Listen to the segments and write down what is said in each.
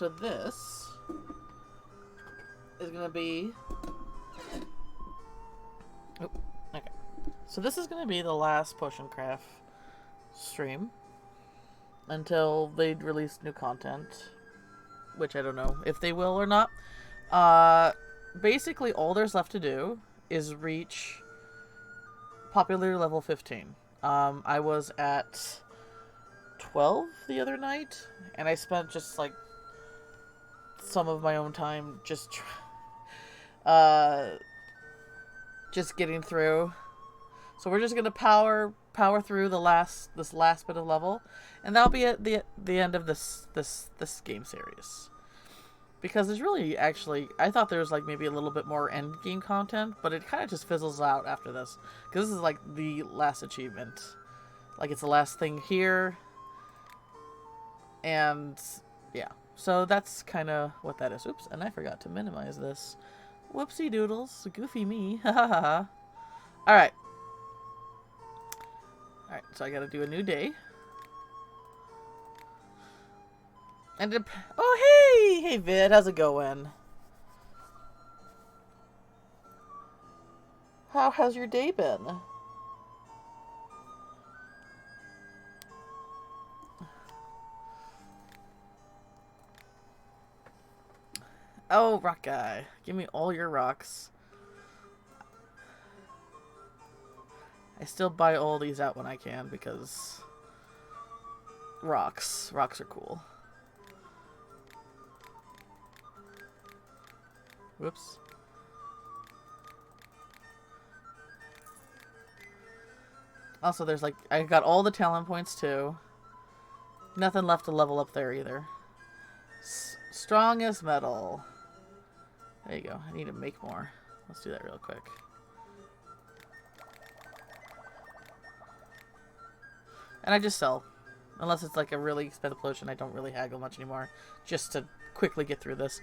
so this is going to be... Oh, okay. So this is going to be the last Potion Craft stream until they release new content, which I don't know if they will or not. Basically, all there's left to do is reach popular level 15. I was at 12 the other night, and I spent just like some of my own time just getting through. So we're just gonna power through this last bit of level, and that'll be at the end of this game series. Because there's really, actually, I thought there was like maybe a little bit more end game content, but it kind of just fizzles out after this. Because this is like the last achievement. Like it's the last thing here. And yeah, so that's kind of what that is. Oops, and I forgot to minimize this. Whoopsie doodles, goofy me. Ha ha ha. Alright. Alright, so I gotta do a new day. And oh, hey Vid, how's it going? How has your day been? Oh, rock guy, give me all your rocks. I still buy all these out when I can because rocks are cool. Whoops. Also, there's like, I got all the talent points too. Nothing left to level up there either. Strongest metal. There you go. I need to make more. Let's do that real quick. And I just sell. Unless it's like a really expensive potion, I don't really haggle much anymore. Just to quickly get through this.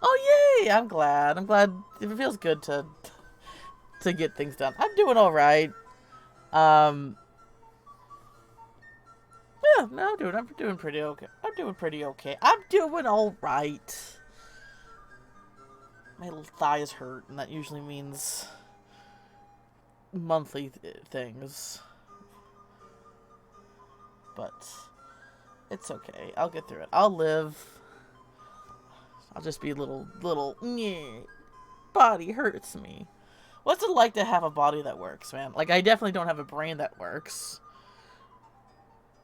Oh yay! I'm glad. It feels good to get things done. I'm doing alright. Yeah, no, dude, I'm doing pretty okay. I'm doing alright. My thighs hurt, and that usually means monthly things. But it's okay. I'll get through it. I'll live. I'll just be little, body hurts me. What's it like to have a body that works, man? Like, I definitely don't have a brain that works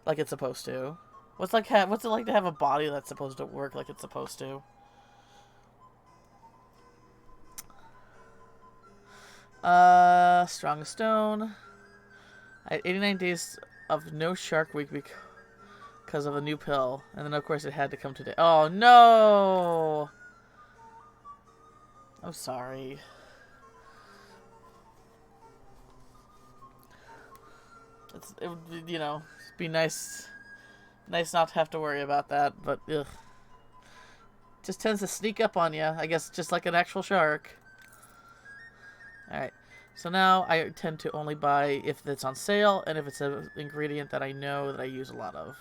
like it's supposed to. What's it like to have a body that's supposed to work like it's supposed to? Strongest stone. I had 89 days of no Shark Week because of a new pill. And then, of course, it had to come today. Oh, no! I'm sorry. It would, be nice not to have to worry about that, but ugh. Just tends to sneak up on you, I guess, just like an actual shark. Alright, so now I tend to only buy if it's on sale, and if it's an ingredient that I know that I use a lot of.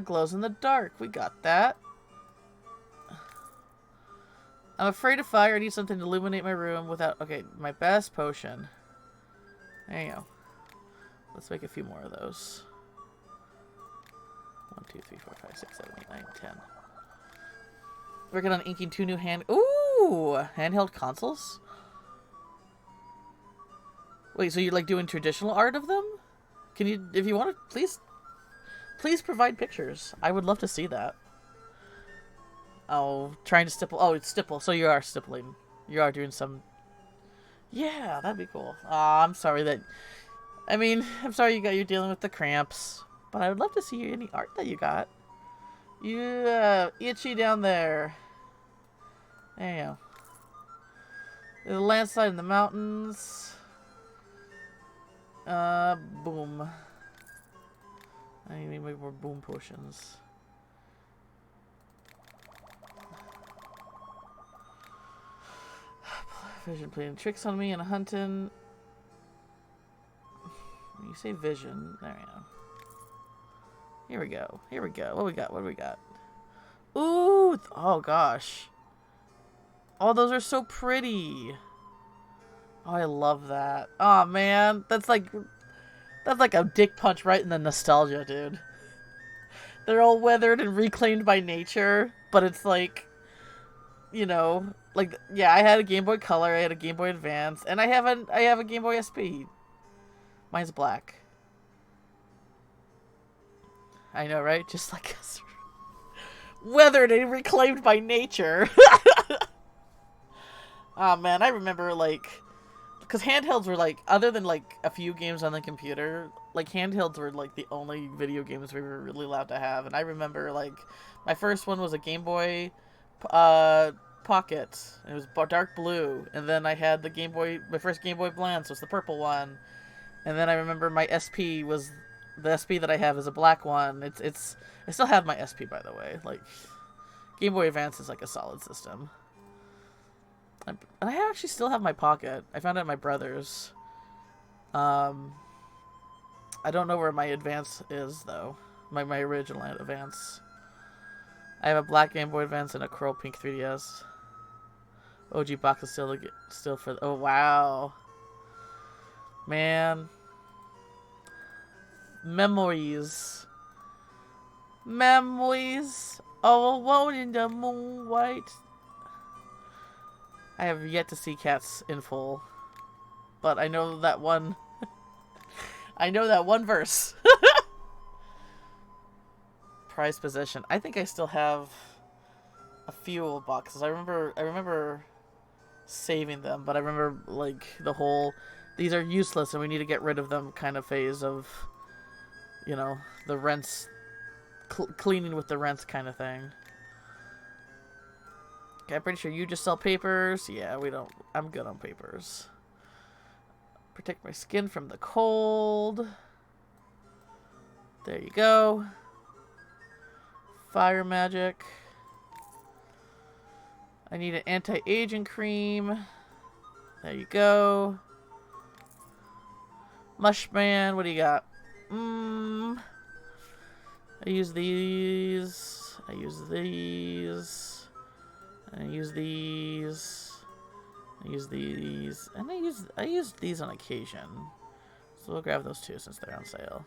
Glows in the dark. We got that. I'm afraid of fire. I need something to illuminate my room without... Okay, my best potion. There you go. Let's make a few more of those. 1, 2, 3, 4, 5, 6, 7, 8, 9, 10. Working on inking 2 new handheld consoles? Wait, so you're like doing traditional art of them? Can you, if you want to, please provide pictures. I would love to see that. Oh, trying to stipple. Oh, it's stipple. So you are stippling. You are doing some... Yeah, that'd be cool. I'm sorry that... I'm sorry you're dealing with the cramps. But I would love to see any art that you got. Yeah, itchy down there. There you go. There's a landslide in the mountains. Boom. I need to make more boom potions. Vision playing tricks on me and hunting. You say vision. There we go. Here we go. Here we go. What we got? What do we got? Ooh! Oh gosh. Oh, those are so pretty. Oh, I love that. Oh man, that's like a dick punch right in the nostalgia, dude. They're all weathered and reclaimed by nature, but it's like, you know, like, yeah, I had a Game Boy Color, I had a Game Boy Advance, and I have a Game Boy SP. Mine's black. I know, right? Just like us. Weathered and reclaimed by nature. Oh man, I remember, like, because handhelds were like, other than like a few games on the computer, like handhelds were like the only video games we were really allowed to have. And I remember, like, my first one was a Game Boy Pocket. It was dark blue, and then I had the Game Boy, my first Game Boy Advance was the purple one, and then I remember my SP was the SP that I have is a black one. It's I still have my SP, by the way. Like, Game Boy Advance is like a solid system. And I actually still have my Pocket. I found it at my brother's. I don't know where my Advance is, though. My original Advance. I have a black Game Boy Advance and a Coral Pink 3DS. OG box is still for... Oh, wow. Man. Memories. Memories. Oh, alone in the moonlight. I have yet to see Cats in full, but I know that one. I know that one verse. Prized possession. I think I still have a few boxes. I remember saving them, but I remember like the whole these are useless and we need to get rid of them kind of phase of, you know, the rents, cleaning with the rents kind of thing. Okay, I'm pretty sure you just sell papers. Yeah, we don't. I'm good on papers. Protect my skin from the cold. There you go. Fire magic. I need an anti-aging cream. There you go. Mushman, what do you got? I use these. I use these. I use these. I use these. And I use these on occasion. So we'll grab those two since they're on sale.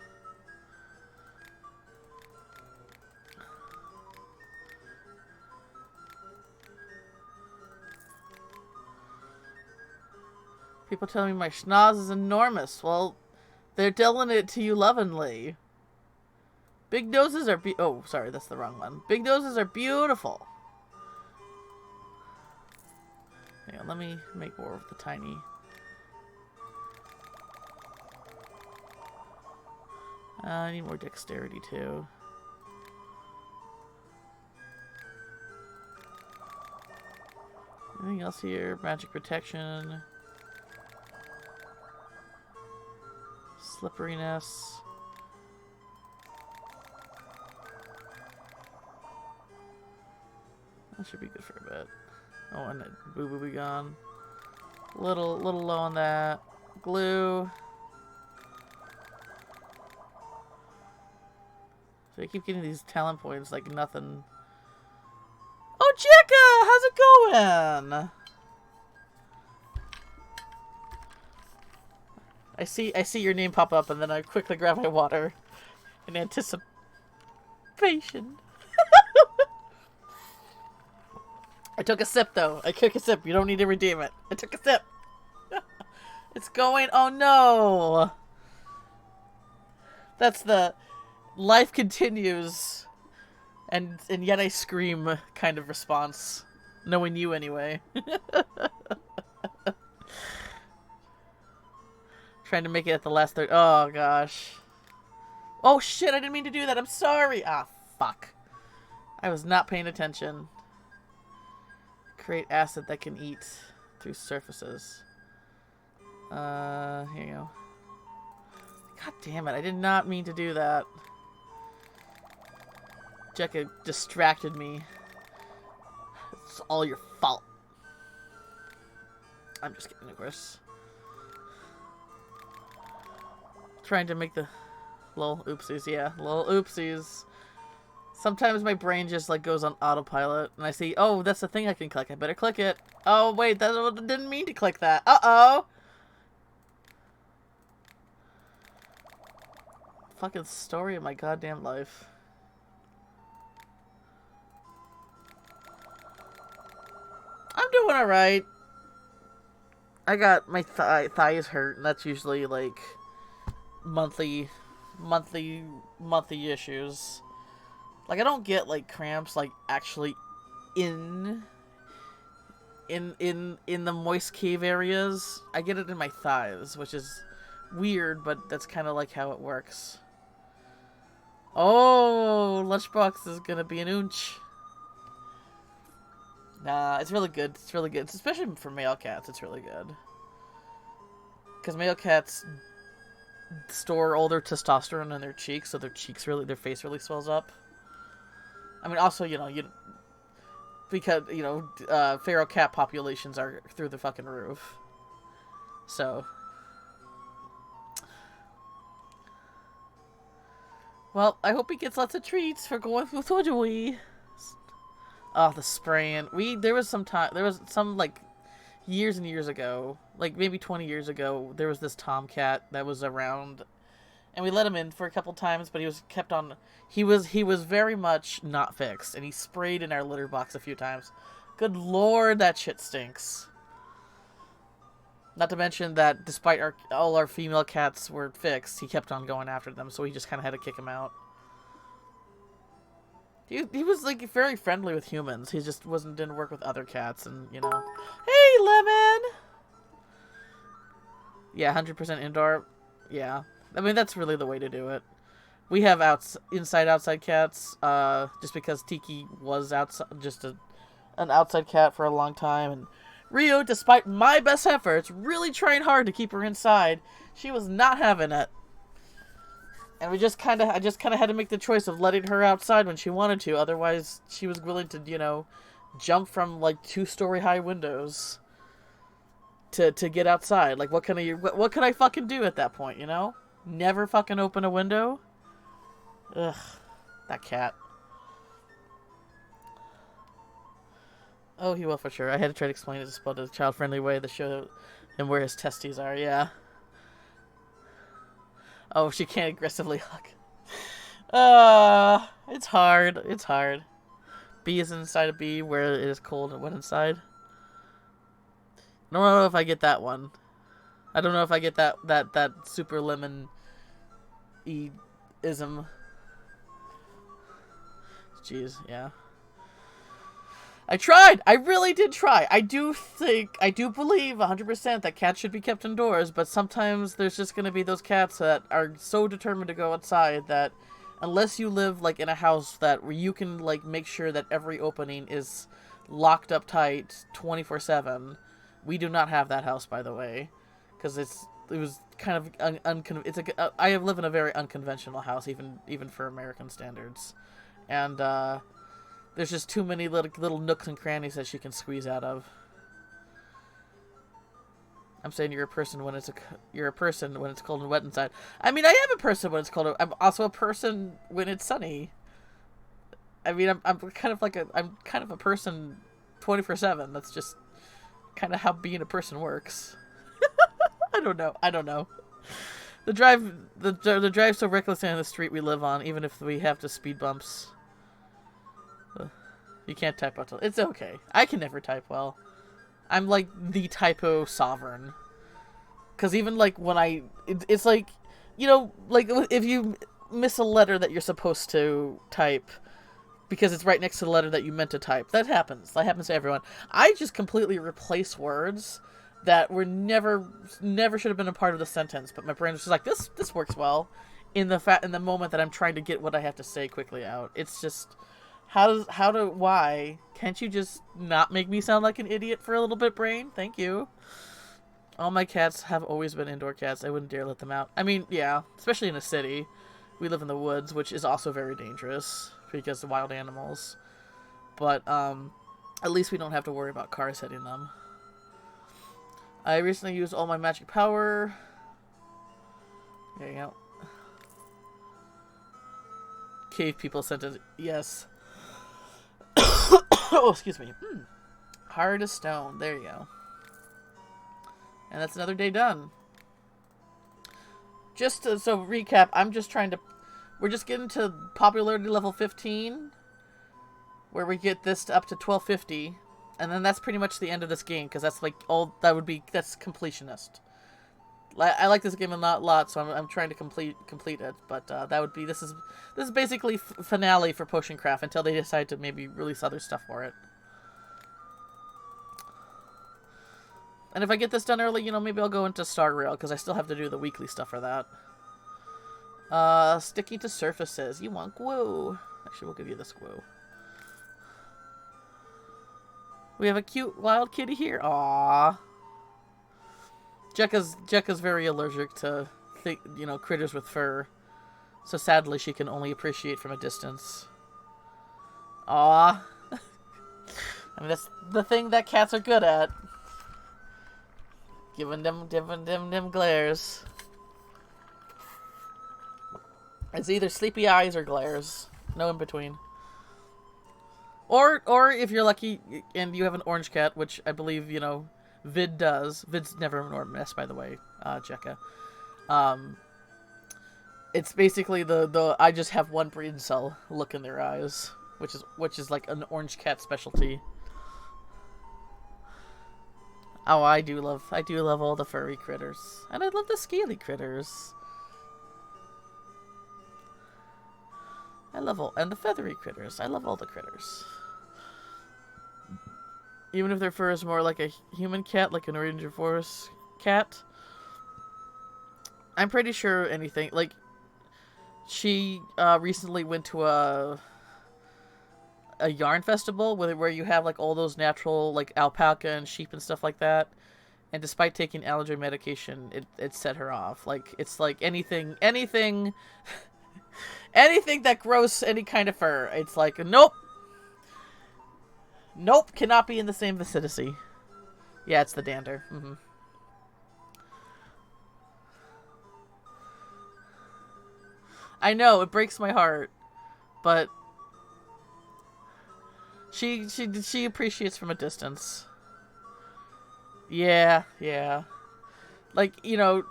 People tell me my schnoz is enormous. Well, they're telling it to you lovingly. Big noses are oh, sorry, that's the wrong one. Big noses are beautiful. Hang on, let me make more of the tiny. I need more dexterity too. Anything else here? Magic protection. Slipperiness. That should be good for a bit. Oh, and Boo Boo be gone. Little low on that. Glue. So I keep getting these talent points like nothing. Oh, Jekka! How's it going? I see your name pop up and then I quickly grab my water in anticipation. I took a sip though. I took a sip. You don't need to redeem it. I took a sip. It's going. Oh no. That's the life continues and yet I scream kind of response. Knowing you anyway. Trying to make it at the last third. Oh gosh. Oh shit, I didn't mean to do that. I'm sorry. Ah, fuck. I was not paying attention. Create acid that can eat through surfaces. Here you go. God damn it, I did not mean to do that. Jekka distracted me. It's all your fault. I'm just kidding, of course. Trying to make the little oopsies, yeah. Little oopsies. Sometimes my brain just like goes on autopilot and I see, oh, that's the thing I can click. I better click it. Oh, wait, that didn't mean to click that. Uh-oh. Fucking story of my goddamn life. I'm doing alright. I got my thighs hurt, and that's usually like monthly issues. Like I don't get like cramps like actually in the moist cave areas. I get it in my thighs, which is weird, but that's kind of like how it works. Oh, Lunchbox is gonna be an oonch. Nah, it's really good. It's really good. It's especially for male cats, it's really good. Because male cats store all their testosterone in their cheeks, so their face really swells up. I mean, also, because, feral cat populations are through the fucking roof. So. Well, I hope he gets lots of treats for going with Woodawee. Oh, the spraying. There was some, like, years and years ago, like, maybe 20 years ago, there was this tomcat that was around, and we let him in for a couple times, but he was very much not fixed, and he sprayed in our litter box a few times. Good lord, that shit stinks. Not to mention that despite all our female cats were fixed, he kept on going after them, so we just kind of had to kick him out. He was, like, very friendly with humans. He just didn't work with other cats, and, Hey, Lemon! Yeah, 100% indoor. Yeah. I mean, that's really the way to do it. We have inside-outside cats, just because Tiki was an outside cat for a long time, and Rio, despite my best efforts, really trying hard to keep her inside, she was not having it. And I just kind of had to make the choice of letting her outside when she wanted to. Otherwise, she was willing to, jump from like 2-story high windows to get outside. Like, what can I fucking do at that point? Never fucking open a window. Ugh, that cat. Oh, he will for sure. I had to try to explain it in a child-friendly way to show him where his testes are. Yeah. Oh, she can't aggressively hug. It's hard. It's hard. B is inside of B where it is cold and wet inside. I don't know if I get that one. I don't know if I get that super lemon ism. Jeez, yeah. I tried! I really did try. I do believe 100% that cats should be kept indoors, but sometimes there's just going to be those cats that are so determined to go outside that unless you live, like, in a house where you can, like, make sure that every opening is locked up tight 24/7. We do not have that house, by the way, because it was kind of I live in a very unconventional house, even for American standards, and there's just too many little nooks and crannies that she can squeeze out of. I'm saying you're a person when it's cold and wet inside. I mean, I am a person when it's cold. I'm also a person when it's sunny. I mean, I'm kind of a person 24/7. That's just kind of how being a person works. I don't know. The drive so recklessly on the street we live on, even if we have to speed bumps. You can't type well. It's okay. I can never type well. I'm like the typo sovereign. Because even like when it's like, like if you miss a letter that you're supposed to type because it's right next to the letter that you meant to type. That happens. That happens to everyone. I just completely replace words that were never should have been a part of the sentence, but my brain was just like, this works well in the moment that I'm trying to get what I have to say quickly out. It's just why can't you just not make me sound like an idiot for a little bit, brain? Thank you. All my cats have always been indoor cats. I wouldn't dare let them out. I mean, yeah, especially in a city. We live in the woods, which is also very dangerous because of wild animals. But at least we don't have to worry about cars hitting them. I recently used all my magic power. There you go. Cave people sent it. Yes. Oh, excuse me. Hard as stone. There you go. And that's another day done. Just to, so recap, I'm just trying to... We're just getting to popularity level 15. Where we get this up to 1250. And then that's pretty much the end of this game. Because that's like all... That's completionist. I like this game a lot, so I'm trying to complete it. But that would be... This is basically finale for Potion Craft. Until they decide to maybe release other stuff for it. And if I get this done early, you know, maybe I'll go into Star Rail, because I still have to do the weekly stuff for that. Sticking to surfaces. You want glue. Actually, we'll give you this glue. We have a cute wild kitty here. Aww. Jekka's very allergic to, critters with fur. So sadly, she can only appreciate from a distance. Aww. I mean, that's the thing that cats are good at. Giving them glares. It's either sleepy eyes or glares. No in between. Or if you're lucky and you have an orange cat, which I believe, Vid does. Vid's never an orange mess, by the way, Jekka. It's basically the I just have one brain cell look in their eyes, which is like an orange cat specialty. Oh, I do love all the furry critters. And I love the scaly critters. And the feathery critters. I love all the critters. Even if their fur is more like a human cat, like an Ranger Forest cat. I'm pretty sure anything, like, she recently went to a yarn festival where you have like all those natural like alpaca and sheep and stuff like that, and despite taking allergy medication, it set her off. Like, it's like anything anything that grows any kind of fur, it's like nope, cannot be in the same vicinity. Yeah, it's the dander. I know, it breaks my heart, but She appreciates from a distance. Yeah. Like, to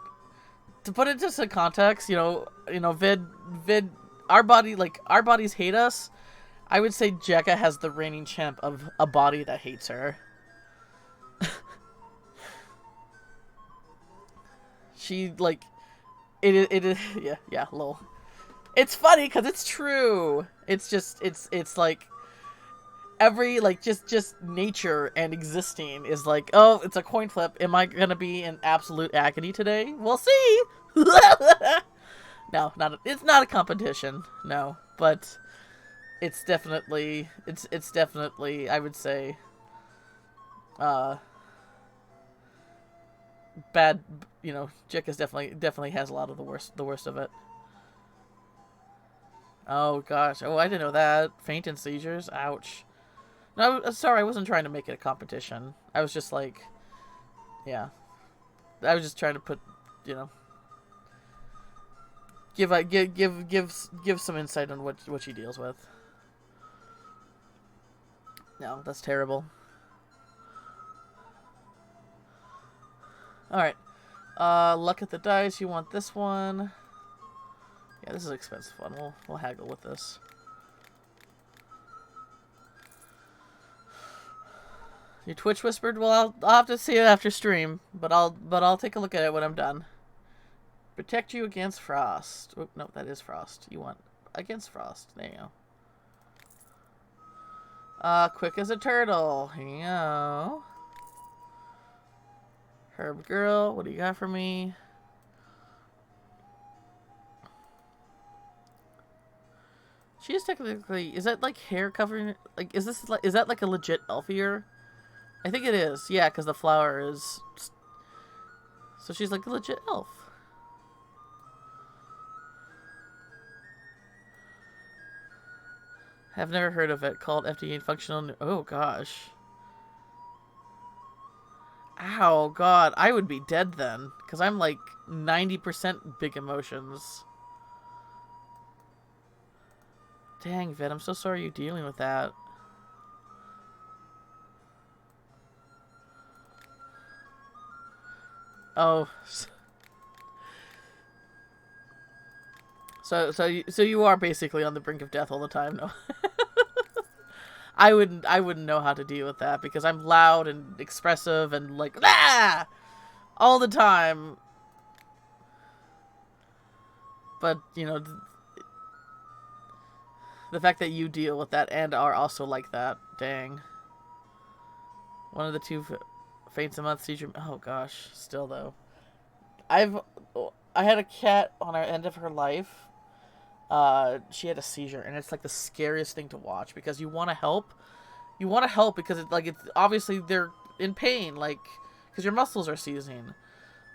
put it into some context, Vid, our bodies hate us. I would say Jekka has the reigning champ of a body that hates her. She, like, it is, yeah, lol. It's funny, because it's true. It's just, it's like, every, like, just nature and existing is like, oh, it's a coin flip. Am I gonna be in absolute agony today? We'll see. No, it's not a competition. No, but it's definitely, I would say, bad. Jekka's definitely has a lot of the worst of it. Oh gosh. Oh, I didn't know that. Faint and seizures. Ouch. No, sorry, I wasn't trying to make it a competition. I was just like, yeah. I was just trying to put, give some insight on what she deals with. No, that's terrible. Alright. Luck at the dice. You want this one? Yeah, this is an expensive one. We'll haggle with this. Your Twitch whispered? Well, I'll have to see it after stream, but I'll take a look at it when I'm done. Protect you against frost. Oh, no, that is frost. You want against frost. There you go. Quick as a turtle. Here you go. Herb girl, what do you got for me? She is technically, is that like hair covering? Like, is that like a legit elf ear? I think it is. Yeah, because the flower is So she's like a legit elf. Have never heard of it. Called FDA functional. Oh gosh. Ow, God. I would be dead then. Because I'm like 90% big emotions. Dang, Vid. I'm so sorry you're dealing with that. Oh. So you are basically on the brink of death all the time, no? I wouldn't know how to deal with that because I'm loud and expressive and like all the time. But, you know, the fact that you deal with that and are also like that, dang. One of the two faints a month seizure. Oh gosh, still though. I had a cat on our end of her life. She had a seizure, and it's like the scariest thing to watch because you want to help. You want to help because it's obviously they're in pain, like because your muscles are seizing.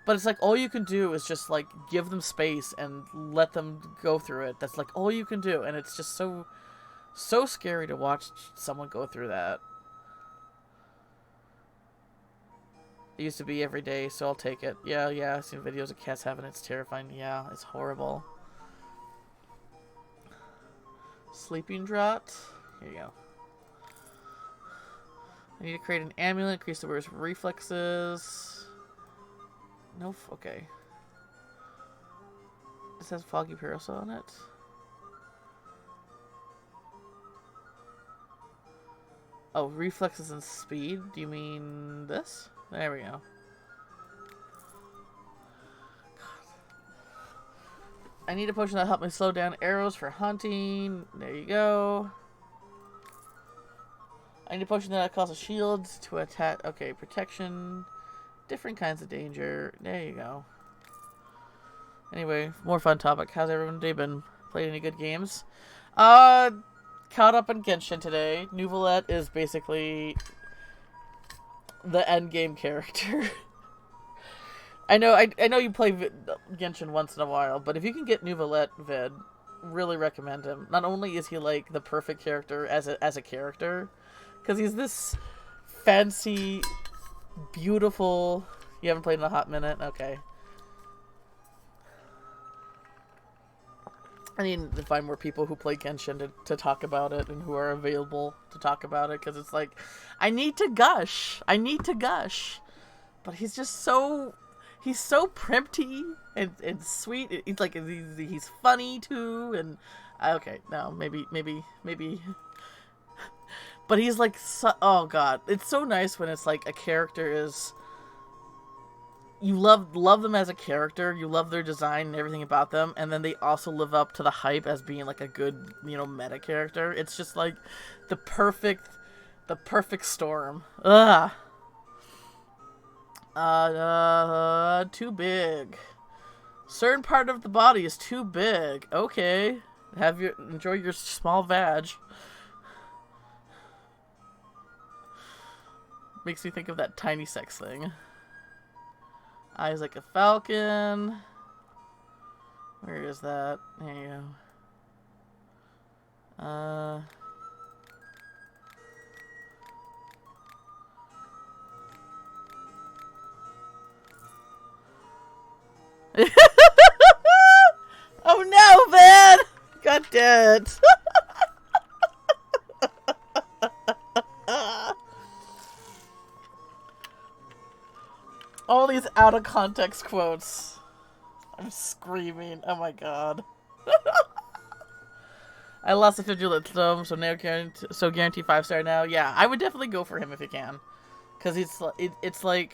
But it's like all you can do is just like give them space and let them go through it. That's like all you can do, and it's just so scary to watch someone go through that. It used to be every day, so I'll take it. Yeah, I've seen videos of cats having it. It's terrifying. Yeah, it's horrible. Sleeping draught. Here you go. I need to create an amulet, increase the wearer's reflexes. Nope, okay. This has Foggy Parasol on it. Oh, reflexes and speed? Do you mean this? There we go. I need a potion that help me slow down arrows for hunting. There you go. I need a potion that causes shields to attack. Okay, protection. Different kinds of danger. There you go. Anyway, more fun topic. How's everyone day been? Played any good games? Caught up on Genshin today. Neuvillette is basically the end game character. I know you play Genshin once in a while, but if you can get Neuvillette, Vid, really recommend him. Not only is he like the perfect character as a character, because he's this fancy, beautiful. You haven't played in a hot minute, okay. I need to find more people who play Genshin to talk about it and who are available to talk about it, because it's like, I need to gush. But he's just so... He's so primpy and sweet. He's like he's funny too, and okay, no, maybe. But he's like, oh god, it's so nice when it's like a character is. You love them as a character. You love their design and everything about them, and then they also live up to the hype as being like a good, meta character. It's just like the perfect storm. Ugh. Too big. Certain part of the body is too big. Okay. Enjoy your small vag. Makes me think of that tiny sex thing. Eyes like a falcon. Where is that? There you go. Oh no, man! God damn it. All these out of context quotes. I'm screaming. Oh my god. I lost a 50 Litstone, so now guarantee 5-star now. Yeah, I would definitely go for him if you can. Because it's like...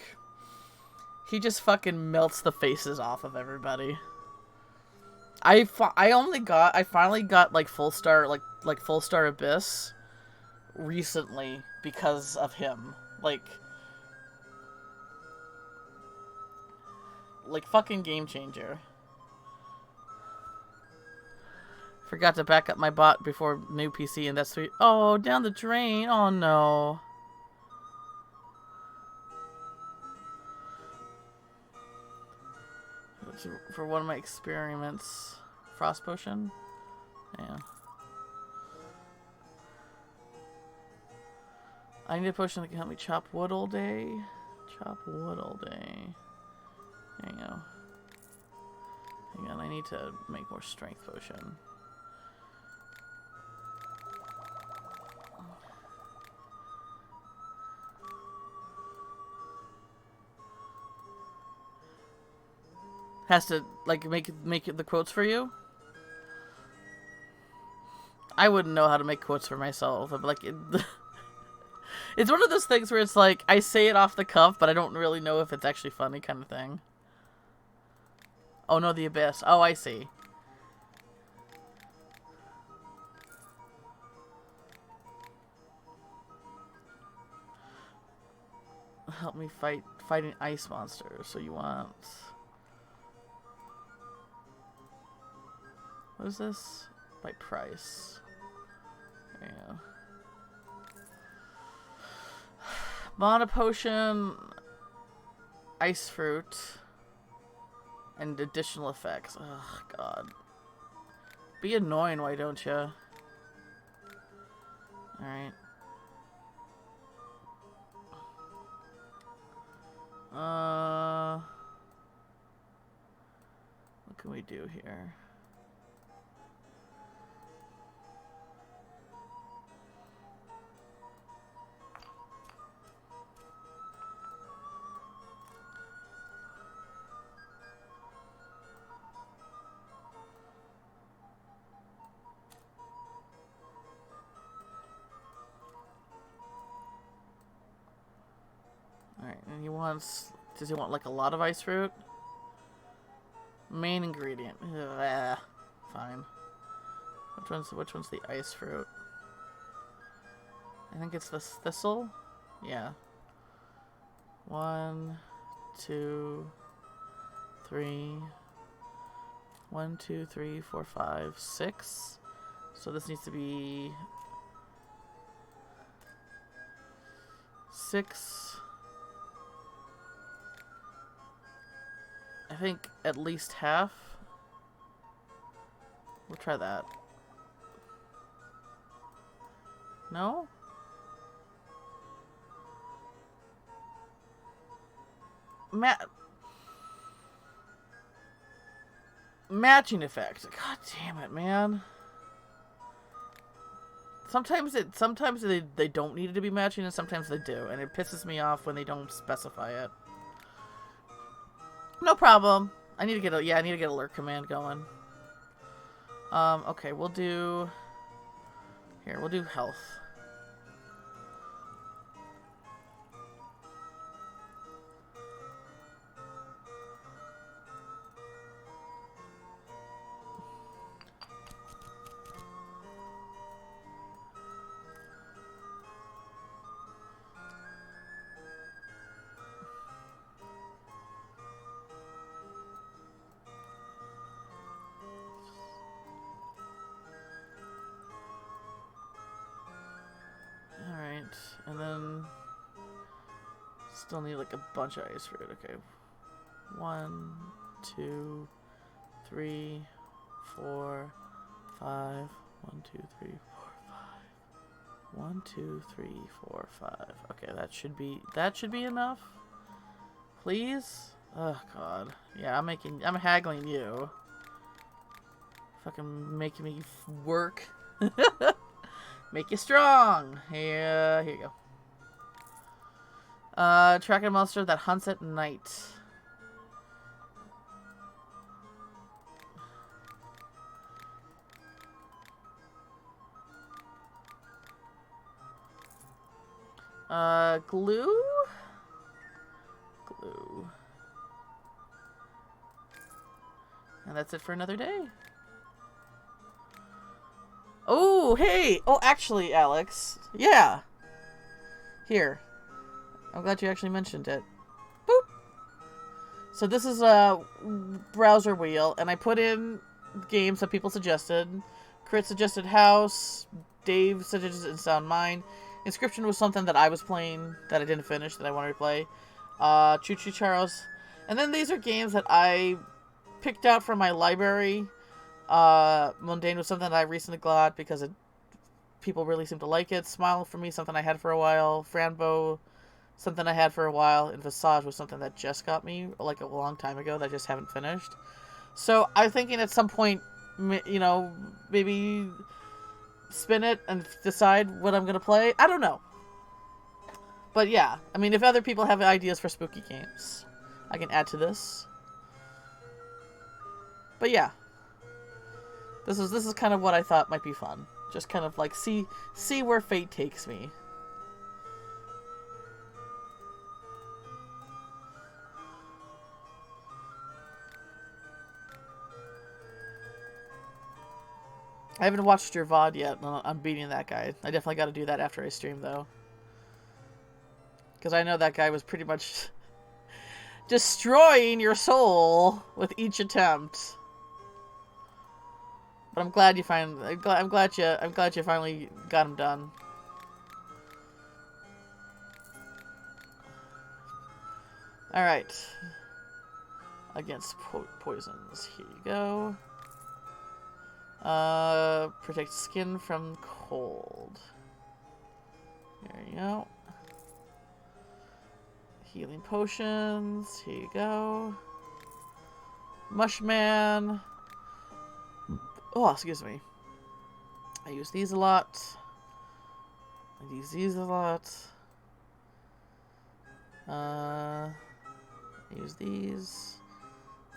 He just fucking melts the faces off of everybody. I finally got like full star Abyss recently because of him. Like fucking game changer. Forgot to back up my bot before new PC, and that's sweet. Oh, down the drain. Oh no. for one of my experiments. Frost potion? Yeah. I need a potion that can help me chop wood all day. Chop wood all day. There you go. Hang on, I need to make more strength potion. Has to, like, make the quotes for you? I wouldn't know how to make quotes for myself. I'm like, it's one of those things where it's like, I say it off the cuff, but I don't really know if it's actually funny kind of thing. Oh no, the abyss. Oh, I see. Help me fighting ice monsters. So you want... What is this? By price. There you go. Mana potion, ice fruit, and additional effects. Oh god. Be annoying, why don't you? Alright. What can we do here? Alright, and he wants... Does he want, like, a lot of ice fruit? Main ingredient. Ugh, fine. Which one's the ice fruit? I think it's the thistle? Yeah. 1, 2, 3... 1, 2, 3, 4, 5, 6. So this needs to be... 6... I think at least half. We'll try that. No? Matching effect. God damn it, man. Sometimes they don't need it to be matching and sometimes they do, and it pisses me off when they don't specify it. No problem. I need to get a alert command going. Okay, we'll do health. And then still need like a bunch of ice fruit. Okay. 1, 2, 3, 4, 5. 1, 2, 3, 4, 5. 1, 2, 3, 4, 5. Okay, that should be enough. Please? Oh god. Yeah, I'm haggling you. Fucking making me work. Make you strong. Here you go. Track a monster that hunts at night. Glue? Glue. And that's it for another day. Oh, hey! Oh, actually, Alex. Yeah. Here. I'm glad you actually mentioned it. Boop! So this is a browser wheel, and I put in games that people suggested. Crit suggested House. Dave suggested Unsound Mind. Inscription was something that I was playing that I didn't finish, that I wanted to play. Choo Choo Charles. And then these are games that I picked out from my library, Mundane was something that I recently got because people really seem to like it. Smile for me, something I had for a while. Franbo, something I had for a while. And Visage was something that just got me like a long time ago that I just haven't finished. So I'm thinking at some point, you know, maybe spin it and decide what I'm going to play. I don't know. But yeah, I mean, if other people have ideas for spooky games, I can add to this. But yeah, this is kind of what I thought might be fun. Just kind of like see where fate takes me. I haven't watched your VOD yet. I'm beating that guy. I definitely got to do that after I stream, though. Because I know that guy was pretty much destroying your soul with each attempt. But I'm glad you I'm glad you finally got him done. All right. Against poisons. Here you go. Protect skin from cold. There you go. Healing potions. Here you go. Mushman. Oh, excuse me. I use these a lot. I use these a lot. I use these.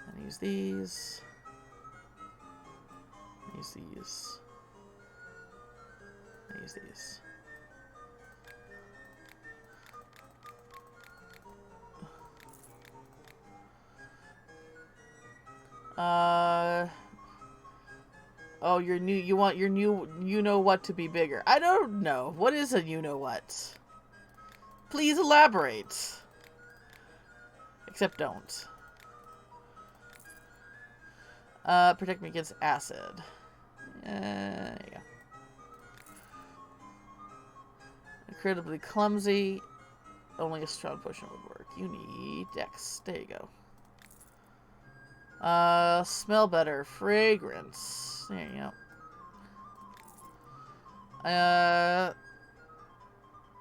And I use these. I use these. I use these. Oh, your new, you want your new, you know what to be bigger. I don't know. What is a you know what? Please elaborate. Except don't. Protect me against acid. Yeah. Incredibly clumsy. Only a strong potion would work. You need Dex. There you go. Smell better. Fragrance. There you go.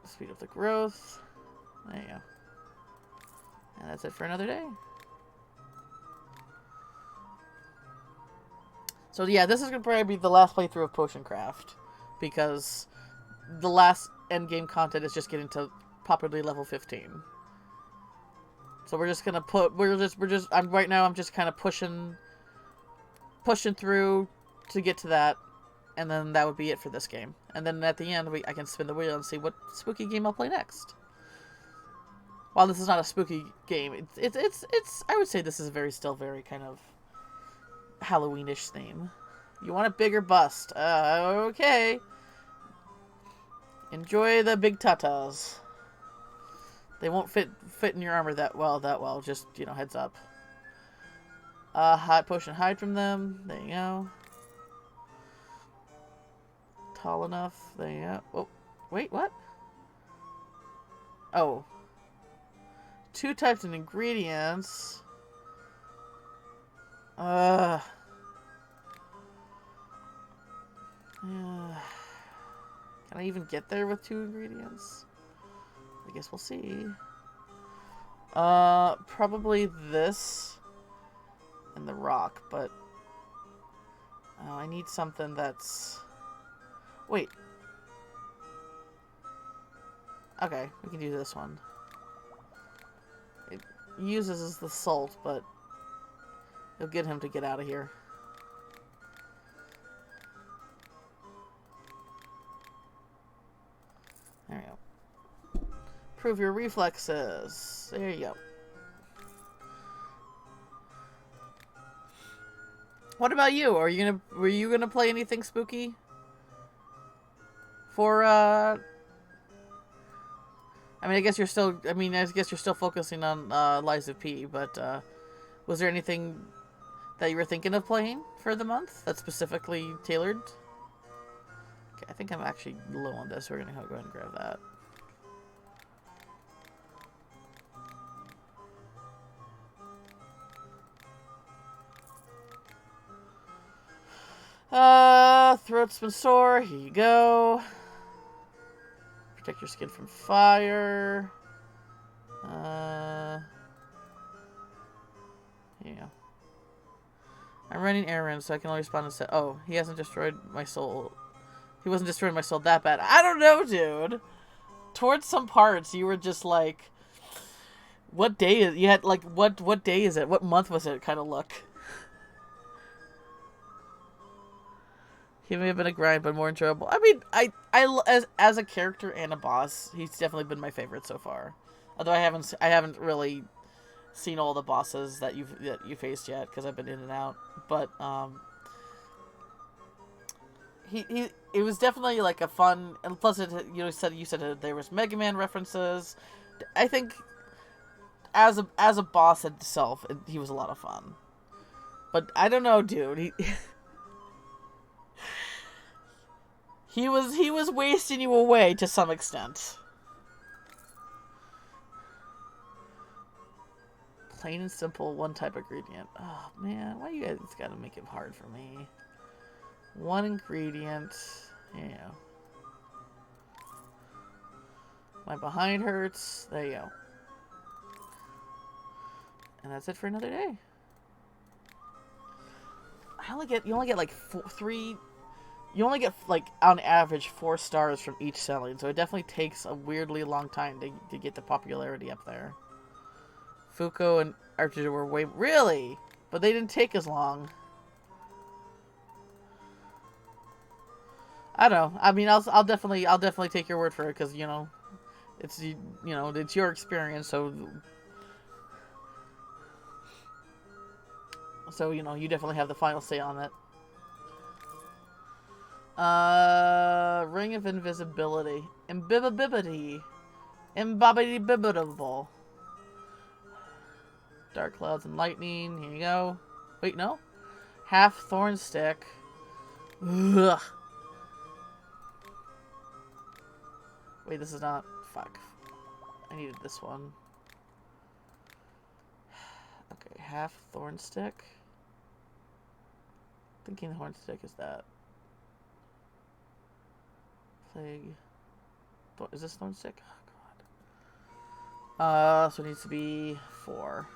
Speed up the growth. There you go. And that's it for another day. So yeah, this is gonna probably be the last playthrough of Potion Craft, because the last endgame content is just getting to popularly level 15. So we're just gonna right now I'm just kind of pushing through to get to that, and then that would be it for this game. And then at the end I can spin the wheel and see what spooky game I'll play next. While this is not a spooky game, it's I would say this is still very kind of Halloweenish theme. You want a bigger bust? Okay. Enjoy the big tatas. They won't fit in your armor that well. Just, you know, heads up. Hot potion, hide from them. There you go. Tall enough. There you go. Oh, wait, what? Oh. 2 types of ingredients. Yeah. Can I even get there with 2 ingredients? I guess we'll see. Probably this and the rock, but I need something that's... Wait. Okay, we can do this one. It uses the salt, but it'll get him to get out of here. There you go. Improve your reflexes. There you go. What about you? Were you gonna play anything spooky? For I mean, I guess you're still focusing on Lies of P, but was there anything that you were thinking of playing for the month that's specifically tailored? Okay, I think I'm actually low on this. We're gonna go ahead and grab that. throat's been sore. Here you go. Protect your skin from fire. Here you go. I'm running errands, so I can only respond and say, oh, he hasn't destroyed my soul. He wasn't destroying my soul that bad. I don't know, dude. Towards some parts, you were just like, what day is, you had like, what day is it? What month was it? Kind of look. He may have been a grind, but more enjoyable. I mean, as a character and a boss, he's definitely been my favorite so far. Although I haven't really seen all the bosses that you faced yet because I've been in and out. But it was definitely like a fun, and plus you said there was Mega Man references. I think as a boss itself, he was a lot of fun. But I don't know, dude. He was wasting you away to some extent. Plain and simple, one type of ingredient. Oh man, why you guys gotta make it hard for me? One ingredient. Yeah. My behind hurts. There you go. And that's it for another day. You only get like three. You only get, like, on average, 4 stars from each selling, so it definitely takes a weirdly long time to get the popularity up there. Fuko and Archer were way... Really? But they didn't take as long. I don't know. I mean, I'll definitely take your word for it, because, you know, it's your experience, so... So, you know, you definitely have the final say on it. Ring of Invisibility. Imbibibibity. Imbobity-bibitable. Dark Clouds and Lightning. Here you go. Wait, no? Half Thorn Stick. Ugh. Wait, this is not... Fuck. I needed this one. Okay, half Thorn Stick. Thinking Horn Stick is that. Plague. Is this Thorn Stick? Oh, God. So it needs to be 4.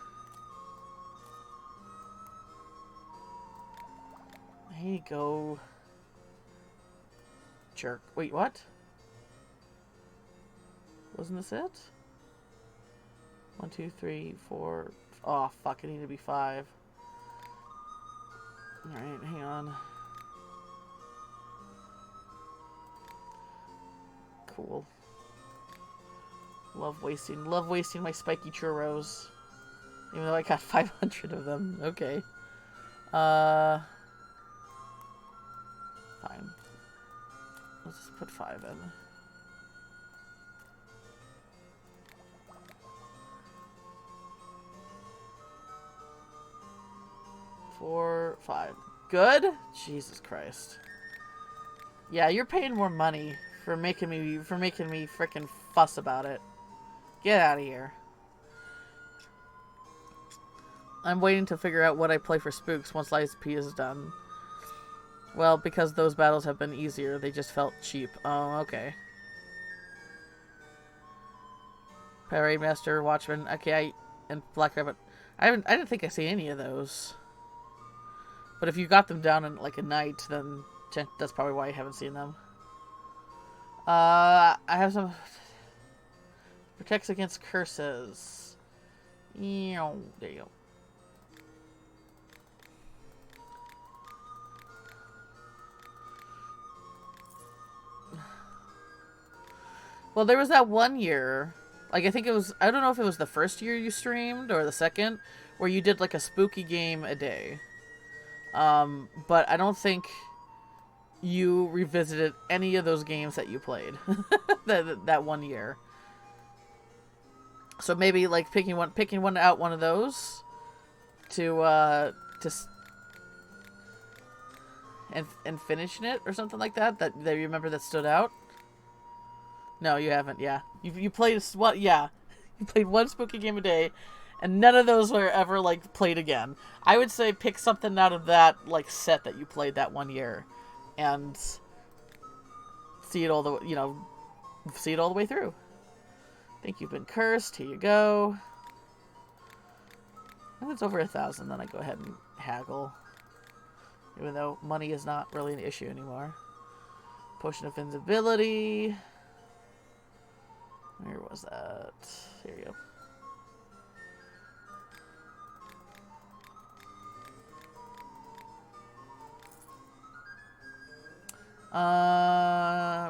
Here you go. Jerk. Wait, what? Wasn't this it? 1, 2, 3, 4. Oh, fuck. It needed to be 5. Alright, hang on. Cool. Love wasting my spiky churros. Even though I got 500 of them. Okay. Fine. Let's just put 5 in. Four, 5. Good? Jesus Christ. Yeah, you're paying more money for making me freaking fuss about it. Get out of here. I'm waiting to figure out what I play for spooks once Lies P is done. Well, because those battles have been easier, they just felt cheap. Oh, okay. Parade Master, Watchman. Okay, and Black Rabbit. I didn't think I see any of those. But if you got them down in like a night, then that's probably why you haven't seen them. I have some... Protects against curses. There you go. Well, there was that one year, like I think it was, I don't know if it was the first year you streamed or the second, where you did like a spooky game a day. But I don't think you revisited any of those games that you played that one year. So maybe like picking one out, one of those to and finishing it or something like that you remember that stood out. No, you haven't. Yeah, you played what? Yeah, you played one spooky game a day, and none of those were ever like played again. I would say pick something out of that like set that you played that one year, and see it all the see it all the way through. Think you've been cursed. Here you go. If it's over 1,000, then I go ahead and haggle. Even though money is not really an issue anymore. Potion of invisibility. Where was that? Here you go.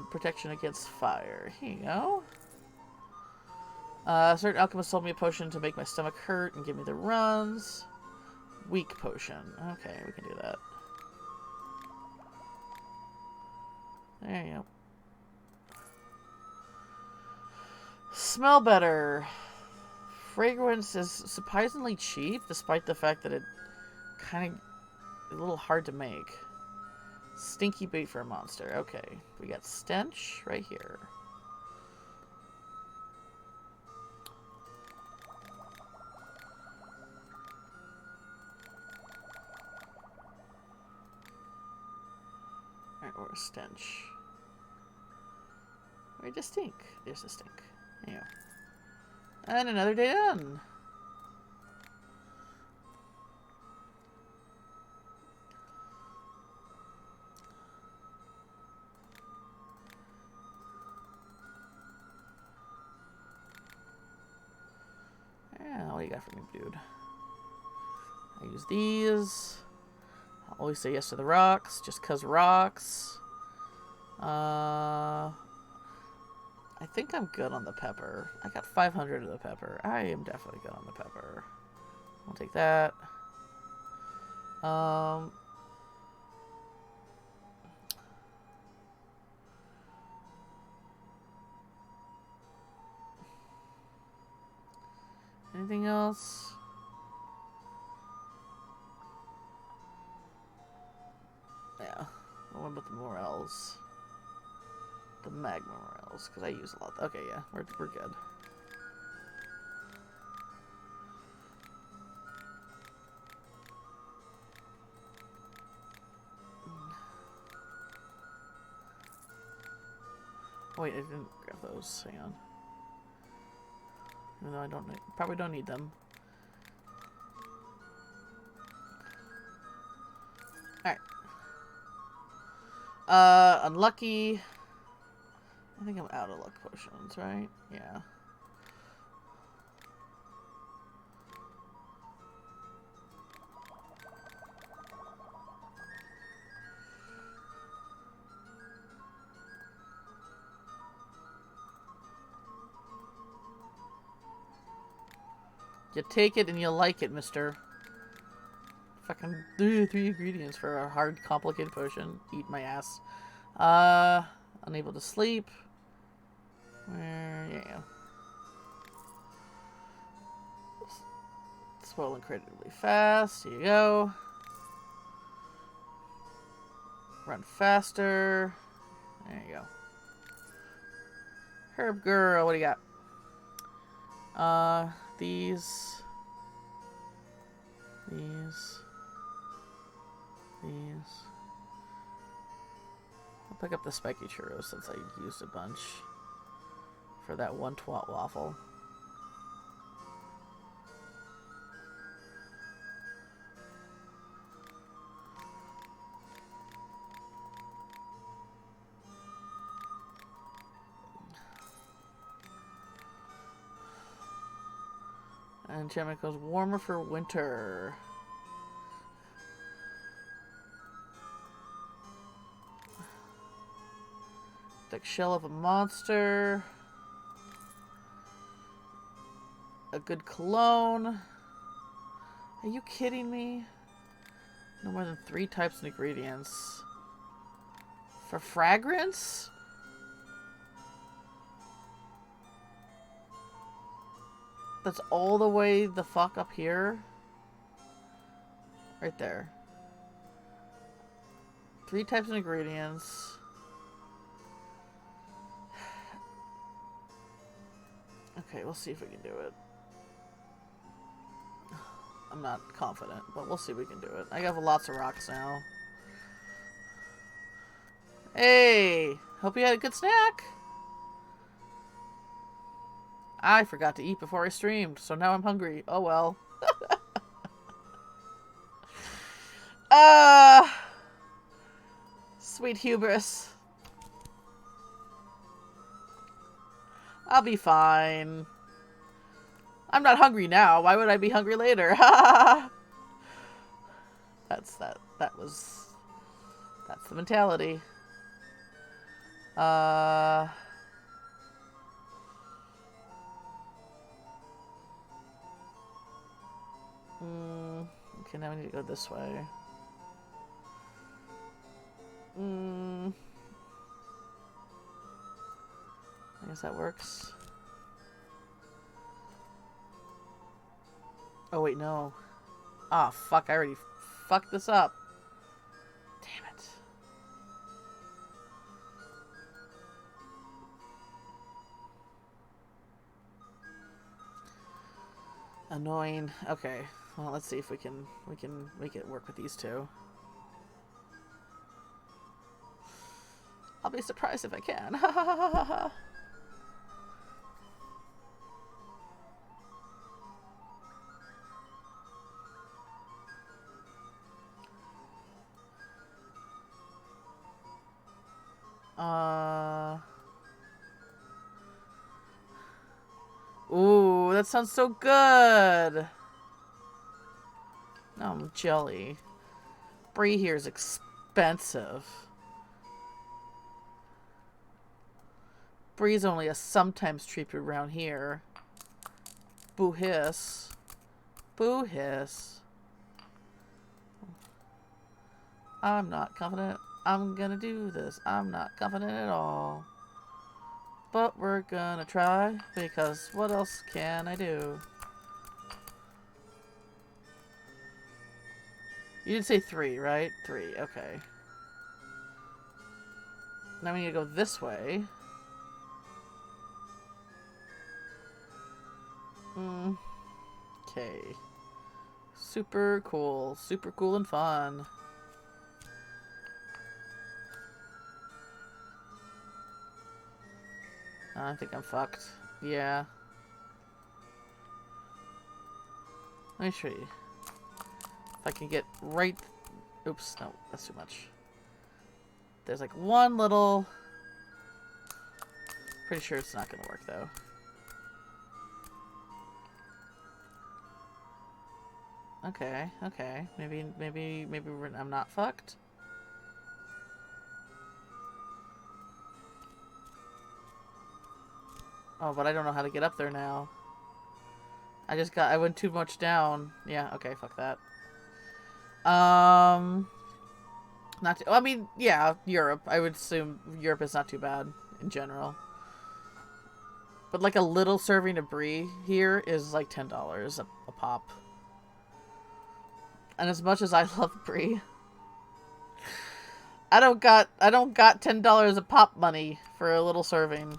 Protection against fire. Here you go. A certain alchemist sold me a potion to make my stomach hurt and give me the runs. Weak potion. Okay, we can do that. There you go. Smell better. Fragrance is surprisingly cheap, despite the fact that it kind of a little hard to make. Stinky bait for a monster. Okay, we got stench right here. Alright, or stench. Where'd the stink? There's the stink. There you go. And another day done. Yeah, what do you got for me, dude? I use these. I'll always say yes to the rocks, just 'cause rocks. I think I'm good on the pepper. I got 500 of the pepper. I am definitely good on the pepper. I'll take that. Anything else? Yeah. What about the morels? The magma morels, because I use a lot. Okay, yeah, we're good. Oh, wait, I didn't grab those. Hang on. Even though I probably don't need them. Alright. Unlucky. I think I'm out of luck potions, right? Yeah. You take it and you like it, mister. Fucking 3 ingredients for a hard, complicated potion. Eat my ass. Unable to sleep. Yeah. Spoil incredibly fast. Here you go. Run faster. There you go. Herb girl, what do you got? These. I'll pick up the spiky churros since I used a bunch for that one twat waffle. And enchantment goes warmer for winter. Thick shell of a monster. A good cologne. Are you kidding me? No more than 3 types of ingredients. For fragrance? That's all the way the fuck up here? Right there. 3 types of ingredients. Okay, we'll see if we can do it. I'm not confident, but we'll see if we can do it. I have lots of rocks now. Hey, hope you had a good snack. I forgot to eat before I streamed, so now I'm hungry. Oh well. Sweet hubris. I'll be fine. I'm not hungry now. Why would I be hungry later? That's the mentality. Okay, now we need to go this way. I guess that works. Oh wait, no. Ah, fuck, I already fucked this up. Damn it. Annoying. Okay. Well, let's see if we can make it work with these two. I'll be surprised if I can. Ooh, that sounds so good. I'm jelly. Brie here is expensive. Brie's only a sometimes treat around here. Boo hiss. Boo hiss. I'm not confident I'm gonna do this. I'm not confident at all. But we're gonna try, because what else can I do? You did say 3, right? 3, okay. Now we need to go this way. Okay. Super cool. Super cool and fun. I think I'm fucked. Yeah. Let me show you. If I can get right... Oops, no, that's too much. There's like one little... Pretty sure it's not gonna work though. Okay, okay. Maybe I'm not fucked. Oh, but I don't know how to get up there now. I went too much down. Yeah, okay, fuck that. Not too, I mean, yeah, Europe. I would assume Europe is not too bad in general. But like a little serving of Brie here is like $10 a pop. And as much as I love Brie, I don't got $10 a pop money for a little serving.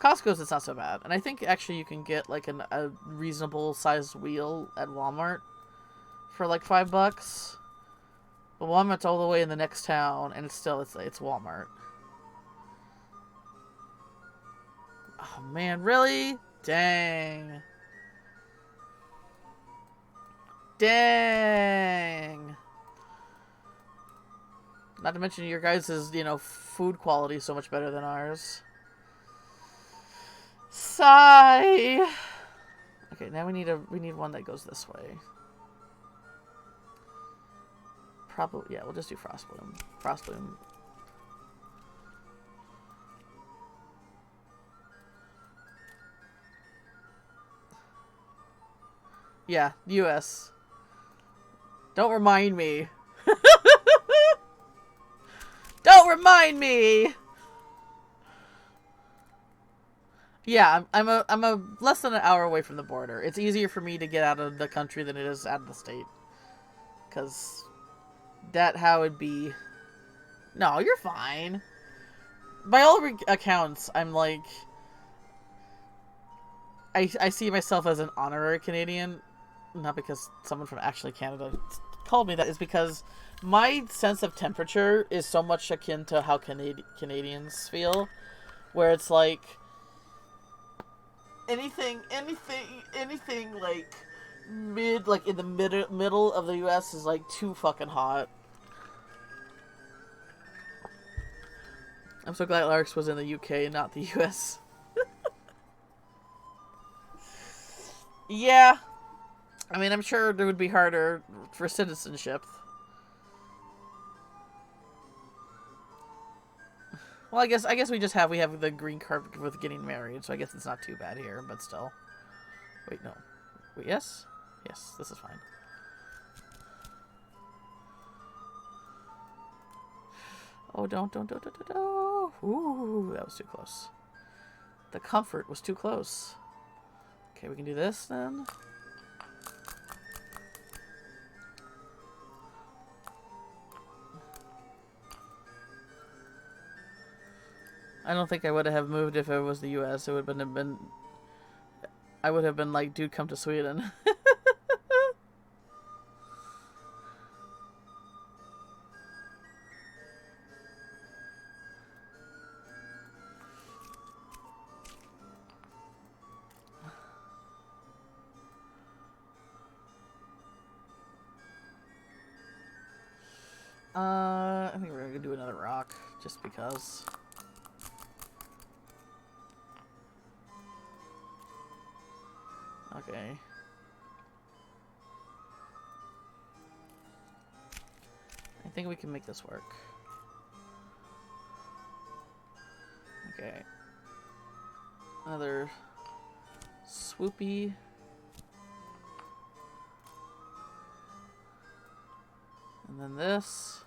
Costco's it's not so bad, and I think actually you can get like a reasonable sized wheel at Walmart for like $5. But Walmart's all the way in the next town, and it's Walmart. Oh man, really? Dang. Dang. Not to mention your guys' food quality is so much better than ours. Sigh. Okay, now we need one that goes this way. Probably, yeah, we'll just do Frostbloom. Frostbloom. Yeah, US. Don't remind me. Don't remind me. Yeah, I'm a less than an hour away from the border. It's easier for me to get out of the country than it is out of the state. 'Cause that how it'd be. No, you're fine. By all accounts, I'm like I see myself as an honorary Canadian, not because someone from actually Canada called me that. Is because My sense of temperature is so much akin to how Canadians feel, where it's like anything like like in the middle of the U.S. is like too fucking hot. I'm so glad Larks was in the UK and not the US. Yeah. I mean, I'm sure it would be harder for citizenship. Well, I guess we have the green card with getting married, so I guess it's not too bad here, but still. Wait, no. Wait, yes? Yes, this is fine. Oh, don't. Ooh, that was too close. The comfort was too close. Okay, we can do this then. I don't think I would have moved if it was the U.S. It would have been. I would have been like, dude, come to Sweden. I think we're gonna do another rock, just because. Okay. I think we can make this work. Okay. Another swoopy. And then this.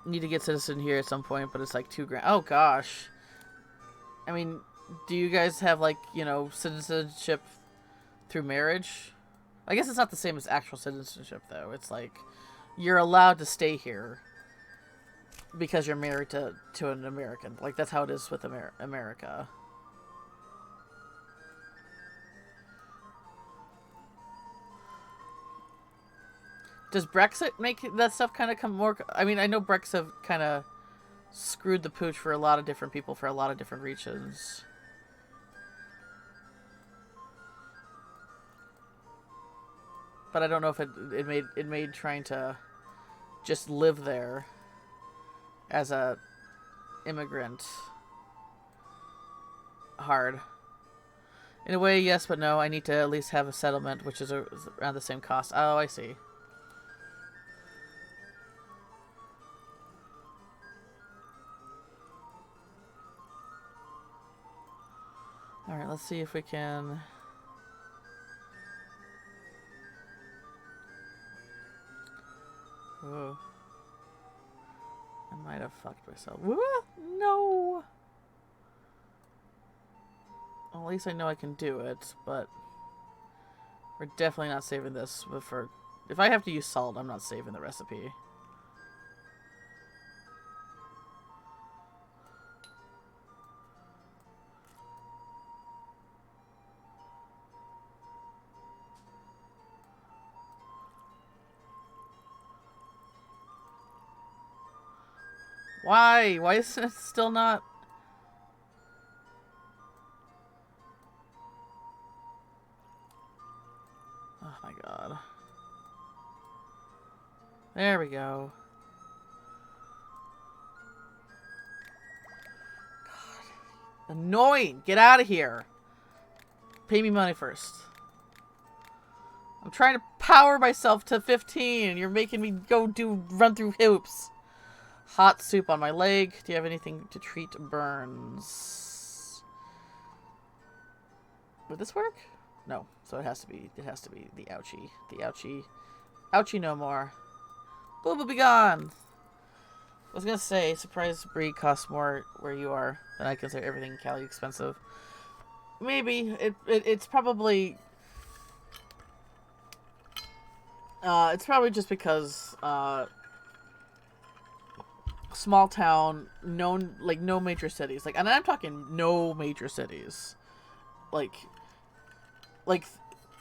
Need to get citizen here at some point, but it's like $2,000. Oh gosh. I mean, do you guys have like, you know, citizenship through marriage? I guess it's not the same as actual citizenship though. It's like you're allowed to stay here because you're married to an American. Like that's how it is with America. Does Brexit make that stuff kind of come more... I mean, I know Brexit kind of screwed the pooch for a lot of different people for a lot of different regions. But I don't know if it made trying to just live there as a immigrant hard. In a way, yes, but no. I need to at least have a settlement, which is around the same cost. Oh, I see. Alright, let's see if we can... Whoa. I might have fucked myself. Whoa! No! Well, at least I know I can do it, but... We're definitely not saving this for... If I have to use salt, I'm not saving the recipe. Why? Why is it still not... Oh my god. There we go. God. Annoying! Get out of here! Pay me money first. I'm trying to power myself to 15 and you're making me run through hoops. Hot soup on my leg. Do you have anything to treat burns? Would this work? No. So it has to be the ouchie. The ouchie. Ouchie no more. Booba be gone! I was gonna say, surprise breed costs more where you are than I consider everything in Cali expensive. Maybe. It's probably... it's probably just because, small town, no major cities. And I'm talking no major cities. Like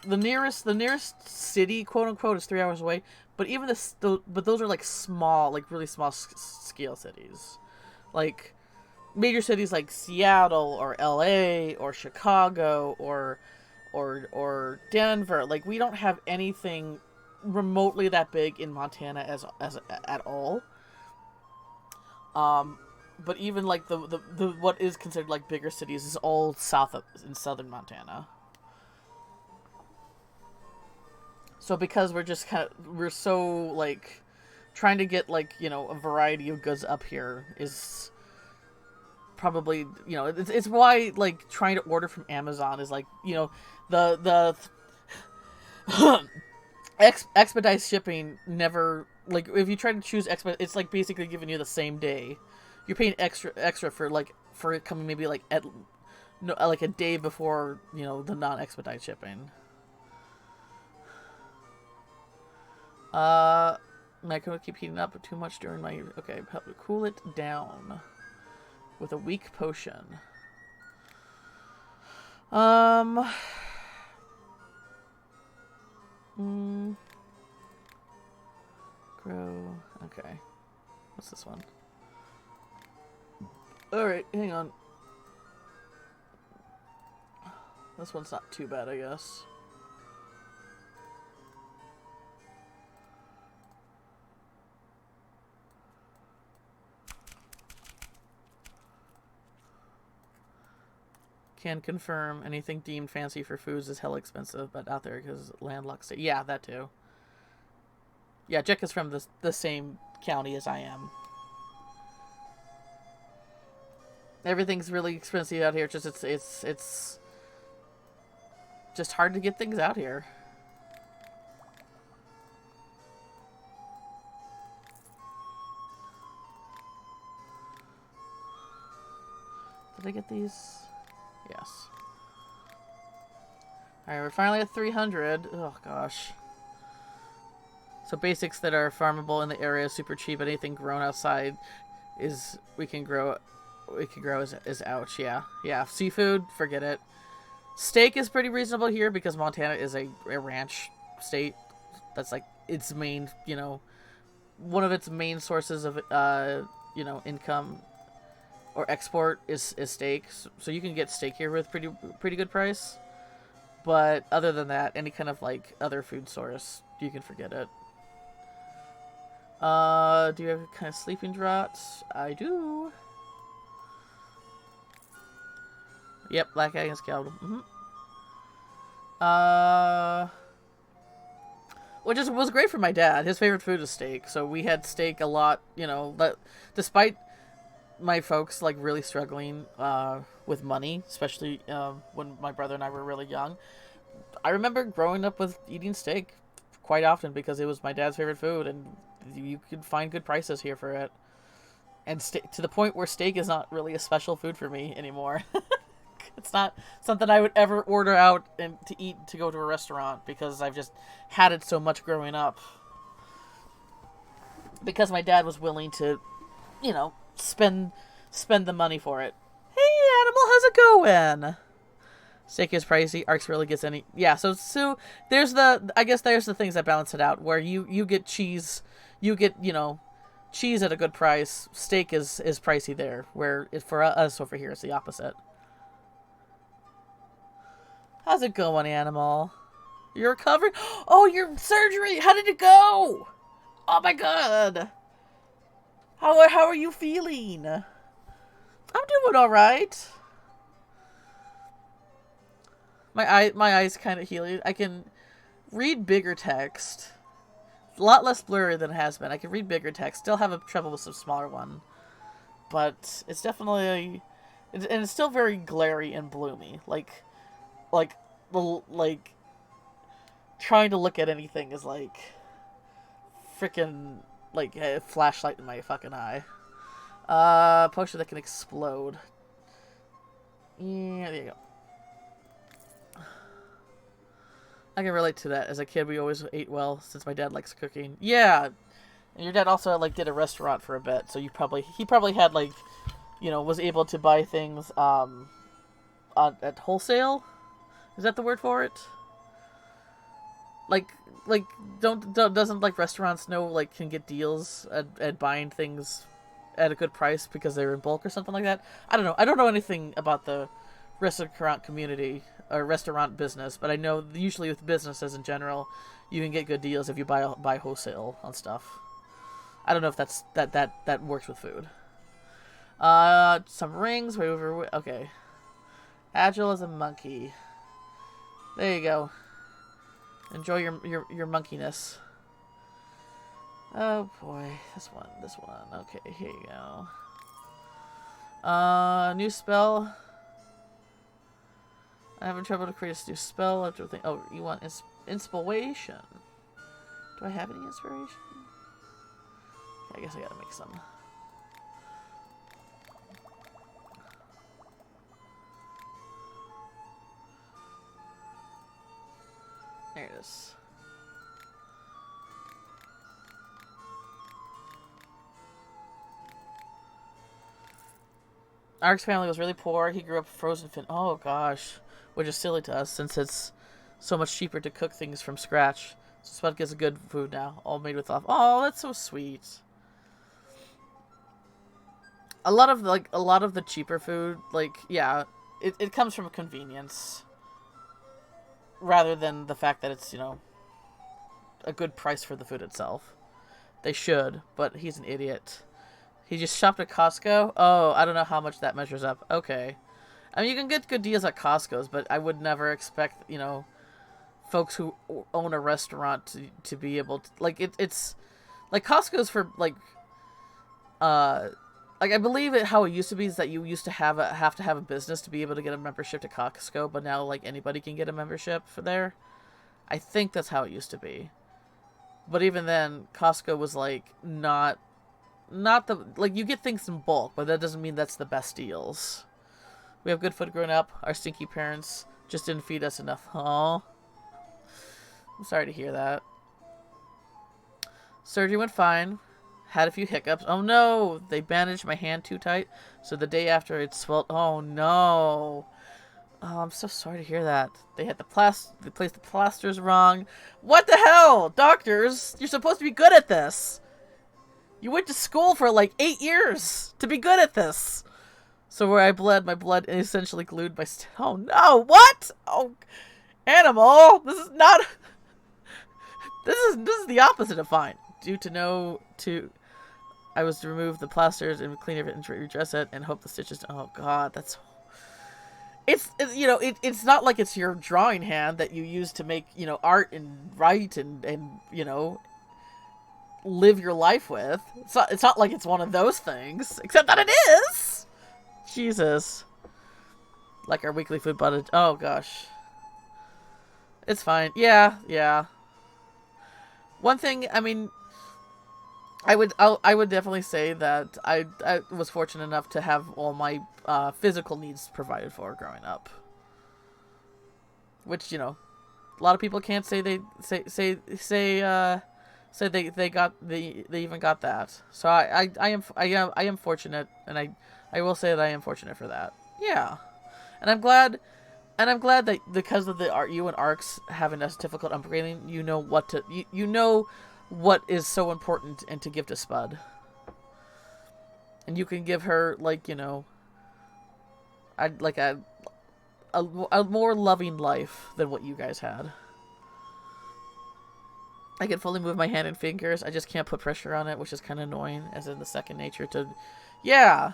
the nearest city, quote unquote, is 3 hours away. But even but those are like small, like really small scale cities, like major cities like Seattle or L.A. or Chicago or Denver. Like we don't have anything remotely that big in Montana as at all. But even like the what is considered like bigger cities is all in southern Montana. So because we're so like trying to get like a variety of goods up here is probably it's why like trying to order from Amazon is like the expedite shipping never, like if you try to choose expedite, it's like basically giving you the same day. You're paying extra for it coming maybe like like a day before the non-expedite shipping. I could keep heating up too much during my... Okay, help me cool it down with a weak potion. Grow. Okay. What's this one? Alright, hang on. This one's not too bad, I guess. Can confirm anything deemed fancy for foods is hell expensive, but out there because landlocked state. Yeah, that too. Yeah, Jack is from the same county as I am. Everything's really expensive out here. It's just hard to get things out here. Did I get these? Yes. Alright, we're finally at 300. Oh, gosh. So basics that are farmable in the area is super cheap. Anything grown outside we can grow is ouch. Yeah. Seafood, forget it. Steak is pretty reasonable here because Montana is a ranch state. That's like its main, one of its main sources of, income or export is steak. So you can get steak here with pretty good price. But other than that, any kind of like other food source, you can forget it. Do you have kind of sleeping draughts? I do. Yep, black egg and scaled. Which was great for my dad. His favorite food is steak, so we had steak a lot. But despite my folks like really struggling with money, especially when my brother and I were really young, I remember growing up with eating steak quite often because it was my dad's favorite food, and you could find good prices here for it. And to the point where steak is not really a special food for me anymore. It's not something I would ever order out and to eat to go to a restaurant because I've just had it so much growing up. Because my dad was willing to, spend the money for it. Hey, Animal, how's it going? Steak is pricey. Arx really gets any... Yeah, so there's I guess there's the things that balance it out, where you get cheese, you get, cheese at a good price. Steak is pricey there, where for us over here it's the opposite. How's it going, Animal? You're recovering? Oh, your surgery! How did it go? Oh my god! How are you feeling? I'm doing all right. My eyes kind of healing. I can read bigger text. A lot less blurry than it has been. I can read bigger text. Still have trouble with some smaller one, but it's definitely, and it's still very glary and bloomy. Like trying to look at anything is like freaking like a flashlight in my fucking eye. Potion that can explode. Yeah, there you go. I can relate to that. As a kid, we always ate well since my dad likes cooking. Yeah, and your dad also like did a restaurant for a bit, so he probably had like, was able to buy things at wholesale. Is that the word for it? like like don't doesn't like restaurants know like can get deals at buying things at a good price because they're in bulk or something like that. I don't know. I don't know anything about the restaurant community or restaurant business, but I know usually with businesses in general, you can get good deals if you buy wholesale on stuff. I don't know if that works with food. Some rings. Wait over. Okay. Agile as a monkey. There you go. Enjoy your monkeyness. Oh boy, this one. Okay, here you go. New spell. I'm having trouble to create a new spell. After think. Oh, you want inspiration? Do I have any inspiration? I guess I gotta make some. There it is. Ark's family was really poor. He grew up frozen fin. Oh gosh, which is silly to us since it's so much cheaper to cook things from scratch. So Spud gets good food now, all made with love. Oh, that's so sweet. A lot of the cheaper food, like yeah, it comes from convenience rather than the fact that it's a good price for the food itself. They should, but he's an idiot. He just shopped at Costco? Oh, I don't know how much that measures up. Okay. I mean, you can get good deals at Costco's, but I would never expect, folks who own a restaurant to be able to... Like, it's... Like, Costco's for, like... Like, I believe how it used to be is that you used to have a business to be able to get a membership to Costco, but now, like, anybody can get a membership for there. I think that's how it used to be. But even then, Costco was, like, not the... Like, you get things in bulk, but that doesn't mean that's the best deals. We have good food growing up. Our stinky parents just didn't feed us enough. Aww. I'm sorry to hear that. Surgery went fine. Had a few hiccups. Oh no! They bandaged my hand too tight, so the day after it swelled. Oh no! Oh, I'm so sorry to hear that. They had they placed the plasters wrong. What the hell? Doctors, you're supposed to be good at this. You went to school for like 8 years to be good at this. So where I bled, my blood essentially glued my... Oh no! What? Oh, animal! This is not... This is the opposite of fine. I was to remove the plasters and clean it and redress it and hope the stitches... Oh god, that's... It's not like it's your drawing hand that you use to make, art and write and live your life with. It's not like it's one of those things, except that it is. Jesus. Like our weekly food budget. Oh gosh. It's fine. Yeah. One thing, I mean, I would definitely say that I was fortunate enough to have all my physical needs provided for growing up. Which, a lot of people can't say they even got that. So I am fortunate, and I will say that I am fortunate for that. Yeah. And I'm glad that because of you and Arcs having a difficult upbringing, you know what is so important and to give to Spud. And you can give her a more loving life than what you guys had. I can fully move my hand and fingers. I just can't put pressure on it, which is kind of annoying, as in the second nature to... Yeah!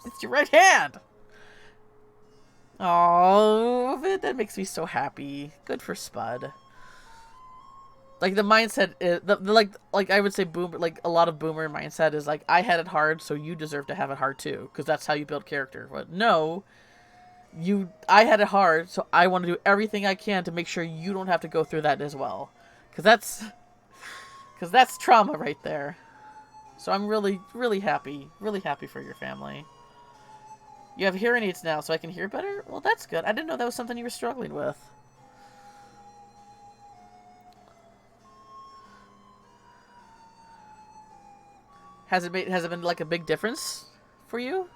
It's your right hand! Oh, that makes me so happy. Good for Spud. Like, the mindset is... Like I would say boomer... Like, a lot of boomer mindset is like, I had it hard, so you deserve to have it hard too. Because that's how you build character. But no... I had it hard, so I want to do everything I can to make sure you don't have to go through that as well. Because that's trauma right there. So I'm really, really happy for your family. You have hearing aids now, so I can hear better? Well, that's good. I didn't know that was something you were struggling with. Has it been like a big difference for you?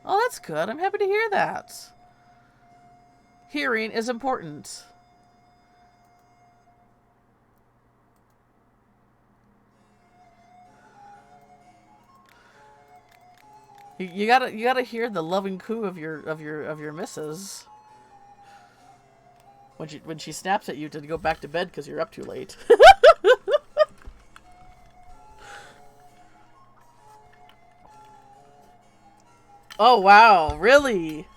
Oh, that's good. I'm happy to hear that. Hearing is important. You gotta hear the loving coo of your missus when she snaps at you to go back to bed because you're up too late. Oh wow, really?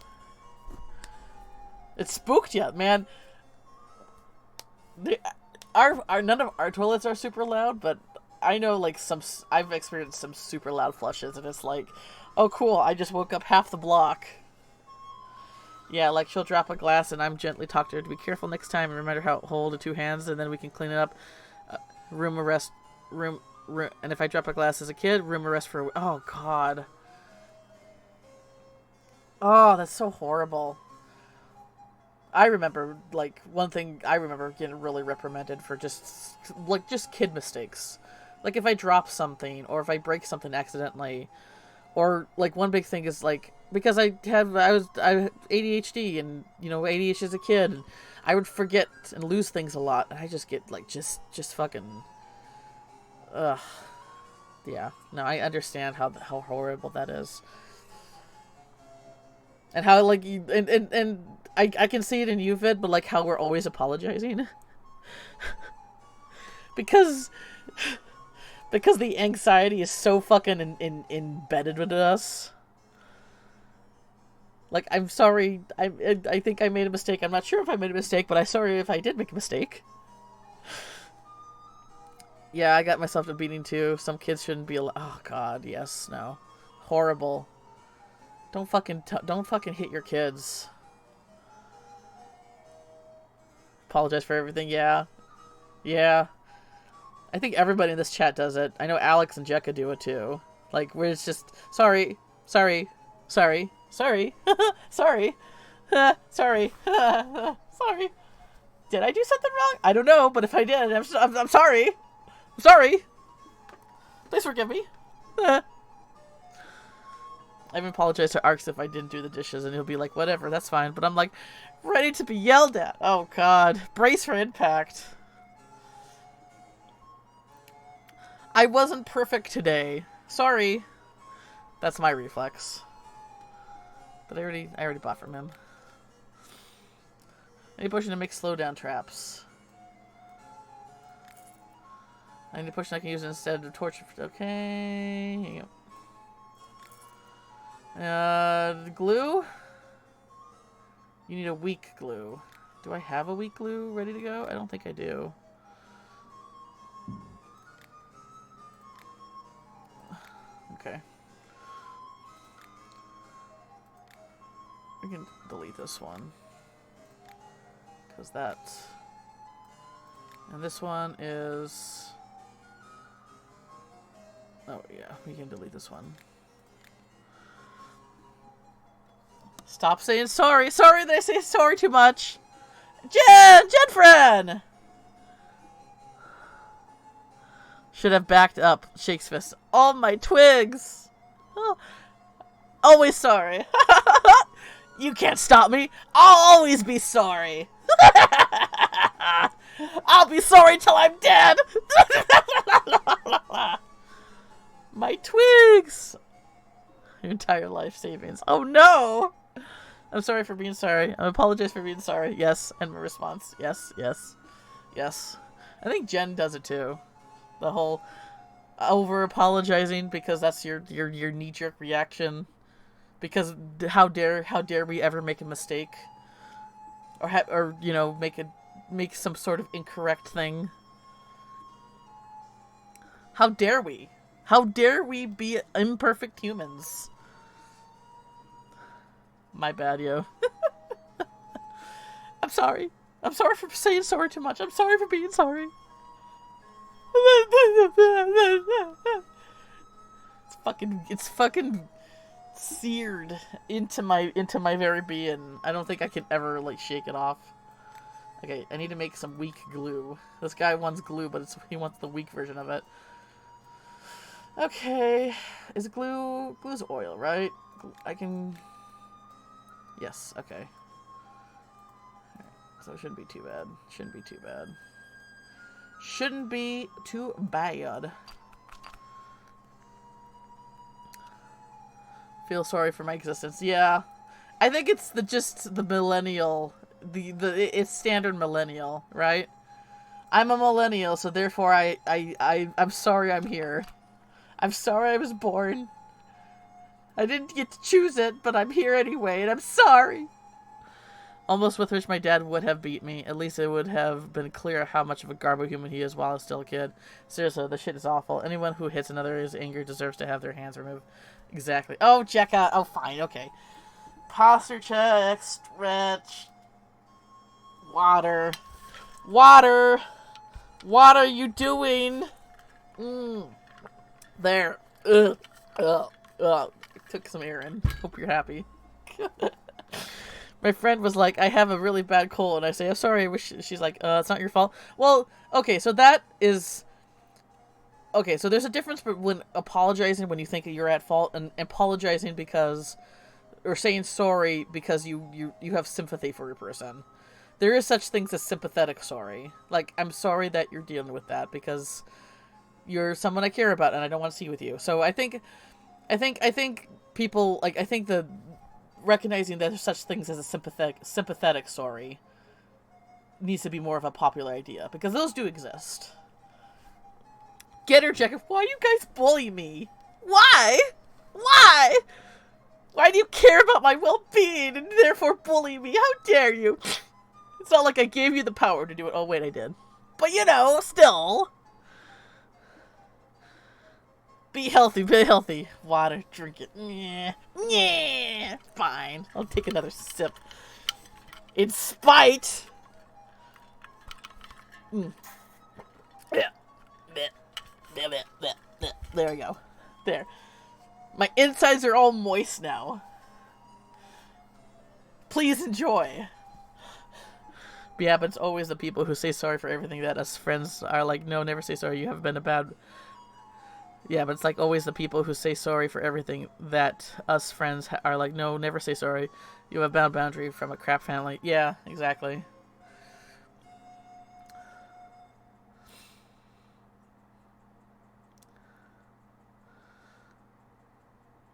It spooked you, man. Our none of our toilets are super loud, but I know like I've experienced some super loud flushes, and it's like, oh cool, I just woke up half the block. Yeah, like she'll drop a glass, and I'm gently talk to her to be careful next time, and remember how to hold the two hands, and then we can clean it up. Room arrest, room, and if I drop a glass as a kid, room arrest for. Oh god. Oh, that's so horrible. I remember, like, one thing I remember getting really reprimanded for just kid mistakes. Like, if I drop something, or if I break something accidentally, or, like, one big thing is, like, because I have ADHD, and, you know, ADHD as a kid, and I would forget and lose things a lot, and I just get, like, just fucking, ugh. Yeah, no, I understand how horrible that is. And how, like, you, and I can see it in you, Vid, but, like, how we're always apologizing. because the anxiety is so fucking embedded with us. Like, I'm sorry, I think I made a mistake. I'm not sure if I made a mistake, but I'm sorry if I did make a mistake. Yeah, I got myself a beating, too. Some kids shouldn't be allowed. Oh, God, yes, no. Horrible. Don't fucking hit your kids. Apologize for everything, yeah. Yeah. I think everybody in this chat does it. I know Alex and Jekka do it too. Like, where it's just, sorry, sorry, sorry, sorry, sorry, sorry, sorry. Did I do something wrong? I don't know, but if I did, I'm sorry. I'm sorry. Please forgive me. I even apologized to Arx if I didn't do the dishes, and he'll be like, whatever, that's fine. But I'm like, ready to be yelled at. Oh, God. Brace for impact. I wasn't perfect today. Sorry. That's my reflex. But I already bought from him. I need potion to make slowdown traps. I need a potion I can use instead of torch. Okay. Here you go. Glue? You need a weak glue. Do I have a weak glue ready to go? I don't think I do. Okay. We can delete this one. Because that... And this one is... Oh, yeah. We can delete this one. Stop saying sorry. Sorry, they say sorry too much. Jen friend! Should have backed up Shakes Fist. All my twigs! Oh, always sorry. You can't stop me. I'll always be sorry. I'll be sorry till I'm dead. My twigs. Your entire life savings. Oh no. I'm sorry for being sorry. I apologize for being sorry. Yes. And my response. Yes. Yes. Yes. I think Jen does it too. The whole over apologizing because that's your knee-jerk reaction. Because how dare we ever make a mistake, or you know, make some sort of incorrect thing? How dare we? How dare we be imperfect humans? My bad, yo. I'm sorry. I'm sorry for saying sorry too much. I'm sorry for being sorry. It's fucking seared into my very being. I don't think I can ever like shake it off. Okay, I need to make some weak glue. This guy wants glue, but he wants the weak version of it. Okay. Is glue... Glue's oil, right? I can... Yes, okay. So it shouldn't be too bad. Shouldn't be too bad. Shouldn't be too bad. Feel sorry for my existence. Yeah. I think it's just the millennial... It's standard millennial, right? I'm a millennial, so therefore I'm sorry I'm here. I'm sorry I was born. I didn't get to choose it, but I'm here anyway, and I'm sorry. Almost with which my dad would have beat me. At least it would have been clear how much of a garbo human he is while I was still a kid. Seriously, the shit is awful. Anyone who hits another is angry deserves to have their hands removed. Exactly. Oh, Jekka. Oh, fine. Okay. Posture check. Stretch. Water. Water. What are you doing? There. Ugh. Ugh. Ugh. Took some air in. Hope you're happy. My friend was like, I have a really bad cold. And I say, I'm sorry. I wish. She's like, it's not your fault. Well, okay. So that is... Okay, so there's a difference when apologizing when you think you're at fault and apologizing because... Or saying sorry because you have sympathy for your person. There is such things as sympathetic sorry. Like, I'm sorry that you're dealing with that because you're someone I care about and I don't want to see with you. So I think people, like, I think the recognizing that there's such things as a sympathetic sorry needs to be more of a popular idea because those do exist. Get her, Jacob. Why you guys bully me? Why? Why? Why do you care about my well-being and therefore bully me? How dare you? It's not like I gave you the power to do it. Oh, wait, I did. But, you know, still. Be healthy, be healthy. Water, drink it. Yeah. Yeah. Fine. I'll take another sip. In spite. Yeah. There we go. There. My insides are all moist now. Please enjoy. Yeah, but it's always the people who say sorry for everything that us friends are like, no, never say sorry. You have been a bad... Yeah, but it's like always the people who say sorry for everything that us friends are like, no, never say sorry. You have a bad boundary from a crap family. Yeah, exactly.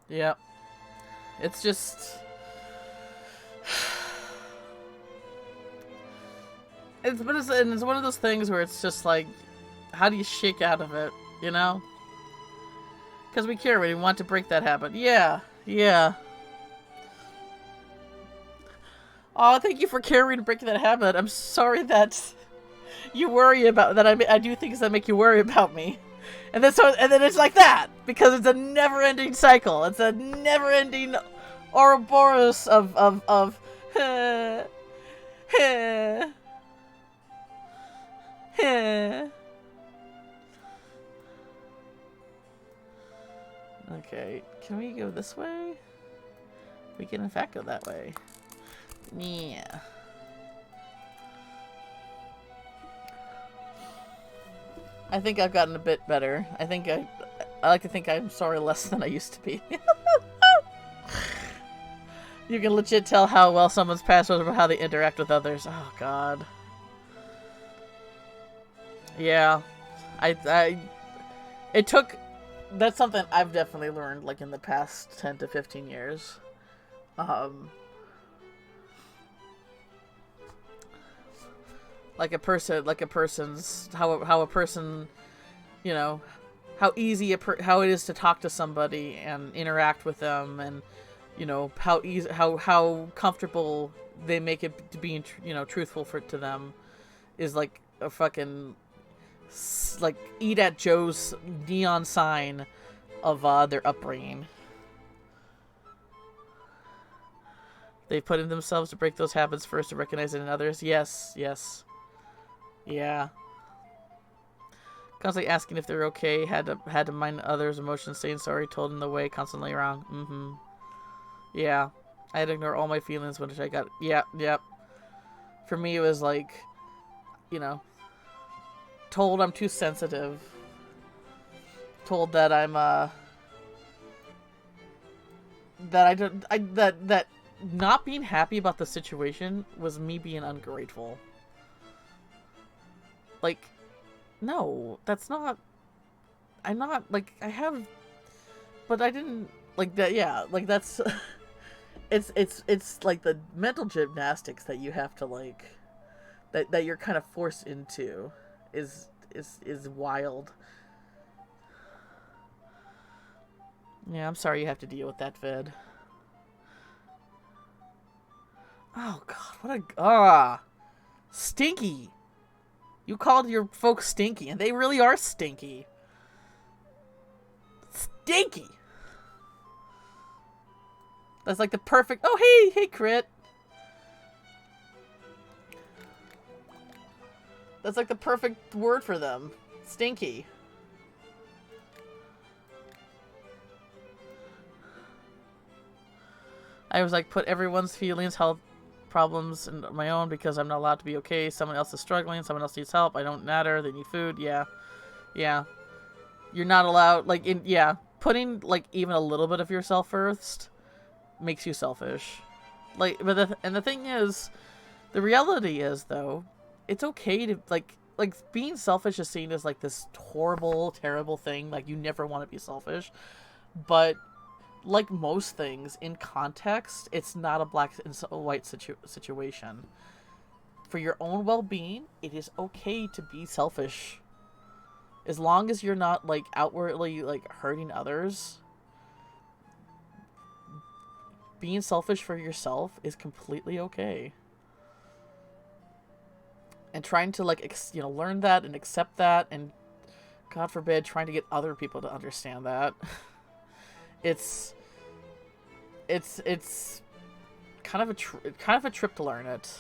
Yep. It's just... It's one of those things where it's just like, how do you shake out of it, you know? Because we care, we want to break that habit. Yeah, yeah. Oh, thank you for caring to break that habit. I'm sorry that you worry about that. I do things that make you worry about me, and then it's like that because it's a never-ending cycle. It's a never-ending Ouroboros of. Okay, can we go this way? We can in fact go that way. Yeah. I think I've gotten a bit better. I like to think I'm sorry less than I used to be. You can legit tell how well someone's passed over how they interact with others. Oh god. Yeah. It took... That's something I've definitely learned, like, in the past 10 to 15 years. Like a person's... How a person, you know... How easy how it is to talk to somebody and interact with them, and, you know, how comfortable they make it to being, you know, truthful to them is like a fucking... like eat at Joe's neon sign of their upbringing. They put in themselves to break those habits first to recognize it in others. Yes, yes. Yeah. Constantly asking if they're okay, had to mind others' emotions, saying sorry, told them the way, constantly wrong. Mm-hmm. Yeah. I had to ignore all my feelings when I got... Yeah, yep. For me, it was like, you know, told I'm too sensitive. told that I'm that I don't that not being happy about the situation was me being ungrateful. Like, no, that's not. I'm not like I have, but I didn't like that. Yeah, like that's. It's like the mental gymnastics that you have to like, that you're kind of forced into, is wild. Yeah, I'm sorry you have to deal with that, Vid. Oh god, what a stinky. You called your folks stinky, and they really are stinky. Stinky. That's like the perfect. Oh hey crit. That's like the perfect word for them. Stinky. I was like, put everyone's feelings, health problems, and my own, because I'm not allowed to be okay. Someone else is struggling. Someone else needs help. I don't matter. They need food. Yeah. You're not allowed. Like putting like even a little bit of yourself first makes you selfish. Like, but the thing is, the reality is though, it's okay to like being selfish is seen as like this horrible, terrible thing. Like, you never want to be selfish, but like most things in context, it's not a black and white situation. For your own well-being, it is okay to be selfish, as long as you're not like outwardly like hurting others. Being selfish for yourself is completely okay. And trying to like learn that and accept that, and God forbid trying to get other people to understand that. It's kind of a trip to learn it.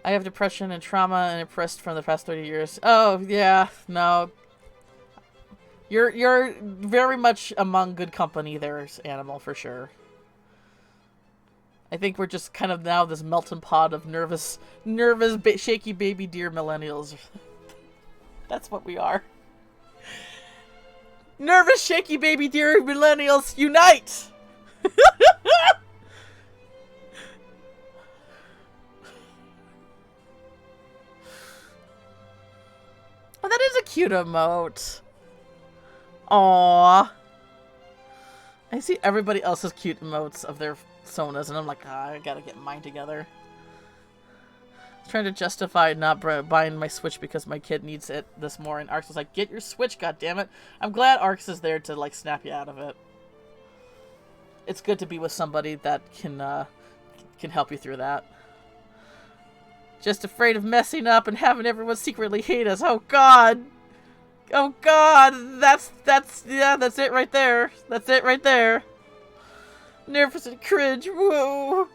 I have depression and trauma and depressed from the past 30 years. Oh yeah, no. You're very much among good company there, Animal, for sure. I think we're just kind of now this melting pot of nervous, shaky baby deer millennials. That's what we are. Nervous, shaky baby deer millennials, unite! Oh, that is a cute emote. Aww. I see everybody else's cute emotes of their Sonas, and I'm like, I gotta get mine together. I was trying to justify not buying my Switch because my kid needs it this more, and Arx was like, get your Switch, goddammit. I'm glad Arx is there to like snap you out of it. It's good to be with somebody that can help you through that. Just afraid of messing up and having everyone secretly hate us. Oh god. Oh god. That's it right there. That's it right there. Nervous and cringe. Whoa.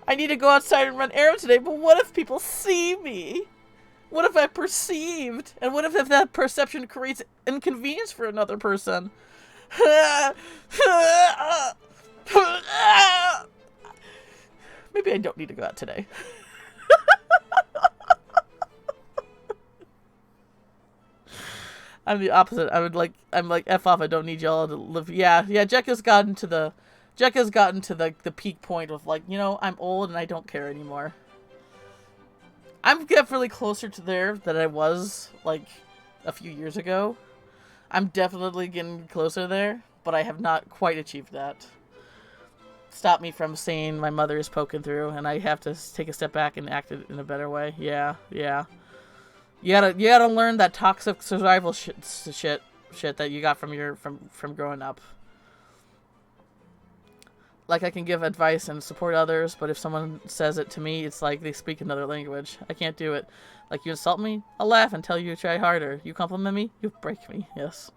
I need to go outside and run errands today, but what if people see me? What if I'm perceived? And what if that perception creates inconvenience for another person? Maybe I don't need to go out today. I'm the opposite. I'm like F off. I don't need y'all to live. Yeah. Jekka's gotten to the peak point of like, I'm old and I don't care anymore. I'm definitely closer to there than I was like a few years ago. I'm definitely getting closer there, but I have not quite achieved that. Stop me from saying my mother is poking through, and I have to take a step back and act it in a better way. Yeah. You gotta learn that toxic survival shit that you got from growing up. Like, I can give advice and support others, but if someone says it to me, it's like they speak another language. I can't do it. Like, you insult me, I'll laugh and tell you to try harder. You compliment me, you break me. Yes.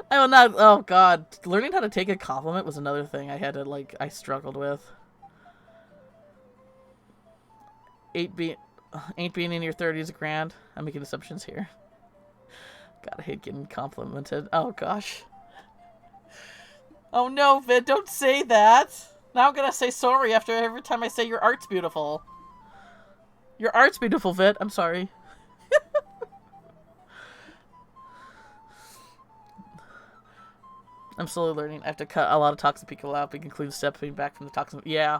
I will not. Oh god, learning how to take a compliment was another thing I struggled with. Ain't being in your 30s grand. I'm making assumptions here. God, I hate getting complimented. Oh gosh. Oh no, Vid, don't say that. Now I'm gonna say sorry after every time I say your art's beautiful. Your art's beautiful, Vit. I'm sorry. I'm slowly learning. I have to cut a lot of toxic people out, including stepping back from the toxic. Yeah.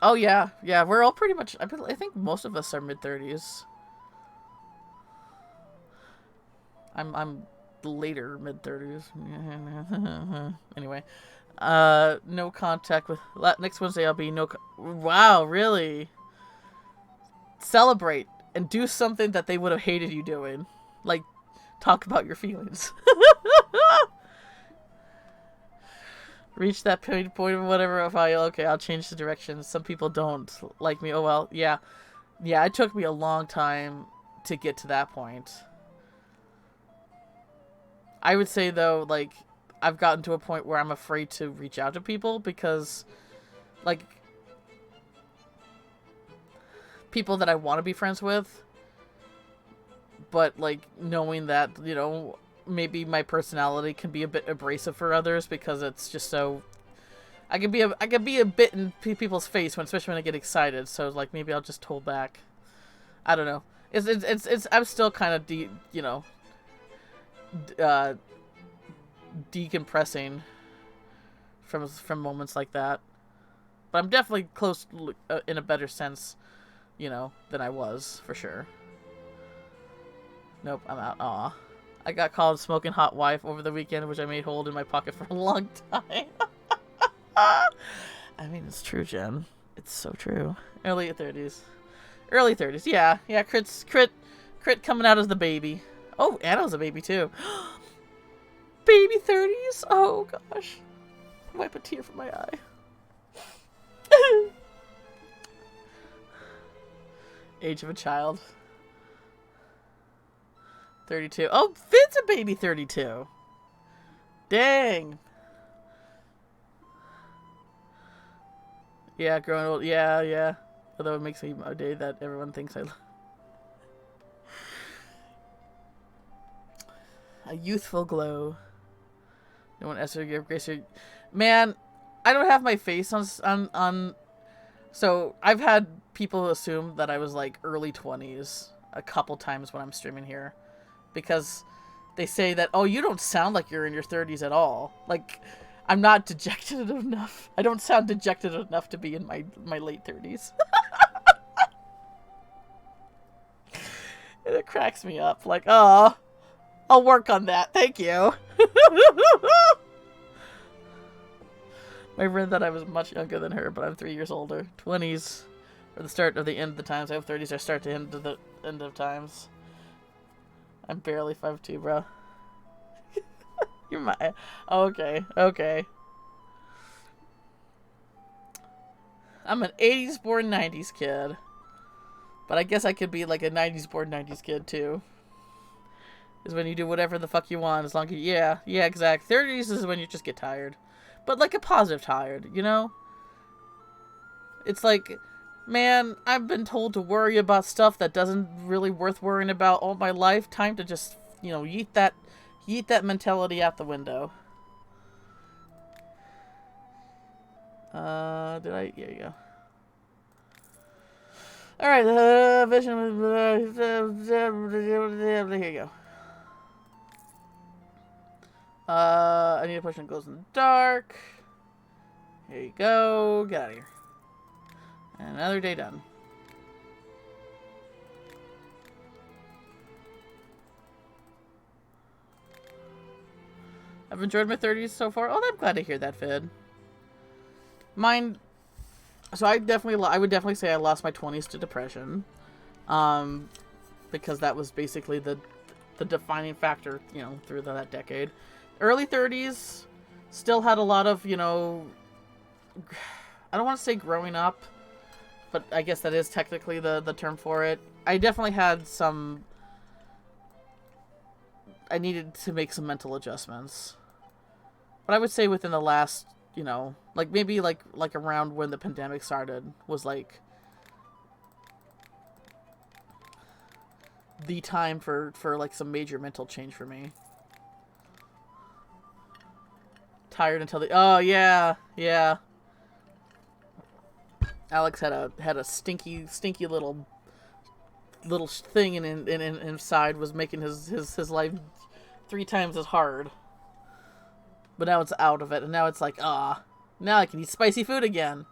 Oh yeah, yeah. We're all pretty much. I think most of us are mid-30s. I'm later mid-30s. Anyway, no contact with. Next Wednesday I'll be no. Wow, really? Celebrate and do something that they would have hated you doing, like talk about your feelings. Reach that point of whatever. If okay, I'll change the direction. Some people don't like me. Oh well, yeah. It took me a long time to get to that point. I would say though, like, I've gotten to a point where I'm afraid to reach out to people because, like, people that I want to be friends with, but like knowing that, you know, maybe my personality can be a bit abrasive for others because it's just so. I can be a bit in people's face especially when I get excited. So like maybe I'll just hold back. I don't know. It's I'm still kind of decompressing from moments like that, but I'm definitely close in a better sense, you know, than I was for sure. Nope, I'm out. Aw. I got called smoking hot wife over the weekend, which I made hold in my pocket for a long time. I mean, it's true, Jen. It's so true. Early 30s. Yeah. Crit coming out as the baby. Oh, Anna's a baby too. Baby 30s? Oh gosh. Wipe a tear from my eye. Age of a child. 32. Oh, Finn's a baby 32. Dang. Yeah, growing old. Yeah. Although it makes me a day that everyone thinks I love. A youthful glow. No one has to give grace. Man, I don't have my face on. So I've had people assume that I was like early 20s a couple times when I'm streaming here, because they say that, oh, you don't sound like you're in your 30s at all. Like, I'm not dejected enough. I don't sound dejected enough to be in my late 30s. And it cracks me up. Like, oh, I'll work on that. Thank you. My friend thought I was much younger than her, but I'm 3 years older. 20s are the start of the end of the times. I hope 30s are start to end of the end of times. I'm barely 5'2", bro. You're my... Okay. I'm an 80s born 90s kid. But I guess I could be like a 90s born 90s kid too. Is when you do whatever the fuck you want as long as you... Yeah, exactly. 30s is when you just get tired. But like a positive tired, you know? It's like, man, I've been told to worry about stuff that doesn't really worth worrying about all my life. Time to just, you know, yeet that mentality out the window. Did I? Yeah, you go. Alright, vision. Here you go. I need a potion that glows in the dark. Here you go. Get out of here. And another day done. I've enjoyed my 30s so far. Oh, I'm glad to hear that, Fid. Mine... So I would definitely say I lost my 20s to depression. Because that was basically the defining factor, you know, through that decade. Early 30s still had a lot of, you know... I don't want to say growing up, but I guess that is technically the term for it. I definitely had some... I needed to make some mental adjustments. But I would say within the last, you know, like maybe like around when the pandemic started was like the time for like some major mental change for me. Tired until the... Oh, yeah. Alex had a stinky little thing inside was making his life 3 times as hard. But now it's out of it, and now it's like, now I can eat spicy food again.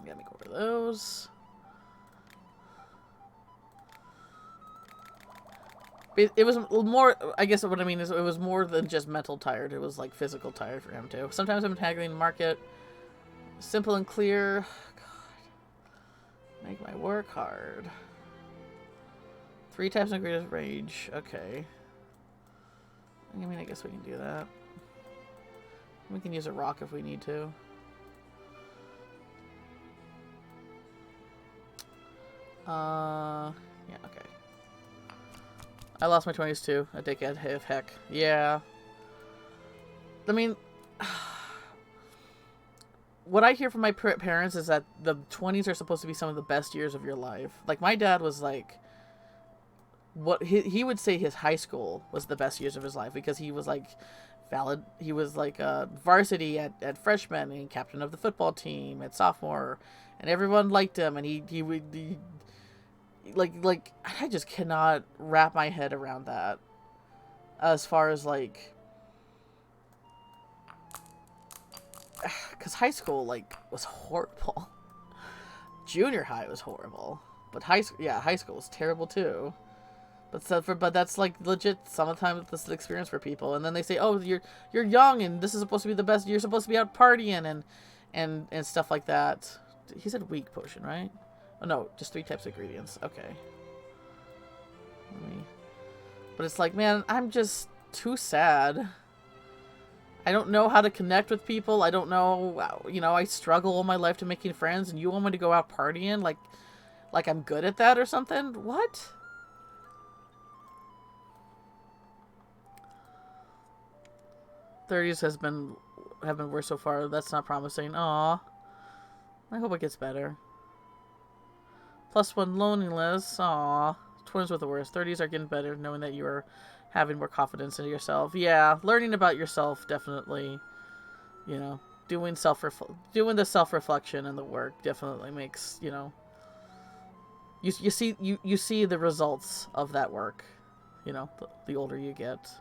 Gotta make over those. It was more, I guess what I mean is it was more than just mental tired. It was like physical tired for him too. Sometimes I'm tackling the market. Simple and clear. God. Make my work hard. 3 types of greatest rage. Okay. I mean, I guess we can do that. We can use a rock if we need to. Yeah, okay. I lost my 20s too. A dickhead of heck. Yeah. I mean, what I hear from my parents is that the 20s are supposed to be some of the best years of your life. Like, my dad was like, what he would say his high school was the best years of his life because he was like he was like varsity at freshman and captain of the football team at sophomore, and everyone liked him, and he would like I just cannot wrap my head around that as far as like, because high school like was horrible. Junior high was horrible, but high school was terrible too. But that's like legit sometimes this experience for people, and then they say, oh, you're young and this is supposed to be the best, you're supposed to be out partying and stuff like that. He said weak potion, right? Oh no, just 3 types of ingredients. Okay. But it's like, man, I'm just too sad. I don't know how to connect with people. I don't know, I struggle all my life to making friends, and you want me to go out partying like I'm good at that or something? What? '30s have been worse so far. That's not promising. Aw. I hope it gets better. +1 loneliness. Aw. 20s were the worst. 30s are getting better, knowing that you are having more confidence in yourself. Yeah, learning about yourself definitely, doing the self-reflection and the work definitely makes, you see the results of that work, the older you get.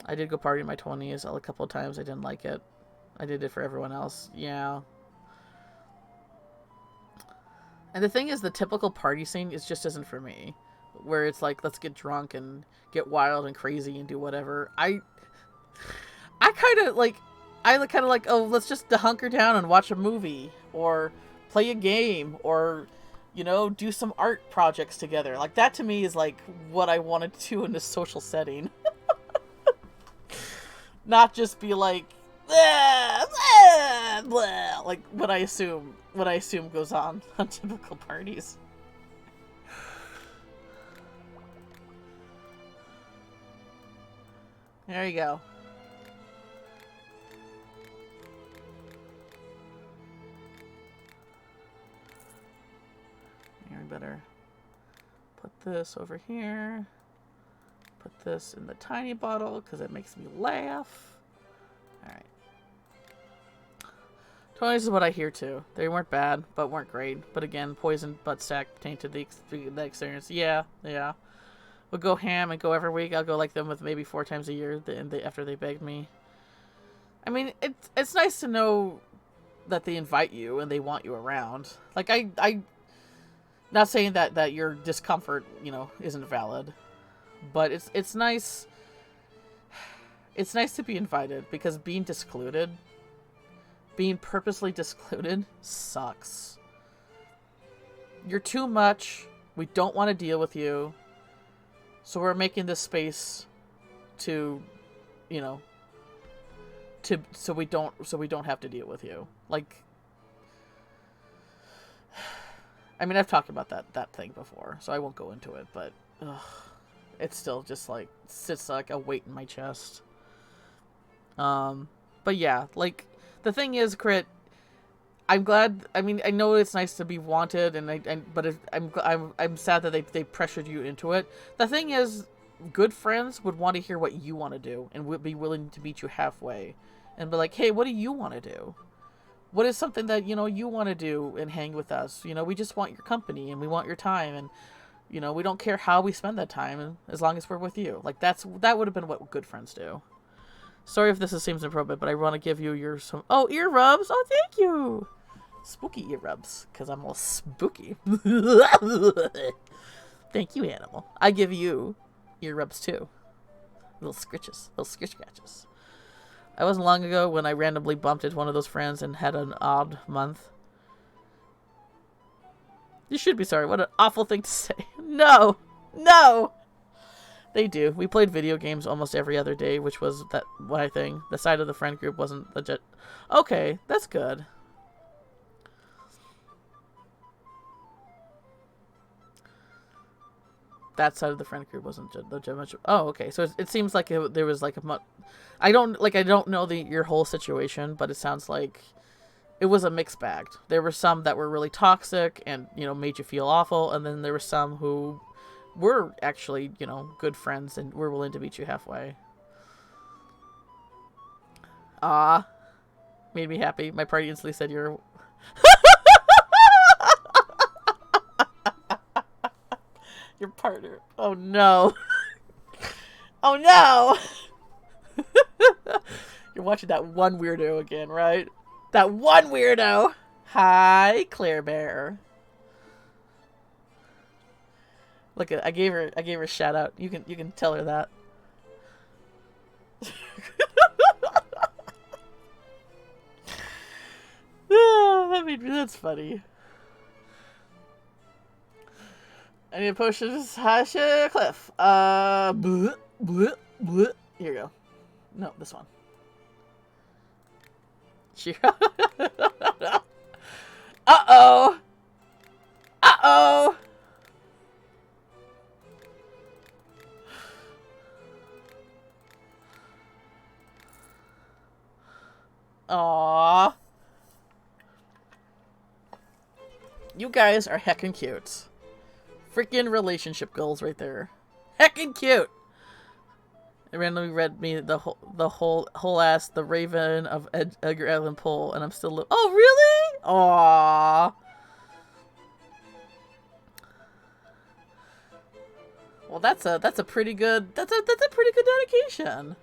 I did go party in my 20s a couple of times. I didn't like it. I did it for everyone else. Yeah. And the thing is, the typical party scene just isn't for me. Where it's like, let's get drunk and get wild and crazy and do whatever. I kind of like, oh, let's just hunker down and watch a movie. Or play a game. Or, do some art projects together. Like, that to me is like what I wanted to do in a social setting. Not just be like, blah, blah, blah, like what I assume goes on typical parties. There you go. Here, we better put this over here. Put this in the tiny bottle because it makes me laugh. Alright. 20s is what I hear too. They weren't bad, but weren't great. But again, poison butt stack tainted the experience. Yeah. We'll go ham and go every week. I'll go like them with maybe 4 times a year after they begged me. I mean, it's nice to know that they invite you and they want you around. Like, I not saying that your discomfort, isn't valid. But it's nice. It's nice to be invited because being purposely discluded, sucks. You're too much. We don't want to deal with you. So we're making this space to, so we don't have to deal with you. Like, I mean, I've talked about that thing before, so I won't go into it, but it's still just like sits like a weight in my chest. But yeah, like the thing is, Crit, I'm glad. I mean, I know it's nice to be wanted, but I'm sad that they pressured you into it. The thing is, good friends would want to hear what you want to do and would be willing to meet you halfway, and be like, hey, what do you want to do? What is something that, you want to do and hang with us? We just want your company and we want your time, and, we don't care how we spend that time as long as we're with you. Like, that would have been what good friends do. Sorry if this seems inappropriate, but I want to give you oh, ear rubs. Oh, thank you. Spooky ear rubs, because I'm all spooky. Thank you, animal. I give you ear rubs too. Little scritches, little scritch scratches. I wasn't long ago when I randomly bumped into one of those friends and had an odd month. You should be sorry. What an awful thing to say. No! No! They do. We played video games almost every other day, which was my thing. The side of the friend group wasn't legit. Okay, that's good. That side of the friend group wasn't legit. Oh, okay. So it seems like there was like I don't know your whole situation, but it sounds like it was a mixed bag. There were some that were really toxic and, made you feel awful, and then there were some who were actually, good friends and were willing to meet you halfway. Ah, made me happy. My party instantly said you're... Your partner. Oh, no. Oh, no! You're watching that one weirdo again, right? That one weirdo! Hi, Claire Bear. Look, I gave her a shout out. You can tell her that. I mean, that's funny. I need a potion of Hasha Cliff. Bleh, bleh, bleh. Here you go. No, this one. Uh-oh! Uh-oh! Aww. You guys are heckin' cute. Freaking relationship goals right there. Heckin' cute! It randomly read me the whole ass The Raven of Edgar Allan Poe, and I'm still oh, really? Aww. Well, that's a pretty good dedication.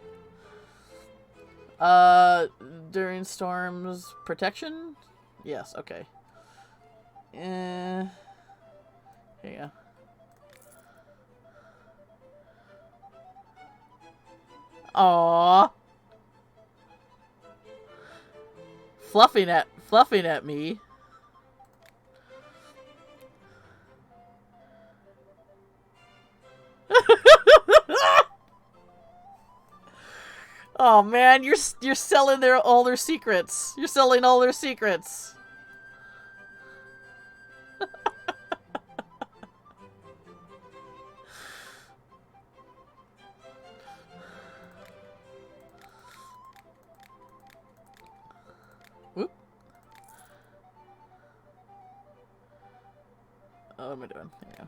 During storms, protection? Yes, okay. Here you go. Aww. Fluffing at me. Oh man, you're selling all their secrets. You're selling all their secrets. Whoop. Oh, what am I doing? There you go.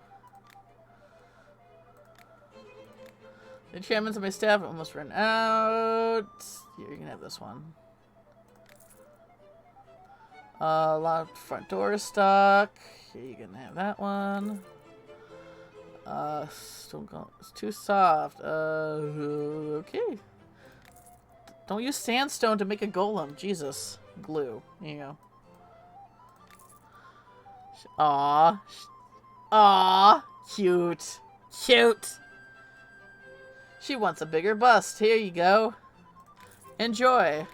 The enchantments of my staff almost ran out. Here, you can have this one. A lot of front door stuck. Here, you can have that one. Still go. It's too soft. Okay. Don't use sandstone to make a golem. Jesus. Glue. Here you go. Aww. Aww. Cute. Cute. She wants a bigger bust. Here you go. Enjoy.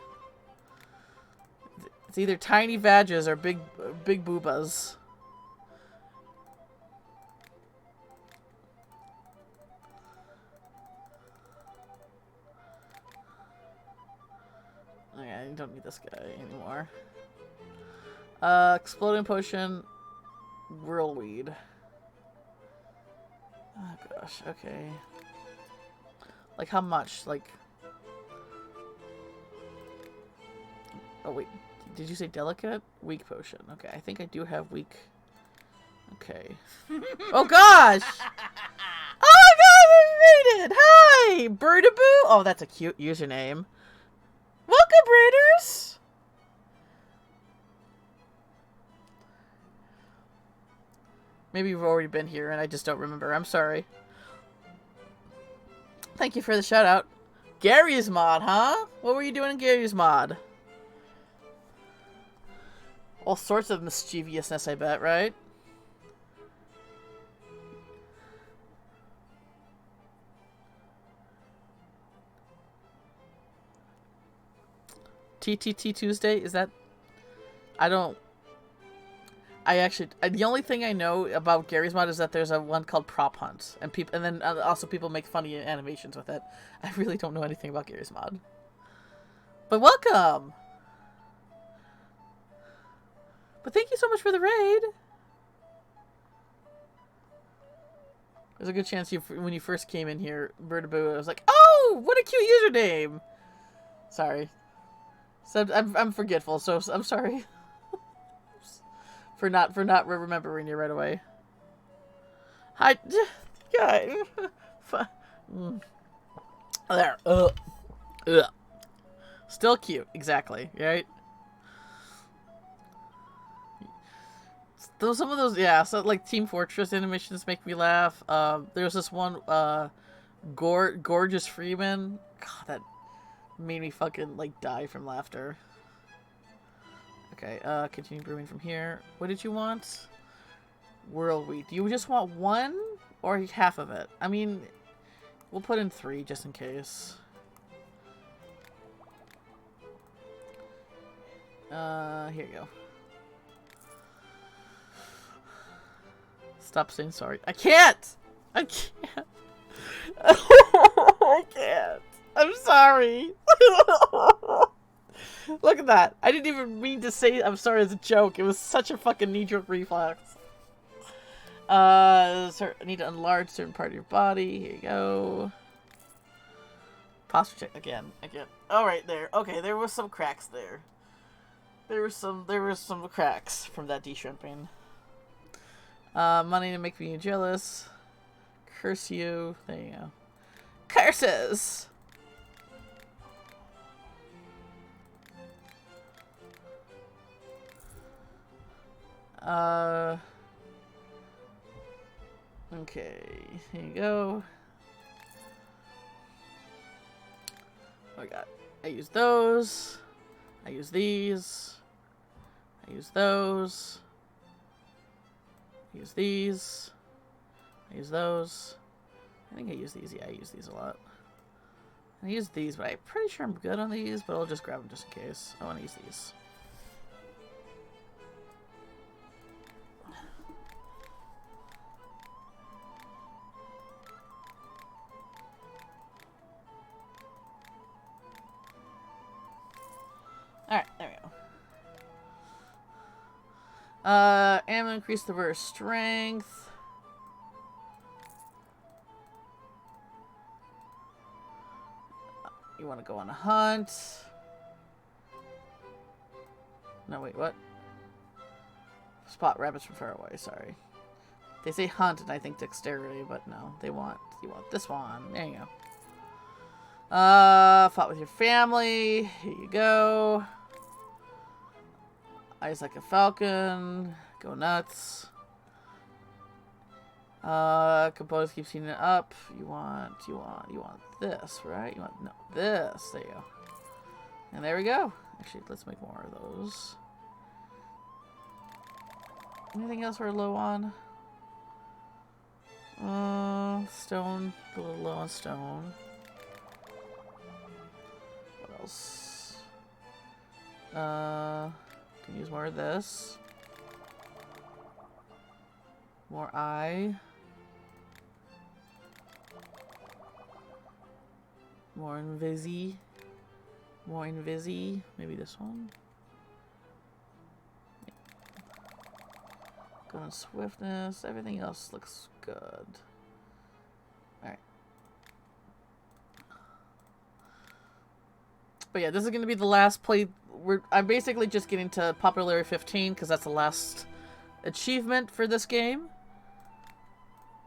It's either tiny vages or big boobas. Okay, I don't need this guy anymore. Exploding potion. Whirlweed. Oh gosh, okay. Like how much? Like... Oh wait, did you say delicate? Weak potion. Okay, I think I do have weak... Okay. Oh gosh! Oh my god, I made it! Hi! Birdaboo! Oh, that's a cute username. Welcome, Breeders! Maybe you've already been here and I just don't remember. I'm sorry. Thank you for the shout out. Gary's mod, huh? What were you doing in Gary's mod? All sorts of mischievousness, I bet, right? TTT Tuesday? Is that... the only thing I know about Gary's mod is that there's a one called Prop Hunt, and then also people make funny animations with it. I really don't know anything about Gary's mod. But welcome! But thank you so much for the raid! There's a good chance when you first came in here, Birdaboo, I was like, oh, what a cute username! Sorry. So I'm forgetful, so I'm sorry. for not remembering you right away. Hi, guy. There. Still cute, exactly. Right. Some of those, yeah. So like Team Fortress animations make me laugh. There's this one, Gorgeous Freeman. God, that made me fucking like die from laughter. Okay, continue brewing from here. What did you want? World wheat. Do you just want one or half of it? I mean, we'll put in 3 just in case. Here you go. Stop saying sorry. I can't! I can't. I can't. I'm sorry. Look at that. I didn't even mean to say I'm sorry as a joke. It was such a fucking knee-jerk reflex. I need to enlarge a certain part of your body. Here you go. Posture check again. Alright, there. Okay, there was some cracks there. There were some cracks from that de-shrimping. Money to make me jealous. Curse you. There you go. Curses! Okay, here you go. Oh my god. I use those. I use these. I use those. I use these. I use those. I think I use these. Yeah, I use these a lot. I use these, but I'm pretty sure I'm good on these, but I'll just grab them just in case. I want to use these. Alright, there we go. I'm gonna increase the burst strength. You want to go on a hunt. No, wait, what? Spot rabbits from far away, sorry. They say hunt and I think dexterity, but no, you want this one. There you go. Fought with your family. Here you go. Eyes like a falcon. Go nuts. Composed keeps heating it up. You want this, right? You want, no, this. There you go. And there we go. Actually, let's make more of those. Anything else we're low on? Stone. A little low on stone. What else? Can use more of this. More eye. More invisi. More invisi. Maybe this one. Go on swiftness. Everything else looks good. Alright. But yeah, this is going to be the last play. I'm basically just getting to popularity 15 because that's the last achievement for this game.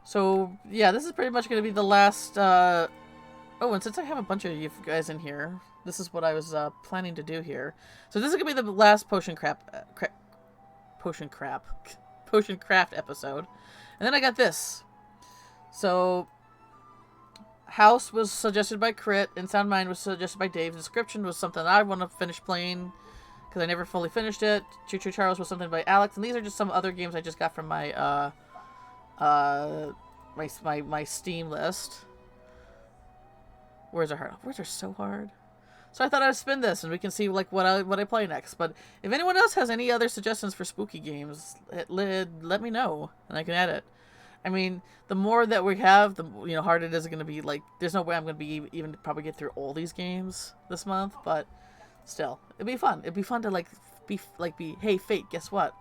So yeah, this is pretty much going to be the last. Oh, and since I have a bunch of you guys in here, this is what I was planning to do here. So this is going to be the last potion crap. potion craft episode. And then I got this. So, House was suggested by Crit, and Sound Mind was suggested by Dave. Description was something I want to finish playing, because I never fully finished it. Choo Choo Charles was something by Alex, and these are just some other games I just got from my, my Steam list. Words are hard. Words are so hard. So I thought I'd spin this, and we can see like what I play next. But if anyone else has any other suggestions for spooky games, let me know, and I can add it. I mean, the more that we have, the harder it is going to be. Like, there's no way I'm going to be even probably get through all these games this month, but still, it'd be fun. It'd be fun to be hey Fate, guess what?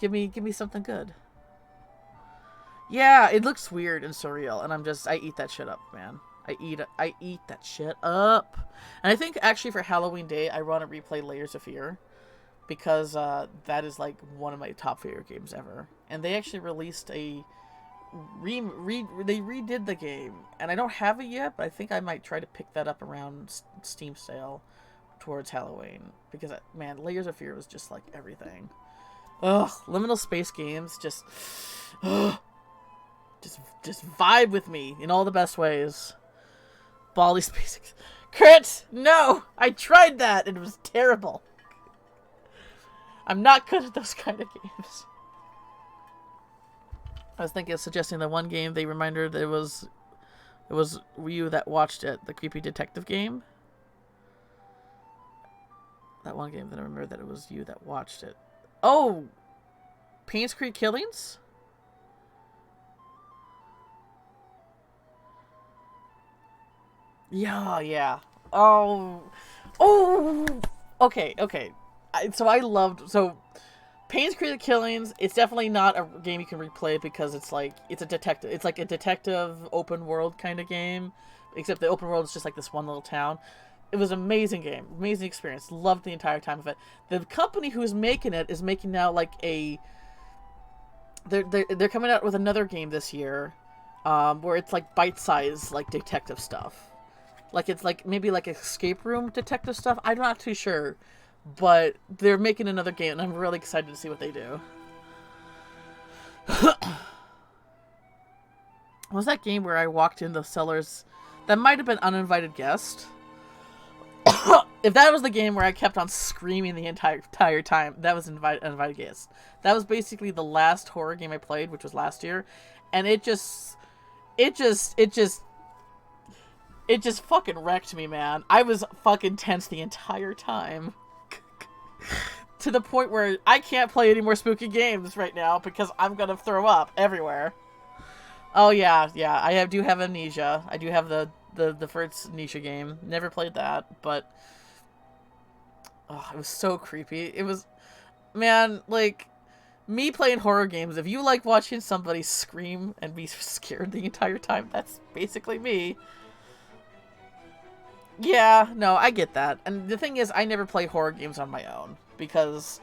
Give me something good. Yeah, it looks weird and surreal, and I eat that shit up, man. I eat that shit up. And I think actually for Halloween Day, I want to replay Layers of Fear, because that is like one of my top favorite games ever. And they actually released they redid the game, and I don't have it yet, but I think I might try to pick that up around Steam sale towards Halloween, because man, Layers of Fear was just like everything. Ugh, liminal space games just vibe with me in all the best ways. Bally Space Crit! No! I tried that and it was terrible. I'm not good at those kind of games. I was thinking of suggesting the one game they reminded that it was you that watched it, the creepy detective game. That one game that I remember that it was you that watched it. Oh! Payne's Creek Killings? Yeah. Oh. Okay. So Payne's Creek Killings, it's definitely not a game you can replay, because it's like a detective open world kind of game, except the open world is just like this one little town. It was an amazing game, amazing experience. Loved the entire time of it. The company who's making it is making now like they're coming out with another game this year, where it's like bite-sized like detective stuff. Like, it's like maybe like escape room detective stuff. I'm not too sure. But they're making another game, and I'm really excited to see what they do. Was that game where I walked in the cellars? That might have been Uninvited Guest. If that was the game where I kept on screaming the entire time, that was Uninvited Guest. That was basically the last horror game I played, which was last year. And it just fucking wrecked me, man. I was fucking tense the entire time. To the point where I can't play any more spooky games right now, because I'm gonna throw up everywhere. Oh yeah, I do have Amnesia. I do have the first Amnesia game. Never played that, but it was so creepy. It was, man, like, me playing horror games, if you like watching somebody scream and be scared the entire time, that's basically me. Yeah, no, I get that. And the thing is, I never play horror games on my own, because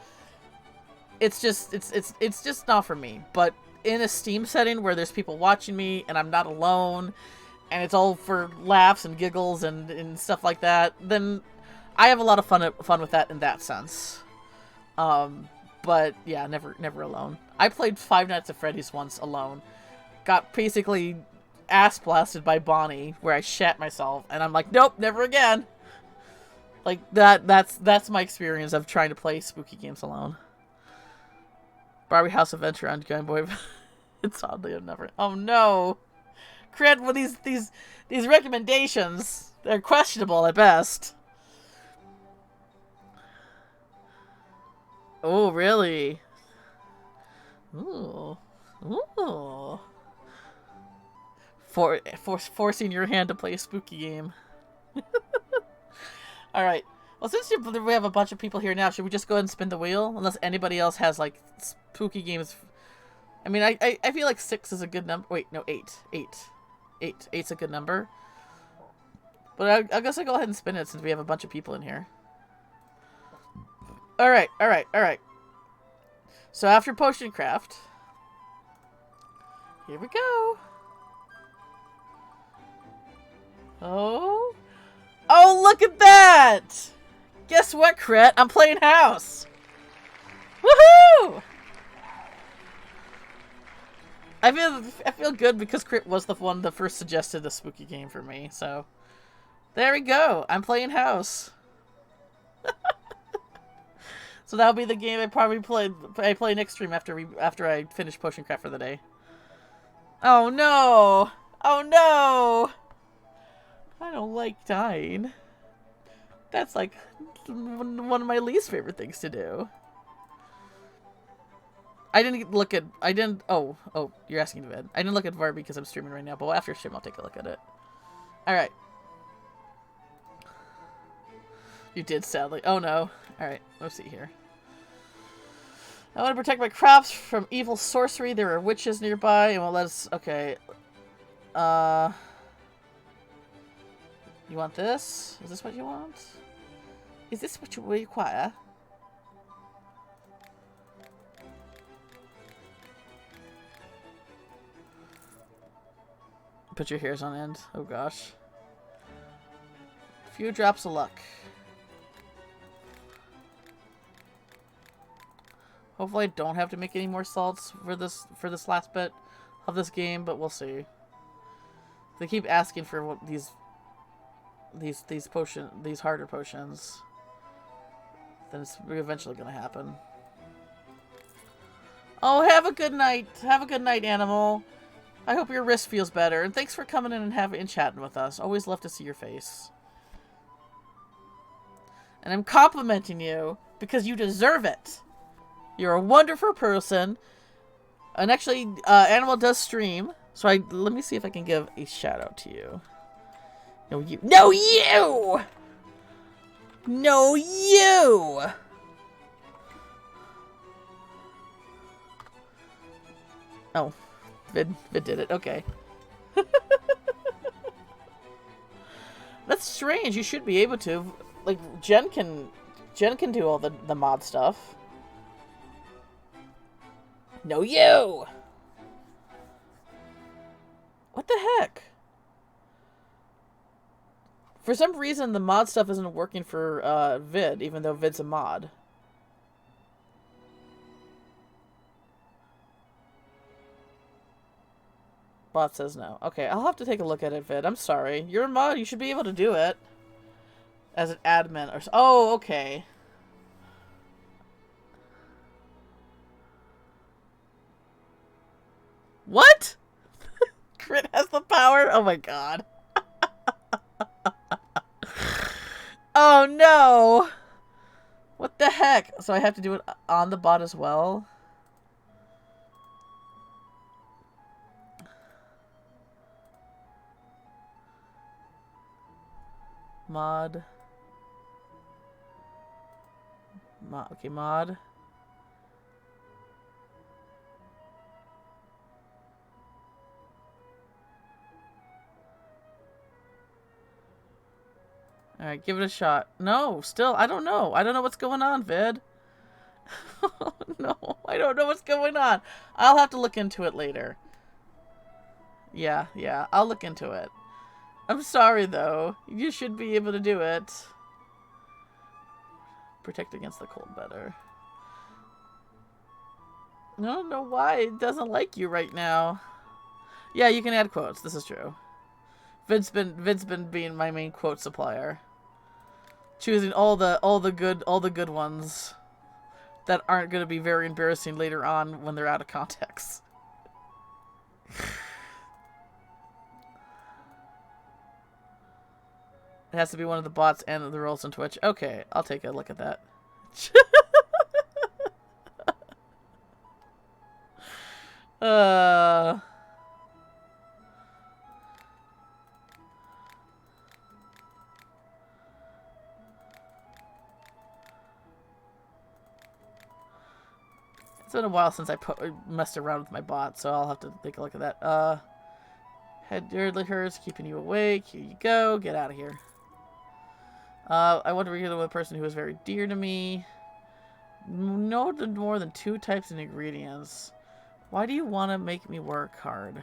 it's just not for me. But in a Steam setting where there's people watching me and I'm not alone, and it's all for laughs and giggles and stuff like that, then I have a lot of fun with that in that sense. But yeah, never alone. I played Five Nights at Freddy's once alone. Got basically ass blasted by Bonnie, where I shat myself, and I'm like, nope, never again. Like, that's my experience of trying to play spooky games alone. Barbie House Adventure on Game Boy. It's oddly I've never. Oh no, Cred, well, these recommendations, they're questionable at best. Oh really? Ooh. Forcing your hand to play a spooky game. Alright. Well, since we have a bunch of people here now, should we just go ahead and spin the wheel? Unless anybody else has, like, spooky games. I mean, I feel like 6 is a good number. Wait, no, 8. 8's a good number. But I guess I'll go ahead and spin it since we have a bunch of people in here. Alright. So after Potion Craft, here we go. Oh, look at that! Guess what, Cret? I'm playing House! Woohoo! I feel good because Crit was the one that first suggested a spooky game for me. So there we go. I'm playing House. So that'll be the game I probably play next stream after I finish Potion Craft for the day. Oh no! Oh no! I don't like dying. That's like one of my least favorite things to do. I didn't look at... Oh, you're asking to bed. I didn't look at VAR because I'm streaming right now, but after stream I'll take a look at it. Alright. You did, sadly. Oh no. Alright, let's see here. I want to protect my crops from evil sorcery. There are witches nearby, and well, let's... Okay. You want this? Is this what you want? Is this what you require? Put your hairs on end. Oh gosh. Few drops of luck. Hopefully I don't have to make any more salts for this last bit of this game, but we'll see. They keep asking for what these harder potions. Then it's eventually gonna happen. Oh, have a good night. Have a good night, animal. I hope your wrist feels better, and thanks for coming in and chatting with us. Always love to see your face. And I'm complimenting you because you deserve it. You're a wonderful person. And actually, Animal does stream, so let me see if I can give a shout out to you. No, you. No, you! No, you! Oh. Vid did it. Okay. That's strange. You should be able to. Like, Jen can do all the mod stuff. No, you! What the heck? For some reason, the mod stuff isn't working for Vid, even though Vid's a mod. Bot says no. Okay, I'll have to take a look at it, Vid. I'm sorry. You're a mod. You should be able to do it. As an admin or... Oh, okay. What? Crit has the power? Oh my god. Oh no! What the heck? So I have to do it on the bot as well? Mod. Okay, mod. Alright, give it a shot. No, still, I don't know. I don't know what's going on, Vid. No, I don't know what's going on. I'll have to look into it later. Yeah, I'll look into it. I'm sorry, though. You should be able to do it. Protect against the cold better. I don't know why it doesn't like you right now. Yeah, you can add quotes. This is true. Vid's been being my main quote supplier. Choosing all the good ones that aren't going to be very embarrassing later on when they're out of context. It has to be one of the bots and the roles on Twitch. Okay, I'll take a look at that. It's been a while since I messed around with my bot, so I'll have to take a look at that. Head hers, keeping you awake. Here you go. Get out of here. I want to regular with a person who is very dear to me. No more than 2 types of ingredients. Why do you want to make me work hard?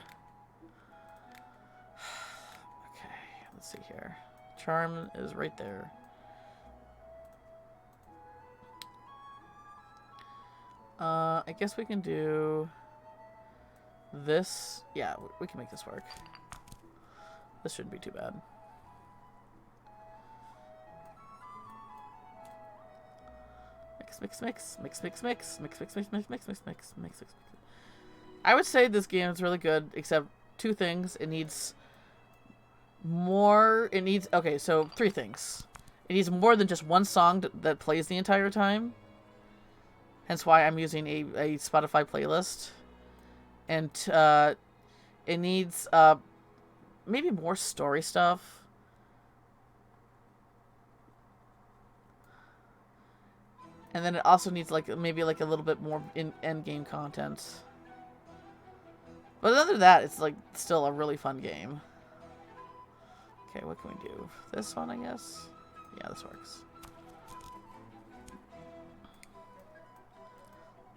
Okay, let's see here. Charm is right there. I guess we can do This, yeah, we can make this work. This shouldn't be too bad. Mix. I would say this game is really good, except two things. It needs more. It needs, okay, so three things. It needs more than just one song that plays the entire time. Hence why I'm using a Spotify playlist. And it needs maybe more story stuff. And then it also needs maybe a little bit more end game content. But other than that, it's still a really fun game. Okay, what can we do? This one, I guess? Yeah, this works.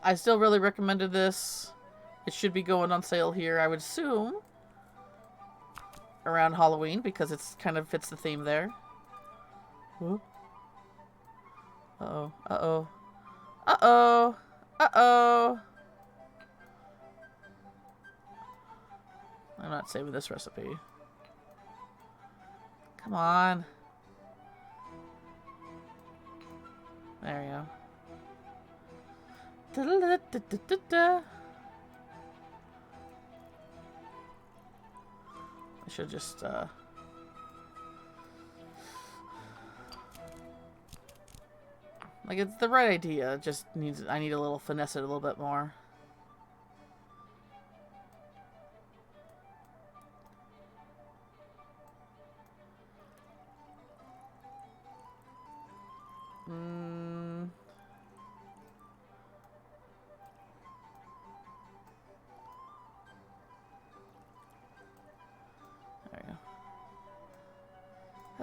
I still really recommended this. It should be going on sale here, I would assume, around Halloween, because it's kind of fits the theme there. Ooh. Uh-oh. Uh-oh. Uh-oh. Uh-oh. I'm not saving this recipe. Come on. There you go. Da-da-da-da-da-da. I should just, it's the right idea. It just needs, I need a little finesse it a little bit more.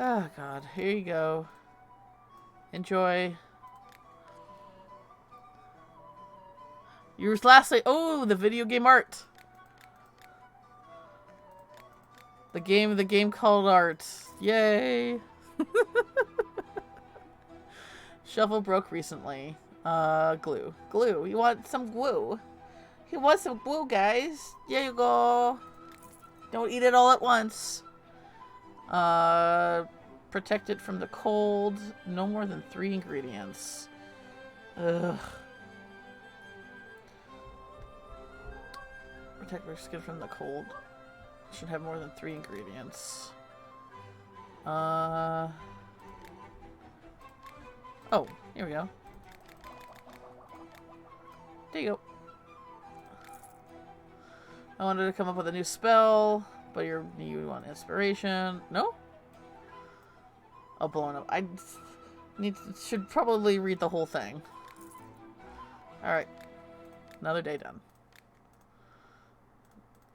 Oh god, here you go. Enjoy. Yours lastly. Oh, the video game art. The game called art. Yay. Shovel broke recently. Glue. Glue. You want some glue? You want some glue, guys? Here you go. Don't eat it all at once. Protect it from the cold. No more than 3 ingredients. Ugh. Protect your skin from the cold. Should have more than 3 ingredients. Oh, here we go. There you go. I wanted to come up with a new spell, but you want inspiration. No? Oh, blowing up. I should probably read the whole thing. Alright. Another day done.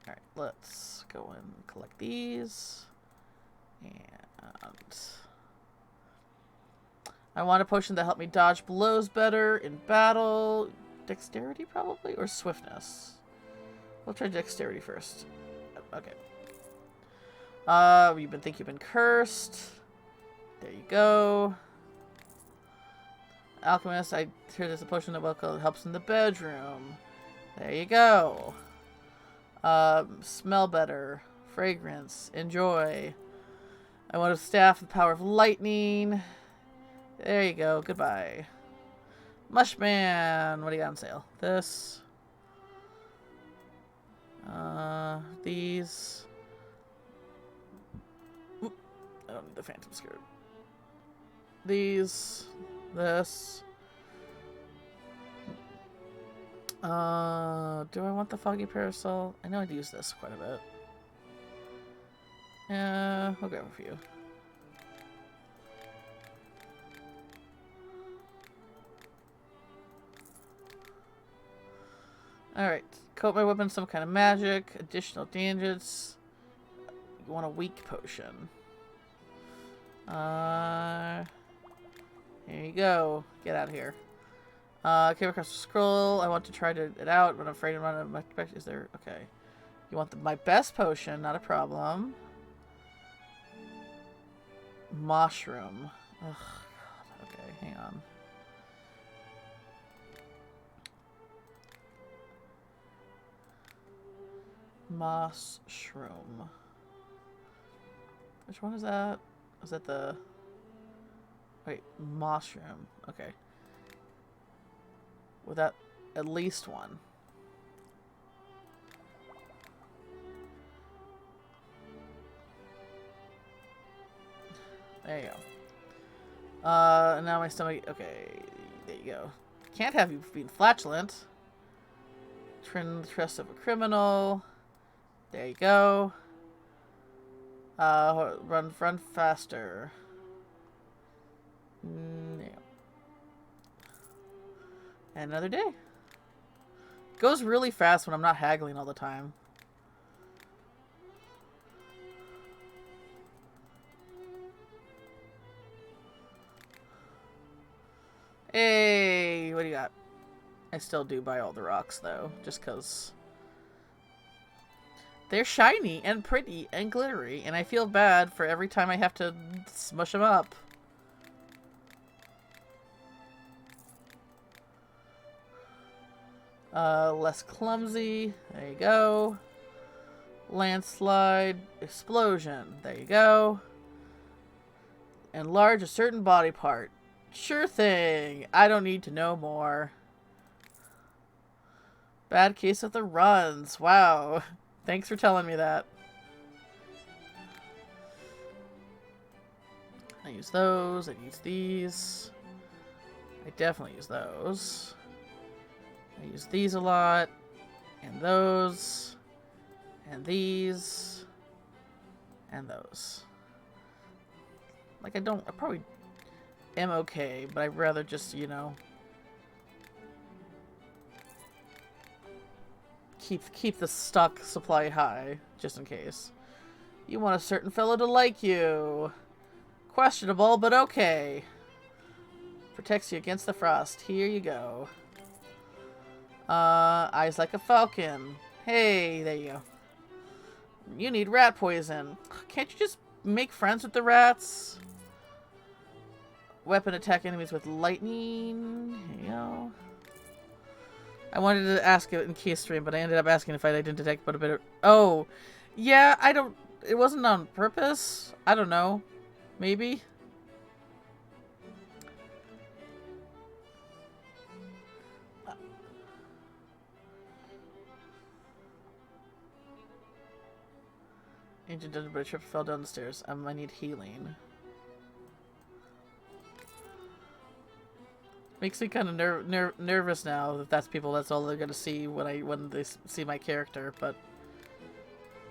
Alright, let's go and collect these. And I want a potion that help me dodge blows better in battle. Dexterity, probably? Or swiftness? We'll try dexterity first. Okay. You've been cursed. There you go. Alchemist, I hear there's a potion that helps in the bedroom. There you go. Smell better. Fragrance. Enjoy. I want a staff with the power of lightning. There you go. Goodbye. Mushman. What do you got on sale? This. These. Oop, I don't need the phantom skirt. These. This. Do I want the foggy parasol? I know I'd use this quite a bit. Yeah, I'll grab a few. Alright. Coat my weapon some kind of magic. Additional dangers. You want a weak potion. Here you go. Get out of here. Came across a scroll. I want to try it out, but I'm afraid I'm running out of my expect. Is there? Okay. You want my best potion? Not a problem. Mushroom. Ugh, God. Okay, hang on. Moss shroom. Which one is that? Is that the... Wait, mushroom. Okay. Without at least one. There you go. Now my stomach... Okay, there you go. Can't have you being flatulent. Turn the trust of a criminal. There you go. Run faster. Yeah. And another day. Goes really fast when I'm not haggling all the time. Hey, what do you got? I still do buy all the rocks though, just cause they're shiny and pretty and glittery, and I feel bad for every time I have to smush them up. Less clumsy. There you go. Landslide. Explosion. There you go. Enlarge a certain body part. Sure thing. I don't need to know more. Bad case of the runs. Wow. Thanks for telling me that. I use those. I use these. I definitely use those. I use these a lot. And those. And these. And those. Like, I probably am okay, but I'd rather just, you know, keep the stock supply high, just in case. You want a certain fellow to like you. Questionable, but okay. Protects you against the frost. Here you go. Eyes like a falcon. Hey, there you go. You need rat poison. Can't you just make friends with the rats? Weapon attack enemies with lightning. Here you go. I wanted to ask it in case stream, but I ended up asking if I didn't detect but a bit of... Oh, yeah, I don't... It wasn't on purpose. I don't know. Maybe? Ancient dungeon, but I tripped, fell down the stairs. I need healing. Makes me kind of nervous now that that's all they're gonna see when they see my character. But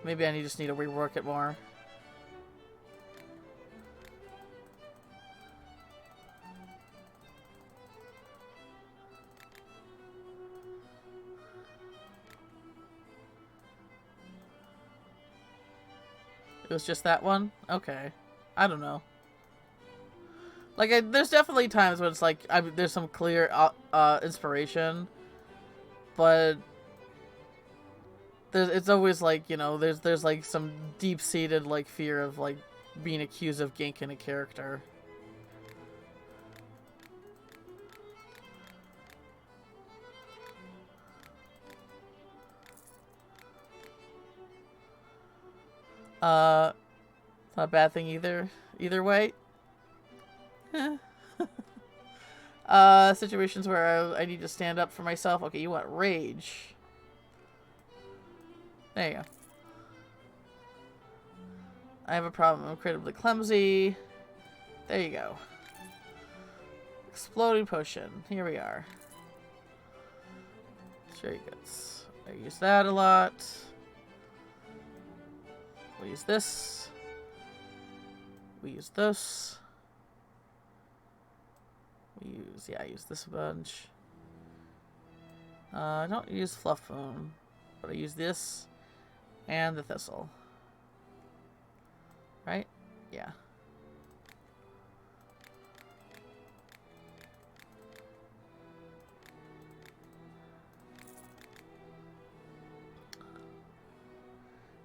maybe I just need to rework it more. It was just that one? Okay. I don't know. Like, there's definitely times when it's like, there's some clear inspiration, but it's always like, you know, there's like some deep-seated like fear of like being accused of ganking a character. It's not a bad thing either way. Situations where I need to stand up for myself. Okay, you want rage. There you go. I have a problem. I'm incredibly clumsy. There you go. Exploding potion. Here we are. Very good. I use that a lot. We use this. We use this. I use this a bunch. I don't use Fluff Foam, but I use this and the Thistle. Right? Yeah.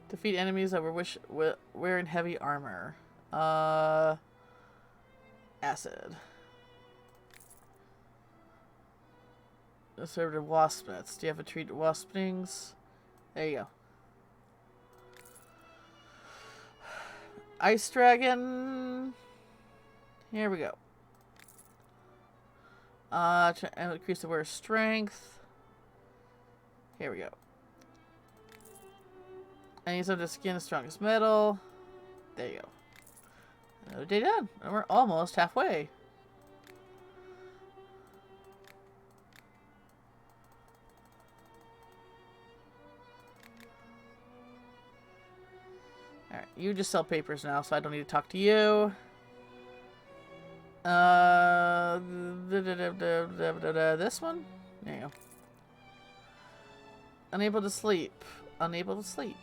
Defeat enemies that were wearing heavy armor. Acid. Assertive wasp nets. Do you have a treat wasp stings? There you go. Ice Dragon. Here we go. Increase the wearer's strength. Here we go. I need some to skin the strongest metal. There you go. Another day done. And we're almost halfway. Alright, you just sell papers now, so I don't need to talk to you. This one? There you go. Unable to sleep. Unable to sleep.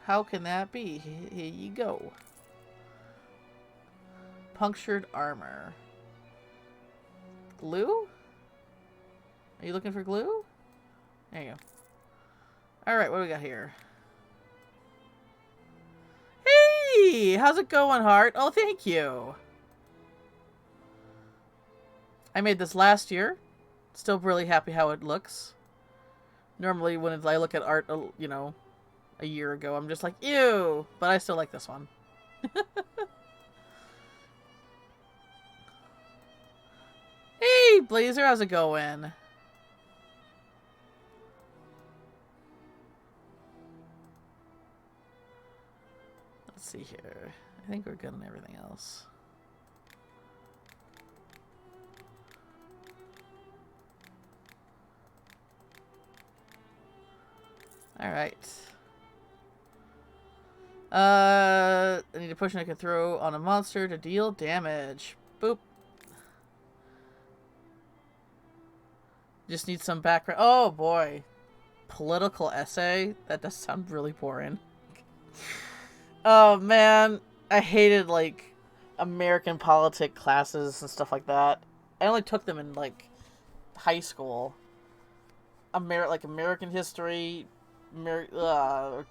How can that be? Here you go. Punctured armor. Glue? Are you looking for glue? There you go. Alright, what do we got here? Hey! How's it going, Heart? Oh, thank you. I made this last year. Still really happy how it looks. Normally, when I look at art, you know, a year ago, I'm just like, ew! But I still like this one. Hey, Blazer, how's it going? Let's see here. I think we're good on everything else. Alright. I need a potion I can throw on a monster to deal damage. Boop. Just need some background. Oh, boy. Political essay? That does sound really boring. Oh, man. I hated, like, American politic classes and stuff like that. I only took them in, like, high school. Like, American history,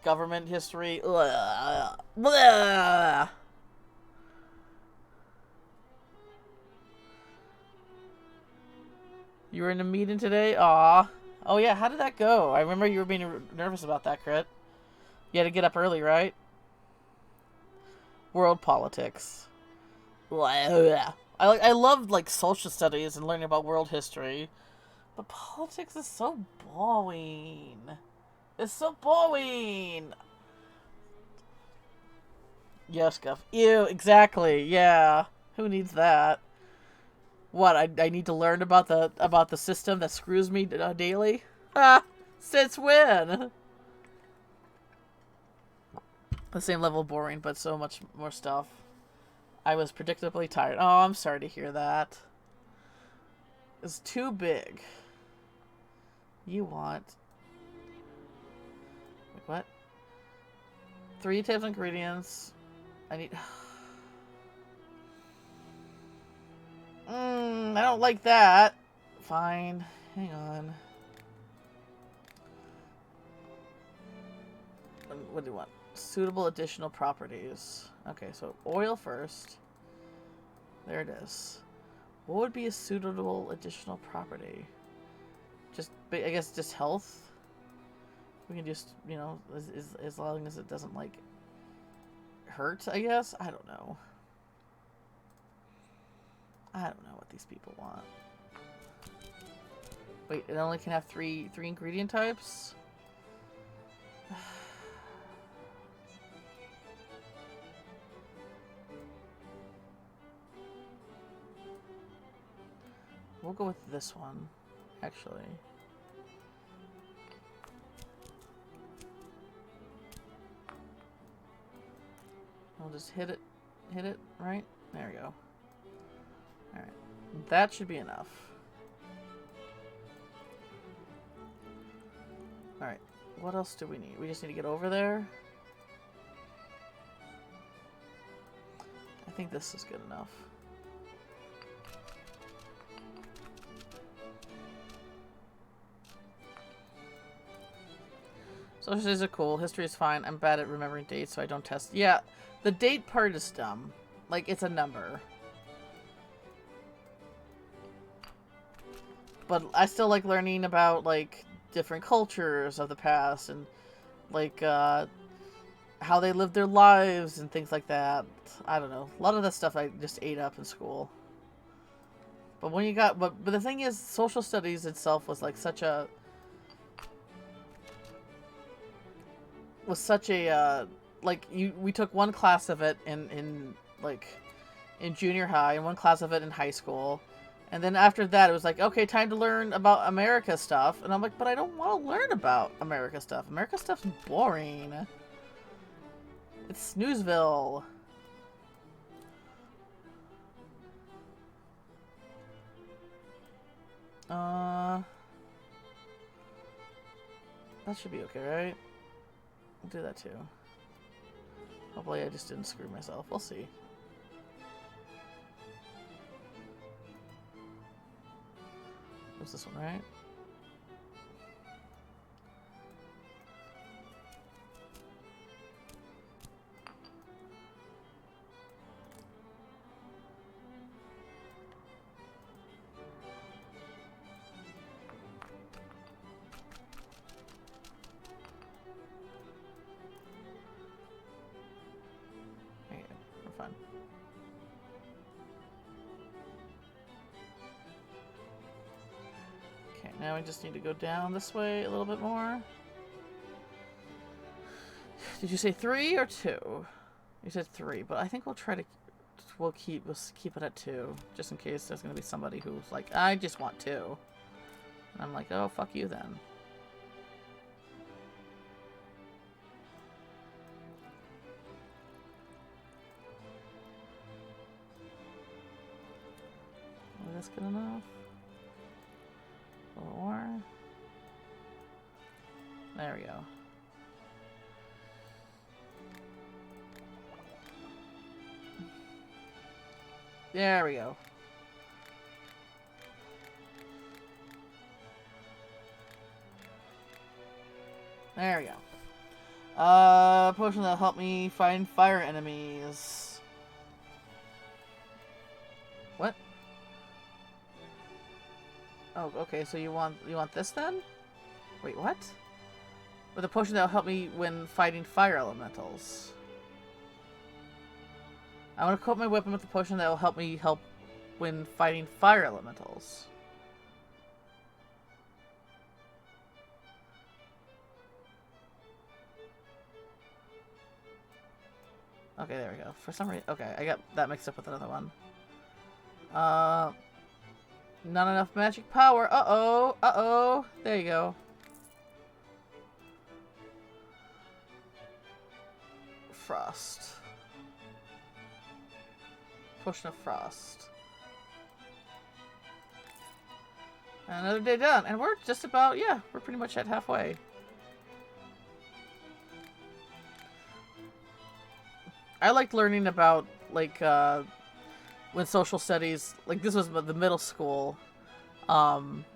government history. Blah. You were in a meeting today? Aw. Oh, yeah, how did that go? I remember you were being nervous about that, Crit. You had to get up early, right? World politics. I love, like, social studies and learning about world history. But politics is so boring. It's so boring. Yes, Guff. Ew, exactly. Yeah. Who needs that? What? I need to learn about the system that screws me daily? Ah, since when? The same level of boring, but so much more stuff. I was predictably tired. Oh, I'm sorry to hear that. It's too big. You want... Wait, what? 3 types of ingredients. I need... I don't like that. Fine. Hang on. What do you want? Suitable additional properties. Okay, so oil first. There it is. What would be a suitable additional property? Just, I guess, just health. We can just, you know, as long as it doesn't, like, hurt, I guess? I don't know. I don't know what these people want. Wait, it only can have three ingredient types? We'll go with this one, actually. We'll just hit it, right? There we go. Alright. That should be enough. Alright. What else do we need? We just need to get over there. I think this is good enough. Social studies are cool. History is fine. I'm bad at remembering dates, so I don't test. Yeah, the date part is dumb. Like, it's a number. But I still like learning about, like, different cultures of the past and, like, how they lived their lives and things like that. I don't know. A lot of that stuff I just ate up in school. But when you got, but the thing is, social studies itself was like such a, like we took one class of it in junior high and one class of it in high school. And then after that, it was like, okay, time to learn about America stuff. And I'm like, but I don't want to learn about America stuff. America stuff's boring. It's Snoozeville. That should be okay, right? I'll do that too. Hopefully I just didn't screw myself. We'll see. What's this one, right? Okay, we're fine. Okay, now we just need to go down this way a little bit more. Did you say 3 or 2? You said 3, but I think we'll keep it at 2, just in case there's gonna be somebody who's like, I just want 2. And I'm like, oh, fuck you then. Is this good enough? A little more. There we go. There we go. There we go. Potion that'll help me find fire enemies. What? Oh, okay, so you want this then? Wait, what? With a potion that'll help me when fighting fire elementals. I want to coat my weapon with a potion that will help me when fighting fire elementals. Okay, there we go. For some reason, okay, I got that mixed up with another one. Not enough magic power. Uh-oh. Uh-oh. There you go. Frost. Potion of Frost. And another day done. And we're just about, yeah, we're pretty much at halfway. I liked learning about, like, when social studies, like, this was the middle school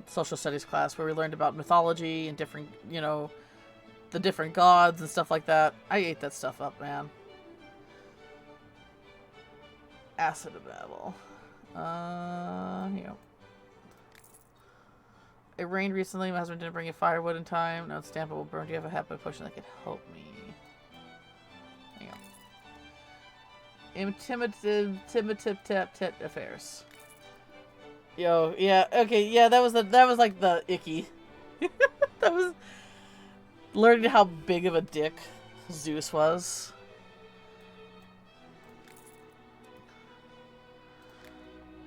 social studies class where we learned about mythology and different, you know, the different gods and stuff like that. I ate that stuff up, man. Acid of Battle. Yeah. It rained recently. My husband didn't bring you firewood in time. No, it's damp. It will burn. Do you have a happy potion that could help me? Hang on. Intimidative affairs. Yo, yeah, okay, yeah, that was like the icky. That was learning how big of a dick Zeus was.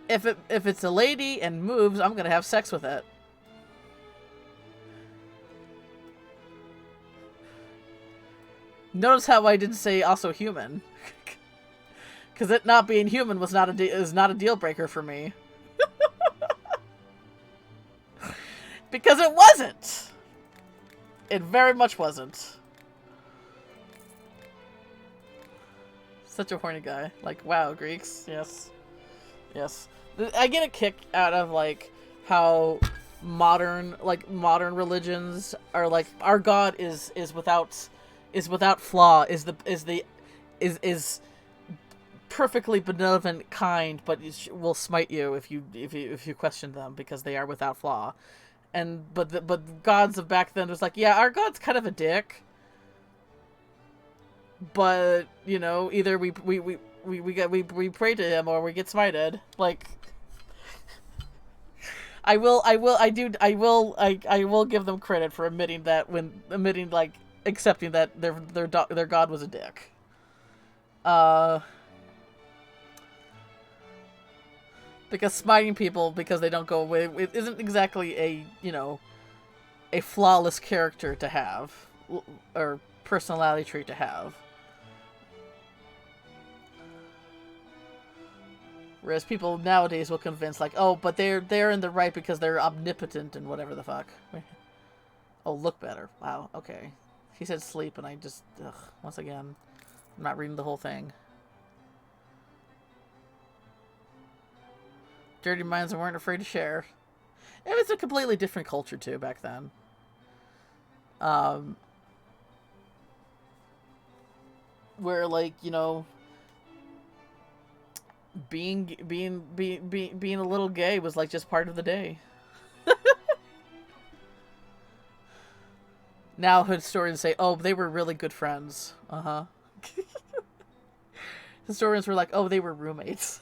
If it's a lady and moves, I'm gonna have sex with it. Notice how I didn't say also human, because it not being human is not a deal breaker for me. Because it wasn't. It very much wasn't. Such a horny guy. Like, wow, Greeks. Yes. Yes. I get a kick out of, like, how modern religions are like, our God is without flaw, is perfectly benevolent, kind, but will smite you if you question them because they are without flaw. And but gods of back then was like, yeah, our God's kind of a dick, but you know, either we pray to him or we get smited. Like, I will give them credit for admitting like accepting that their god was a dick. Uh, because smiting people because they don't go away it isn't exactly a, you know, a flawless character to have or personality trait to have. Whereas people nowadays will convince like, oh, but they're in the right because they're omnipotent and whatever the fuck. Oh, look better. Wow. Okay. He said sleep, and I just once again, I'm not reading the whole thing. Dirty minds weren't afraid to share. It was a completely different culture too back then. Where like, you know, being a little gay was like just part of the day. Now historians say, oh, they were really good friends. Historians were like, oh, they were roommates.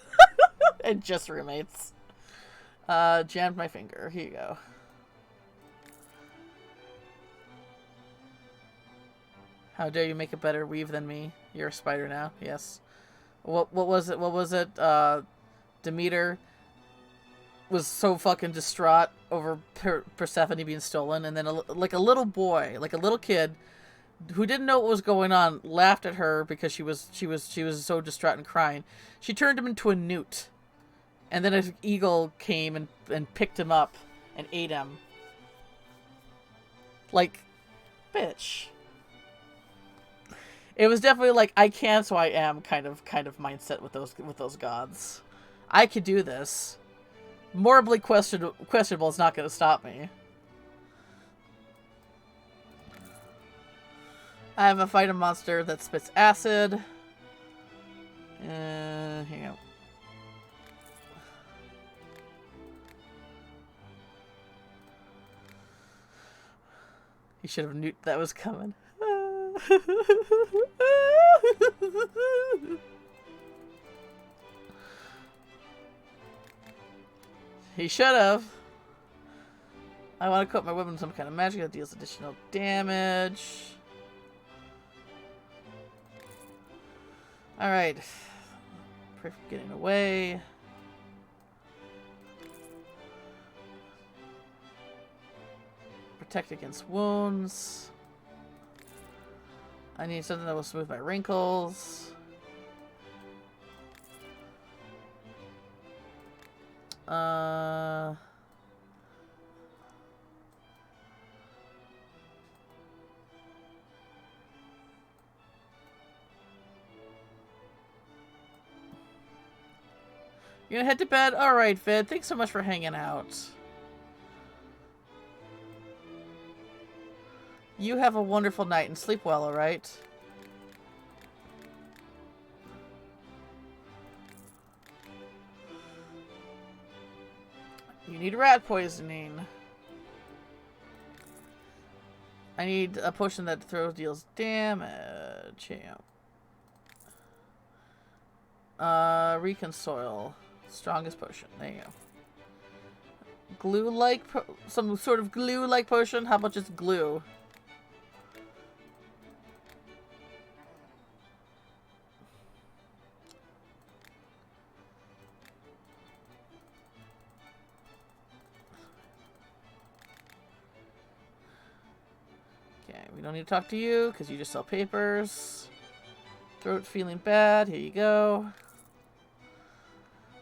And just roommates. Jammed my finger. Here you go. How dare you make a better weave than me? You're a spider now. Yes. What was it? What was it? Demeter was so fucking distraught over Persephone being stolen, and then like a little boy, like a little kid who didn't know what was going on, laughed at her because she was so distraught and crying. She turned him into a newt, and then an eagle came and picked him up and ate him. Like, bitch. It was definitely like I can, so I am kind of mindset with those gods. I could do this. Morally questionable is not going to stop me. I have a fight a monster that spits acid. Here you go. He should have knew that was coming. He should have. I want to coat my weapon with some kind of magic that deals additional damage. Alright. Pray for getting away. Protect against wounds. I need something that will smooth my wrinkles. You gonna head to bed? Alright, Vid. Thanks so much for hanging out. You have a wonderful night and sleep well, alright? You need rat poisoning. I need a potion that deals damage. Yeah. Reconcile. Strongest potion. There you go. Glue-like, some sort of glue-like potion? How about just glue? Okay, we don't need to talk to you because you just sell papers. Throat feeling bad. Here you go.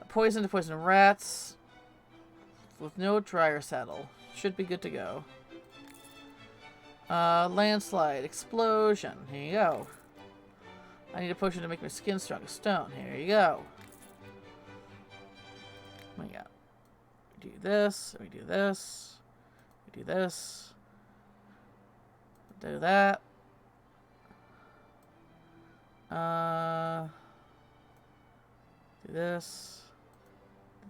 Poison to poison rats with no dryer saddle. Should be good to go. Landslide. Explosion. Here you go. I need a potion to make my skin strong as stone. Here you go. What do we got? We do this. We do this. We do this. Do that. Do this.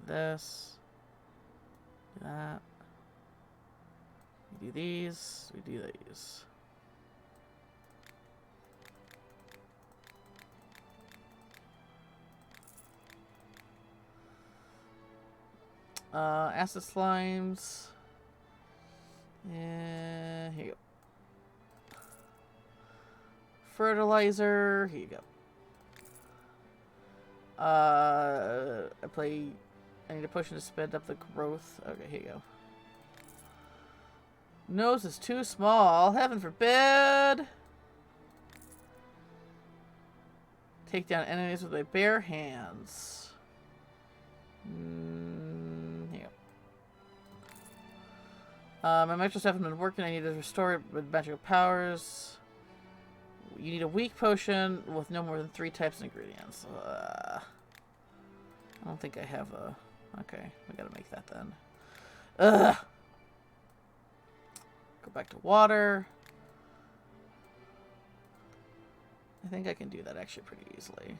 This, do that, we do these, we do these. Acid slimes. And here you go. Fertilizer. Here you go. I need a potion to speed up the growth. Okay, here you go. Nose is too small. Heaven forbid. Take down enemies with my bare hands. Here. My magical stuff has been working. I need to restore it with magical powers. You need a weak potion with no more than 3 types of ingredients. I don't think I have a... Okay, we gotta make that then. Ugh! Go back to water. I think I can do that actually pretty easily.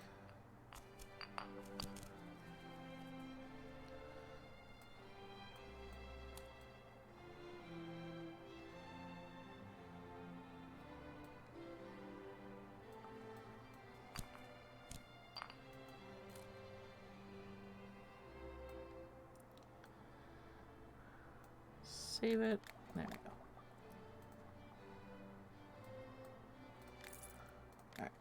Save it. There we go. Alright.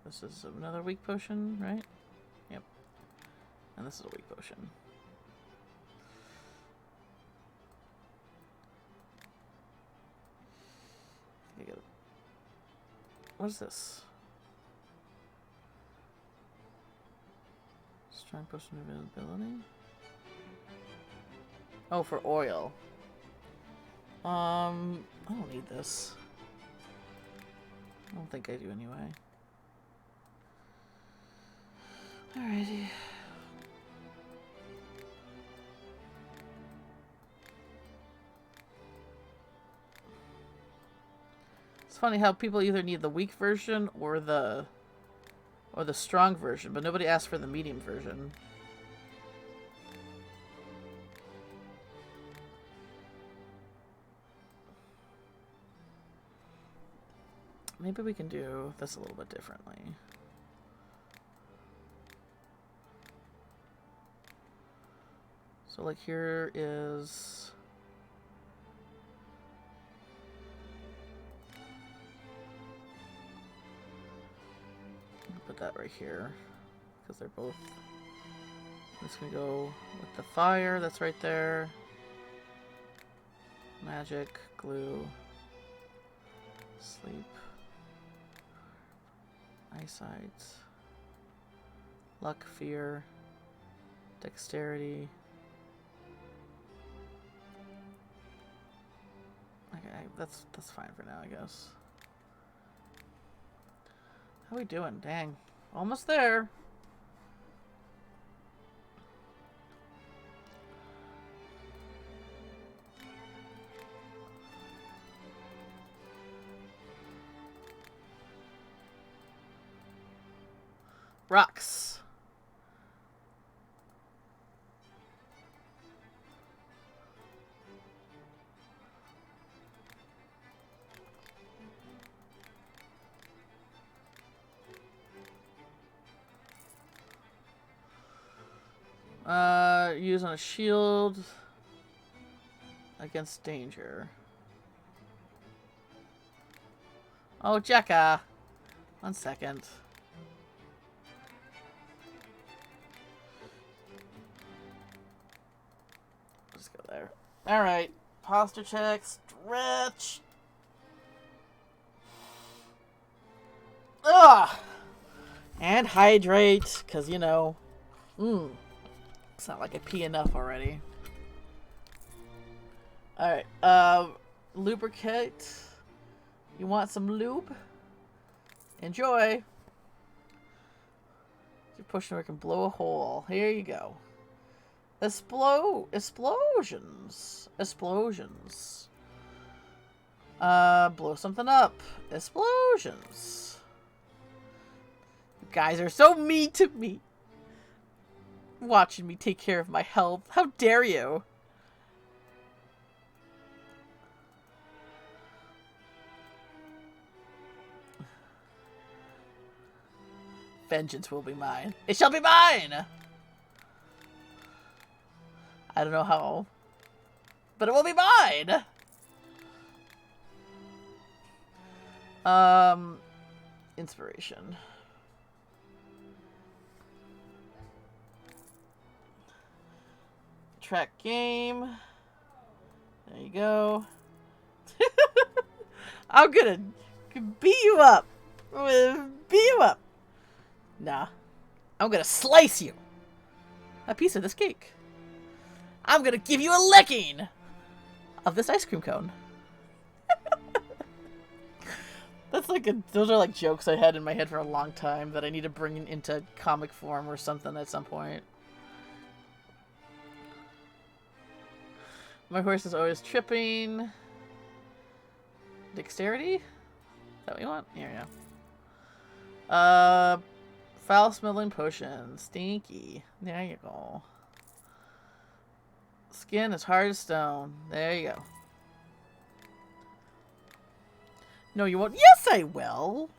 This is another weak potion, right? Yep. And this is a weak potion. What is this? Strong potion availability. Oh, for oil. I don't need this. I don't think I do anyway. Alrighty. It's funny how people either need the weak version or the strong version, but nobody asked for the medium version. Maybe we can do this a little bit differently. So like here is... Put that right here because they're both... I'm just gonna go with the fire that's right there. Magic, glue, sleep, eyesight, luck, fear, dexterity. Okay, that's fine for now, I guess. How we doing? Dang. Almost there. Rocks. Use on a shield against danger. Oh, Jekka. 1 second. Let's go there. Alright. Posture check. Stretch. Ugh! And hydrate, because, you know. It's not like I pee enough already. Alright, lubricate. You want some lube? Enjoy. You're pushing where it can blow a hole. Here you go. Explosions. Explosions. Blow something up. Explosions. You guys are so mean to me. Watching me take care of my health. How dare you? Vengeance will be mine. It shall be mine! I don't know how, but it will be mine! Inspiration. Track game. There you go. I'm gonna beat you up. Beat you up. Nah. I'm gonna slice you. A piece of this cake. I'm gonna give you a licking of this ice cream cone. That's like those are like jokes I had in my head for a long time that I need to bring into comic form or something at some point. My horse is always tripping. Dexterity? Is that what you want? Here we go. Foul smelling potion. Stinky. There you go. Skin is hard as stone. There you go. No, you won't. Yes, I will.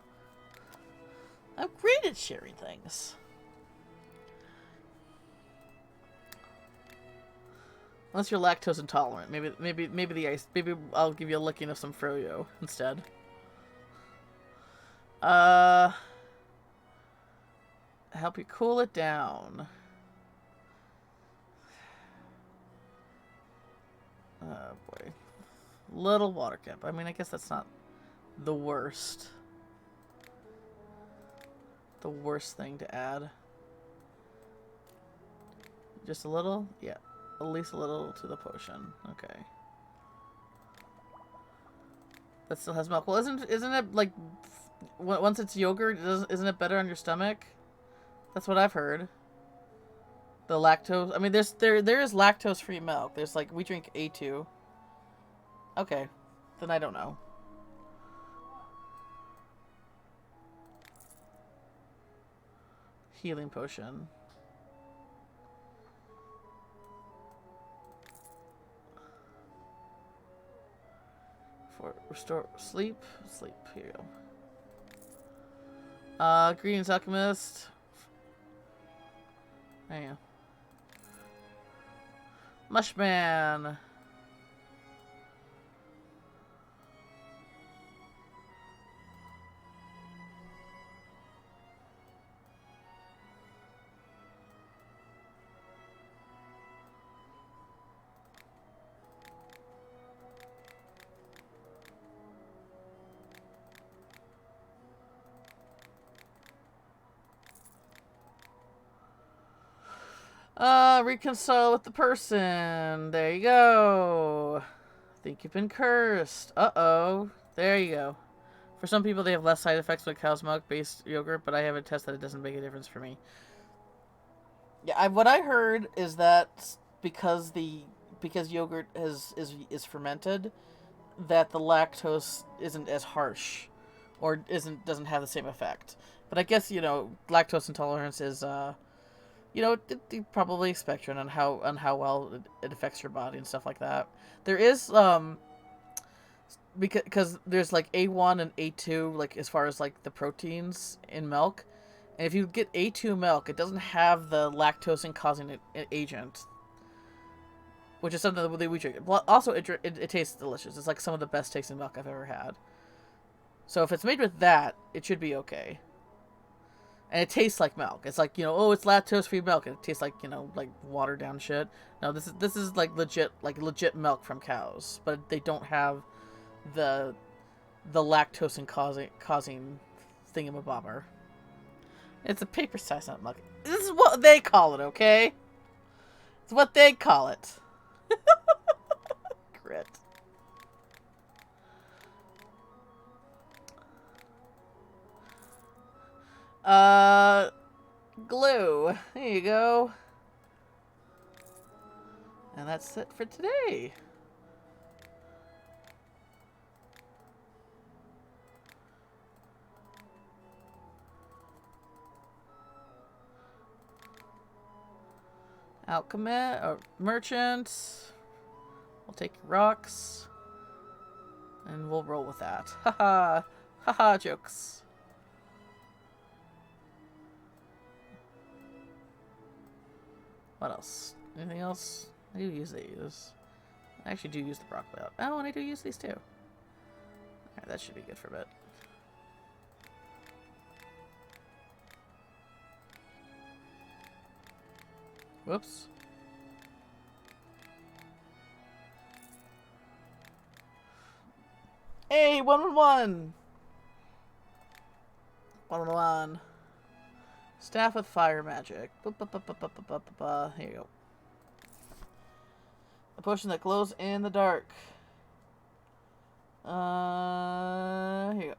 I'm great at sharing things. Unless you're lactose intolerant. Maybe the ice. Maybe I'll give you a licking of some froyo instead. Help you cool it down. Oh boy. Little water cap. I mean, I guess that's not the worst. The worst thing to add. Just a little? Yeah. At least a little to the potion. Okay. That still has milk. Well, isn't it like once it's yogurt, isn't it better on your stomach? That's what I've heard. The lactose. I mean, there is lactose-free milk. There's like we drink A2. Okay, then I don't know. Healing potion. For restore sleep. Here you go. Greetings, alchemist. There you go. Mushman. Reconcile with the person. There you go. Think you've been cursed. Uh-oh. There you go. For some people, they have less side effects with cow's milk-based yogurt, but I haven't tested it. Doesn't make a difference for me. Yeah, what I heard is that because yogurt is fermented, that the lactose isn't as harsh, or doesn't have the same effect. But I guess lactose intolerance is probably a spectrum on how well it affects your body and stuff like that. There is because there's like A1 and A2, like as far as like the proteins in milk, and if you get A2 milk, it doesn't have the lactose causing agent, which is something that we drink. Also, it tastes delicious. It's like some of the best tasting milk I've ever had. So if it's made with that, it should be okay. And it tastes like milk. It's like, oh, it's lactose-free milk. And it tastes like, like watered down shit. No, this is like legit milk from cows, but they don't have the lactose causing thingamabobber. It's a paper size, not milk. This is what they call it, okay? It's what they call it. Grit. Glue. There you go. And that's it for today. Alchemist or merchant. We'll take your rocks. And we'll roll with that. Haha. Haha jokes. What else? Anything else? I do use these. I actually do use the broccoli out. Oh, and I do use these too. Alright, that should be good for a bit. Whoops. Hey, 1-1-1! 1-1-1. Staff with fire magic. Here you go. A potion that glows in the dark. Here you go.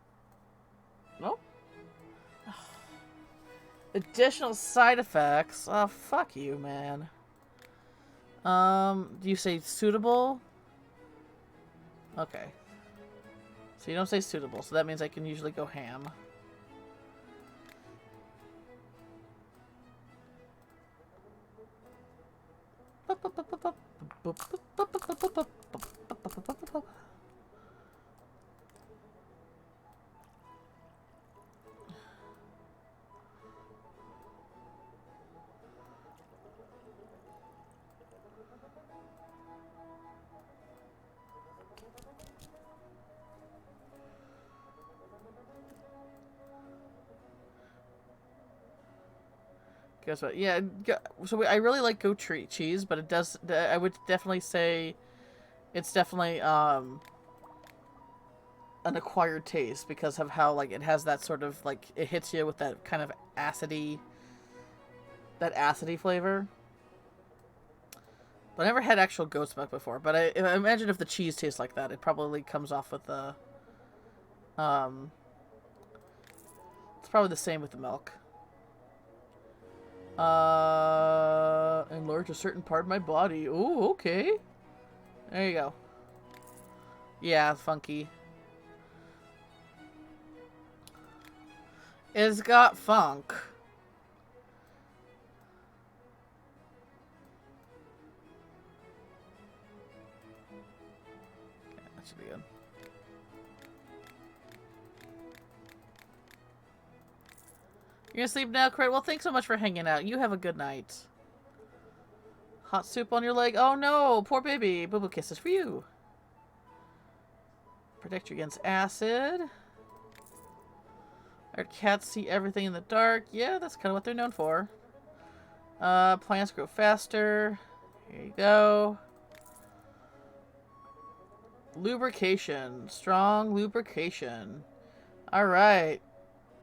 Nope. Additional side effects? Oh, fuck you, man. Do you say suitable? Okay. So you don't say suitable, so that means I can usually go ham. Guess what? Yeah, so I really like goat cheese, but it does. I would definitely say it's definitely an acquired taste because of how like it has that sort of like it hits you with that kind of acidy flavor. But I never had actual goat's milk before. But I imagine if the cheese tastes like that, it probably comes off with the it's probably the same with the milk. Enlarge a certain part of my body. Ooh, okay. There you go. Yeah, funky. It's got funk. Okay, that should be good. You're gonna sleep now, Crit? Well, thanks so much for hanging out. You have a good night. Hot soup on your leg? Oh no, poor baby. Boo Boo kisses for you. Protect you against acid. Our cats see everything in the dark. Yeah, that's kind of what they're known for. Plants grow faster. Here you go. Lubrication. Strong lubrication. Alright.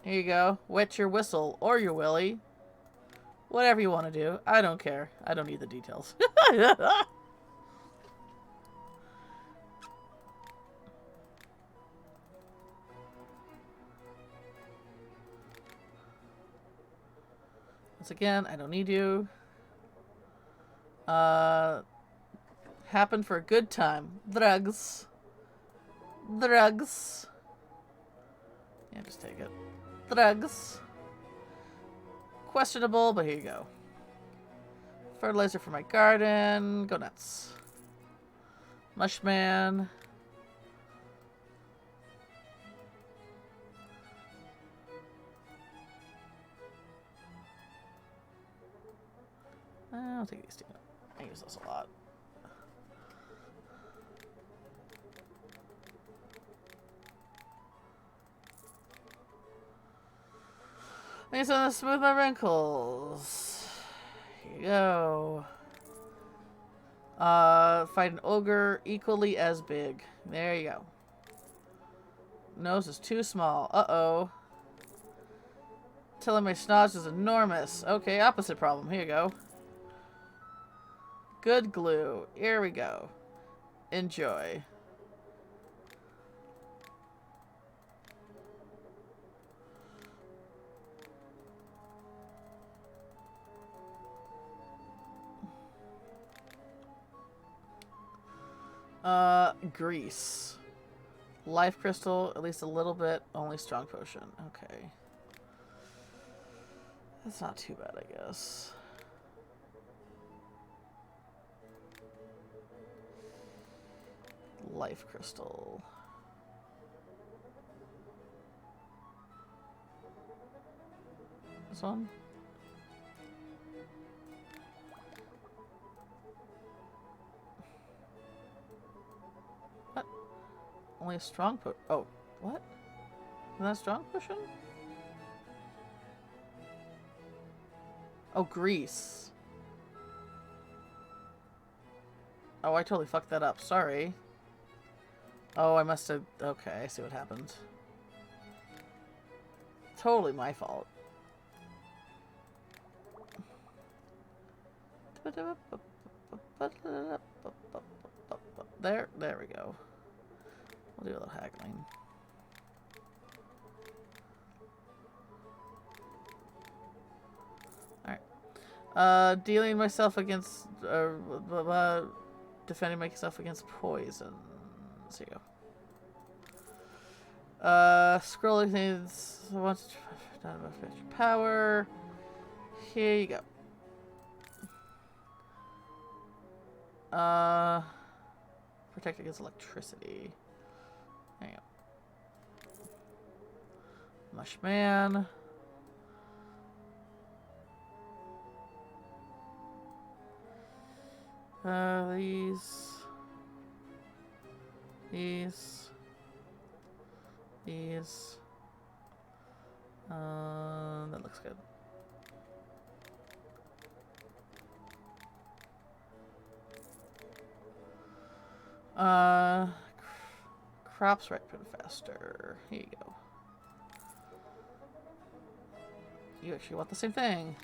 Here you go. Wet your whistle or your willy. Whatever you want to do. I don't care. I don't need the details. Once again, I don't need you. Happen for a good time. Drugs. Drugs. Yeah, just take it. Drugs. Questionable, but here you go. Fertilizer for my garden. Go nuts. Mushman. I'll take these two. I use those a lot. Thanks on to smooth my wrinkles. Here you go. Fight an ogre equally as big. There you go. Nose is too small. Uh-oh. Telling my snoz is enormous. Okay, opposite problem. Here you go. Good glue. Here we go. Enjoy. Grease. Life crystal, at least a little bit. Only strong potion. Okay. That's not too bad, I guess. Life crystal. This one? Only a strong Oh, what? Isn't that a strong potion? Oh, grease. Oh, I totally fucked that up. Sorry. Oh, I must have... Okay, I see what happened. Totally my fault. There we go. We'll do a little haggling. Alright. Dealing myself against... defending myself against poison. Here you go. Scrolling things... Once power. Here you go. Protect against electricity. There you go. Mushman. These. That looks good. Crops ripen faster. Here you go. You actually want the same thing.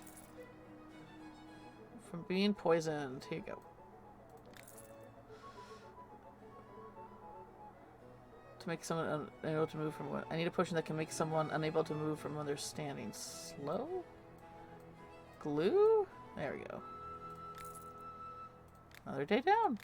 From being poisoned. Here you go. To make someone unable to move from what? I need a potion that can make someone unable to move from when they're standing. Slow? Glue? There we go. Another day down.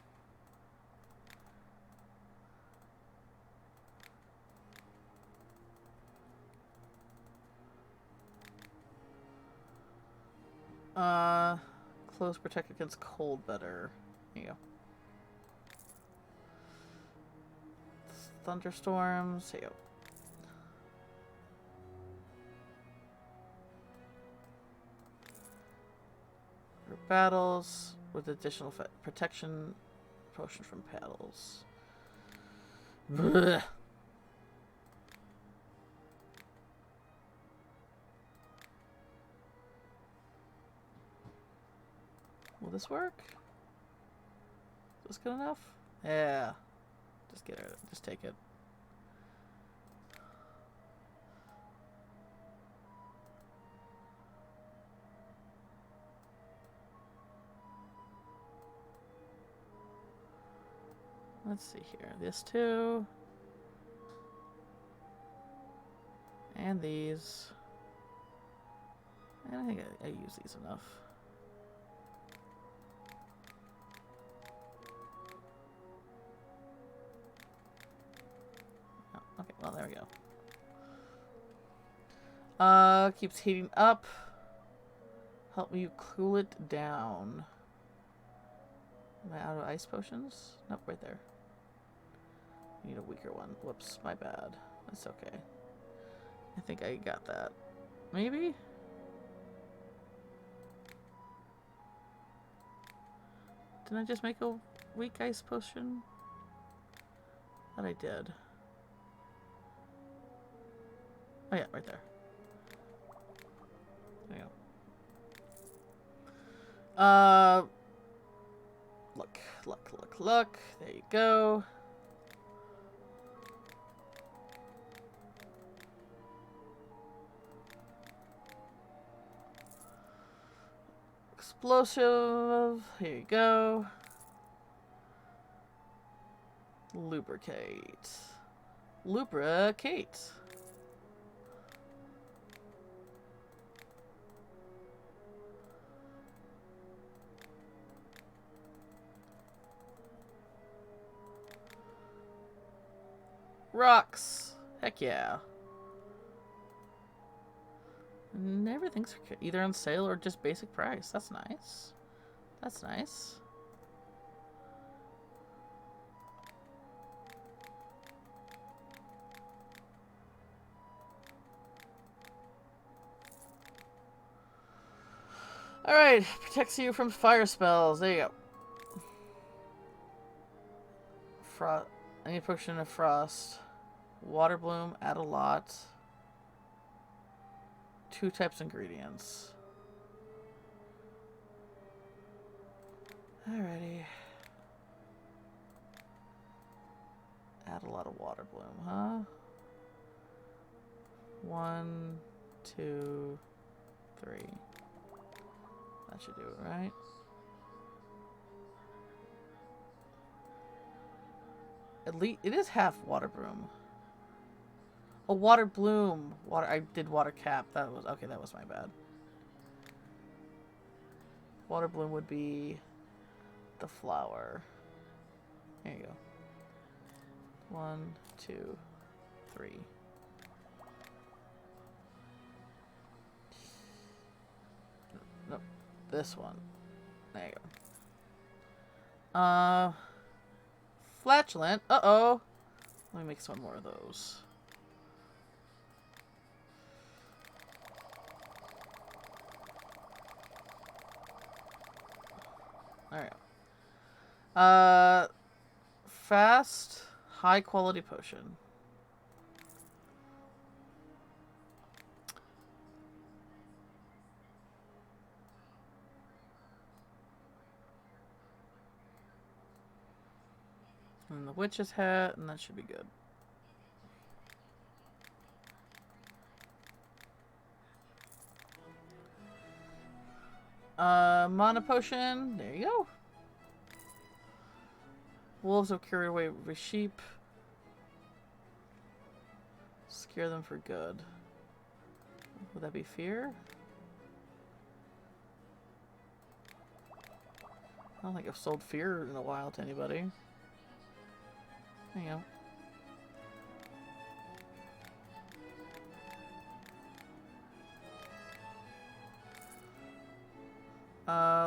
Clothes protect against cold better. Here you go. Thunderstorms. Here you go. For battles with additional protection potion from paddles. Blech. Will this work? Is this good enough? Yeah. Just get it. Just take it. Let's see here. This too. And these. And I think I use these enough. Okay, well, there we go. Keeps heating up. Help me cool it down. Am I out of ice potions? Nope, right there. I need a weaker one. Whoops, my bad. That's okay. I think I got that. Maybe? Didn't I just make a weak ice potion? Thought I did. Oh yeah, right there. There you go. Look. There you go. Explosive. Here you go. Lubricate. Rocks. Heck yeah. And everything's either on sale or just basic price. That's nice. That's nice. Alright, protects you from fire spells. There you go. I need a potion of frost. Water bloom, add a lot. 2 types ingredients. Alrighty. Add a lot of water bloom, huh? 1, 2, 3. That should do it, right? At least it is half water bloom. Oh, water bloom. Water. I did water cap. That was okay. That was my bad. Water bloom would be the flower. There you go. 1, 2, 3. Nope. This one. There you go. Flatulent. Uh-oh. Let me make some more of those. Alright. Fast, high quality potion. And the witch's hat, and that should be good. Mana potion. There you go. Wolves have carried away with sheep. Scare them for good. Would that be fear? I don't think I've sold fear in a while to anybody. There you go.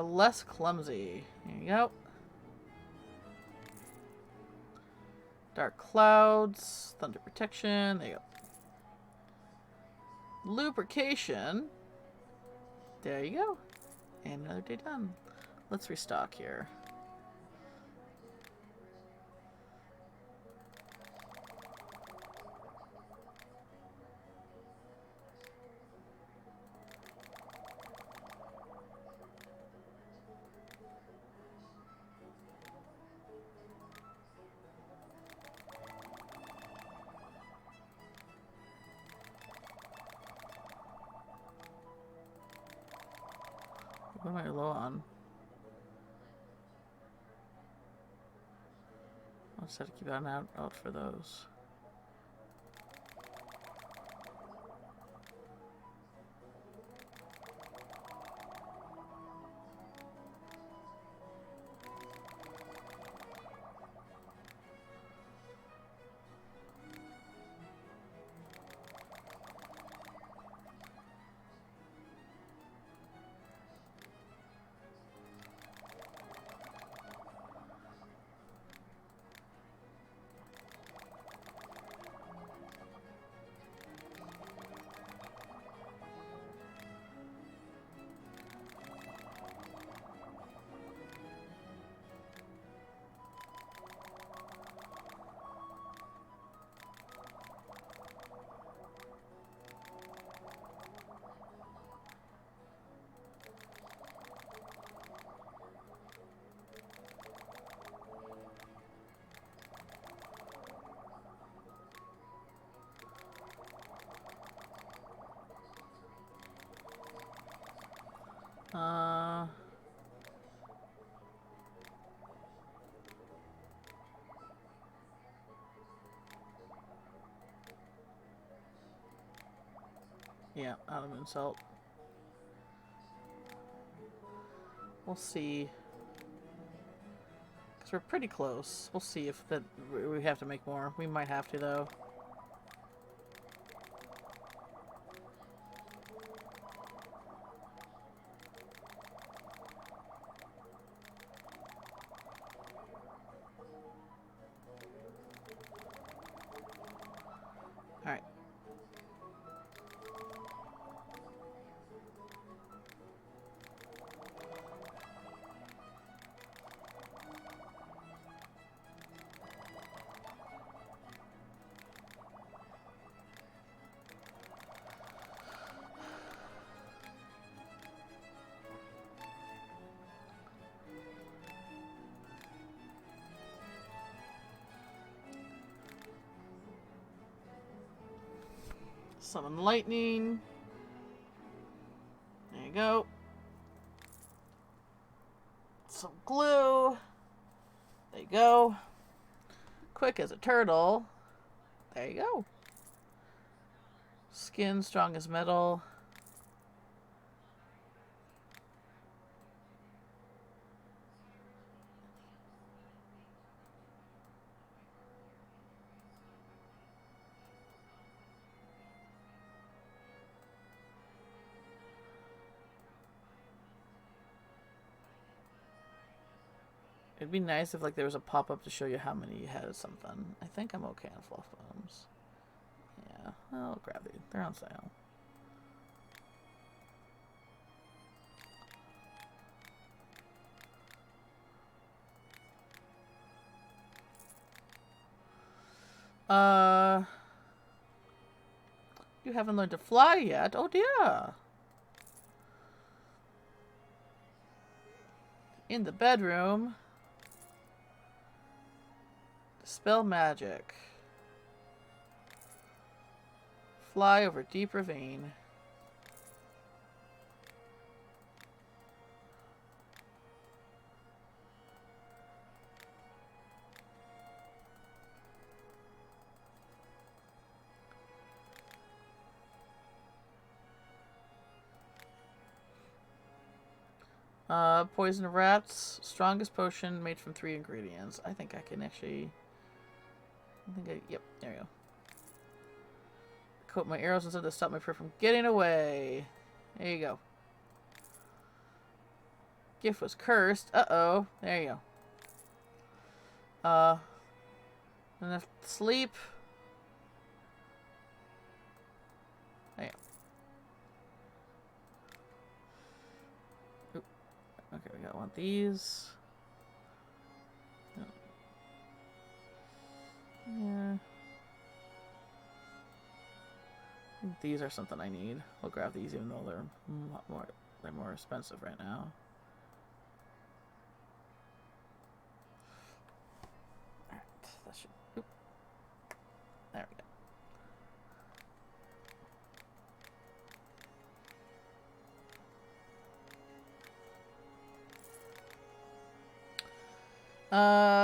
Less clumsy. There you go. Dark clouds, thunder protection. There you go. Lubrication. There you go. And another day done. Let's restock here. What am I low on? I'll just have to keep an eye out for those. Yeah, out of insult. We'll see. Because we're pretty close. We'll see if that we have to make more. We might have to, though. Alright. Summon lightning. There you go. Some glue. There you go. Quick as a turtle. There you go. Skin strong as metal. It'd be nice if like there was a pop-up to show you how many you had of something. I think I'm okay on fluff bombs. Yeah, I'll grab these. They're on sale. You haven't learned to fly yet? Oh dear. In the bedroom. Dispel magic. Fly over deep ravine. Poison rats. Strongest potion made from 3 ingredients. I think I can actually... yep, there you go. Coat my arrows inside to stop my prey from getting away. There you go. Gift was cursed. Uh-oh. There you go. Enough sleep. There you go. Oop. Okay, we got one of these. Yeah. I think these are something I need. I'll grab these even though they're more expensive right now. Alright, that should... Oop. There we go.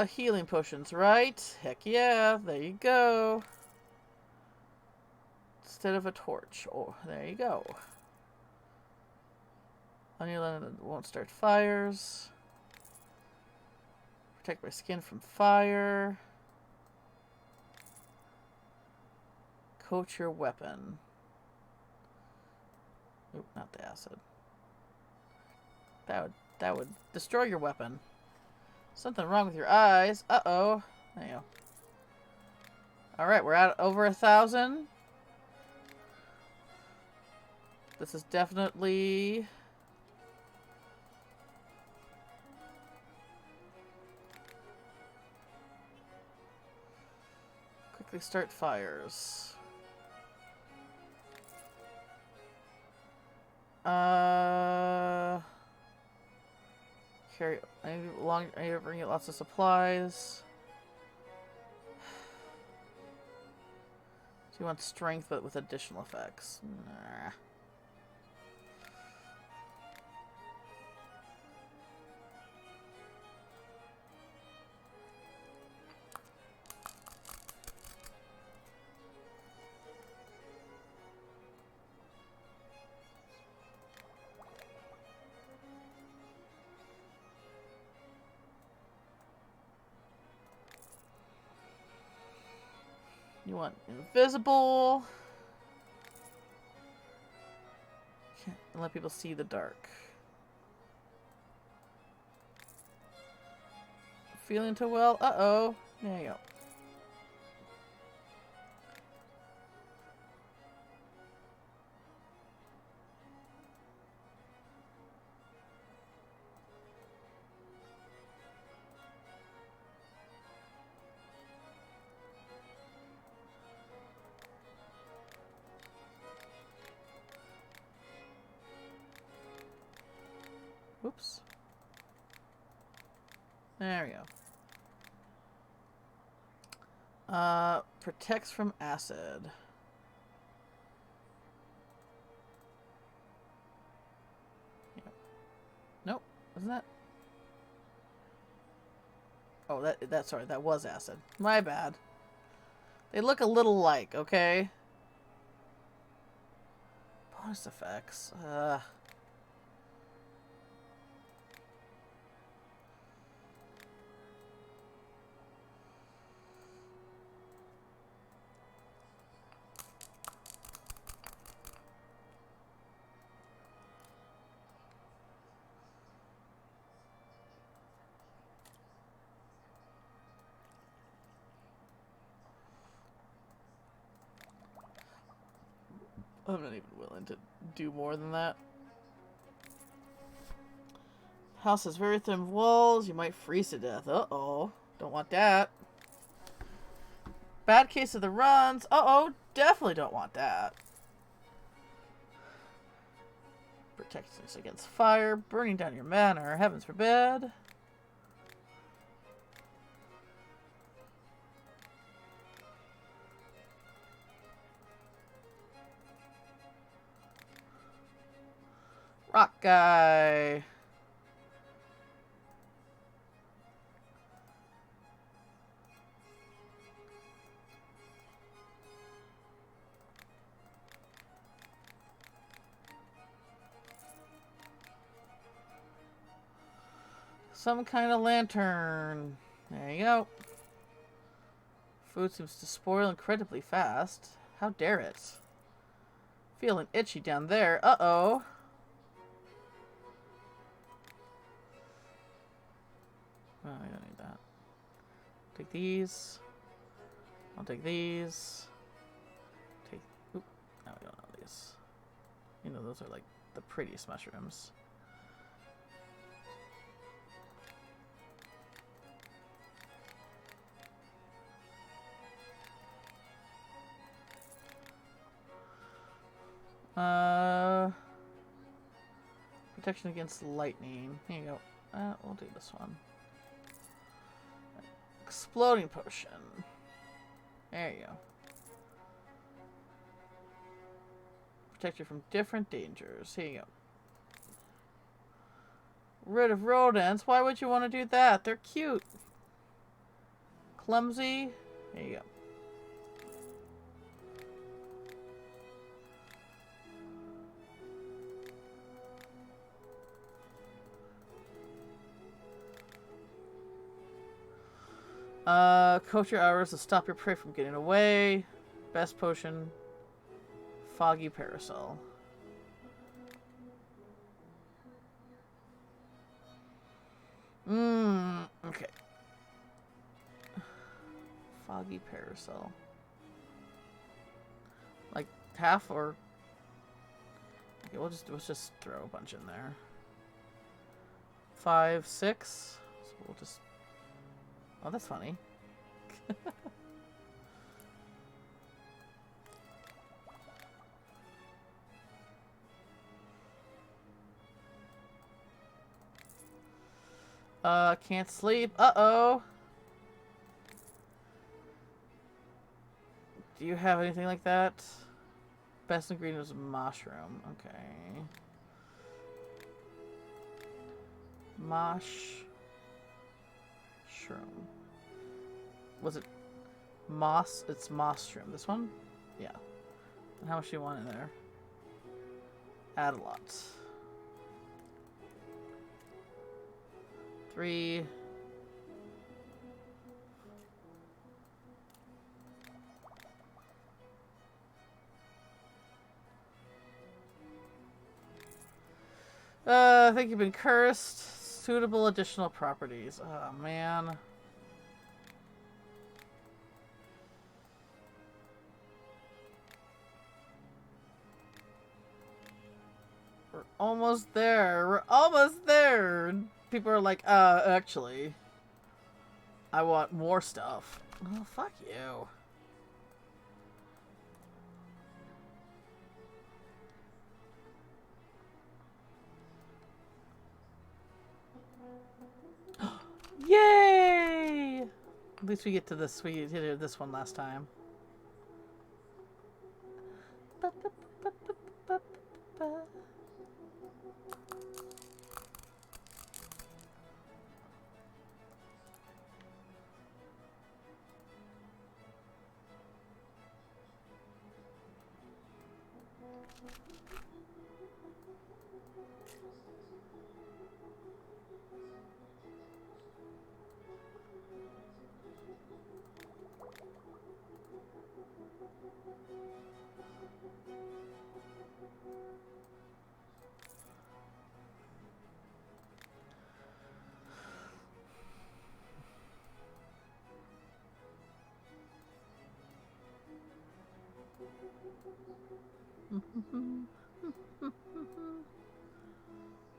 Healing potions, right? Heck yeah, there you go. Instead of a torch. Oh, there you go. Onion won't start fires. Protect my skin from fire. Coat your weapon. Oop, not the acid. That would destroy your weapon. Something wrong with your eyes. Uh-oh. There you go. Alright, we're at over 1,000. This is definitely... Quickly start fires. Carry... I need to bring lots of supplies. So you want strength, but with additional effects. Nah. You want invisible. Can't let people see the dark. Feeling too well? Uh-oh. There you go. Oops. There we go. Protects from acid. Wasn't that? Oh, sorry, that was acid. My bad. They look a little alike, okay? Bonus effects. I'm not even willing to do more than that. House has very thin walls. You might freeze to death. Uh-oh. Don't want that. Bad case of the runs. Uh-oh. Definitely don't want that. Protecting us against fire. Burning down your manor. Heavens forbid. Rock guy. Some kind of lantern. There you go. Food seems to spoil incredibly fast. How dare it? Feeling itchy down there. Uh-oh. Oh, I don't need that. Take these. I'll take these. Take... Oop. No, we don't have these. You know, those are like the prettiest mushrooms. Protection against lightning. Here you go. We'll do this one. Exploding potion. There you go. Protect you from different dangers. Here you go. Rid of rodents. Why would you want to do that? They're cute. Clumsy. There you go. Coat your hours to stop your prey from getting away. Best potion. Foggy Parasol. Okay. Foggy Parasol. Like half or... Okay, let's just throw a bunch in there. 5, 6. So we'll just... Oh, that's funny. Can't sleep. Uh-oh. Do you have anything like that? Best ingredient is mushroom. Okay. Shroom. Was it moss? It's moss shroom. This one? Yeah. And how much do you want in there? Add a lot. 3. I think you've been cursed. Suitable additional properties. Oh, man. We're almost there. We're almost there. People are like, actually, I want more stuff. Oh, fuck you. Yay! At least we get to this. We hit this one last time.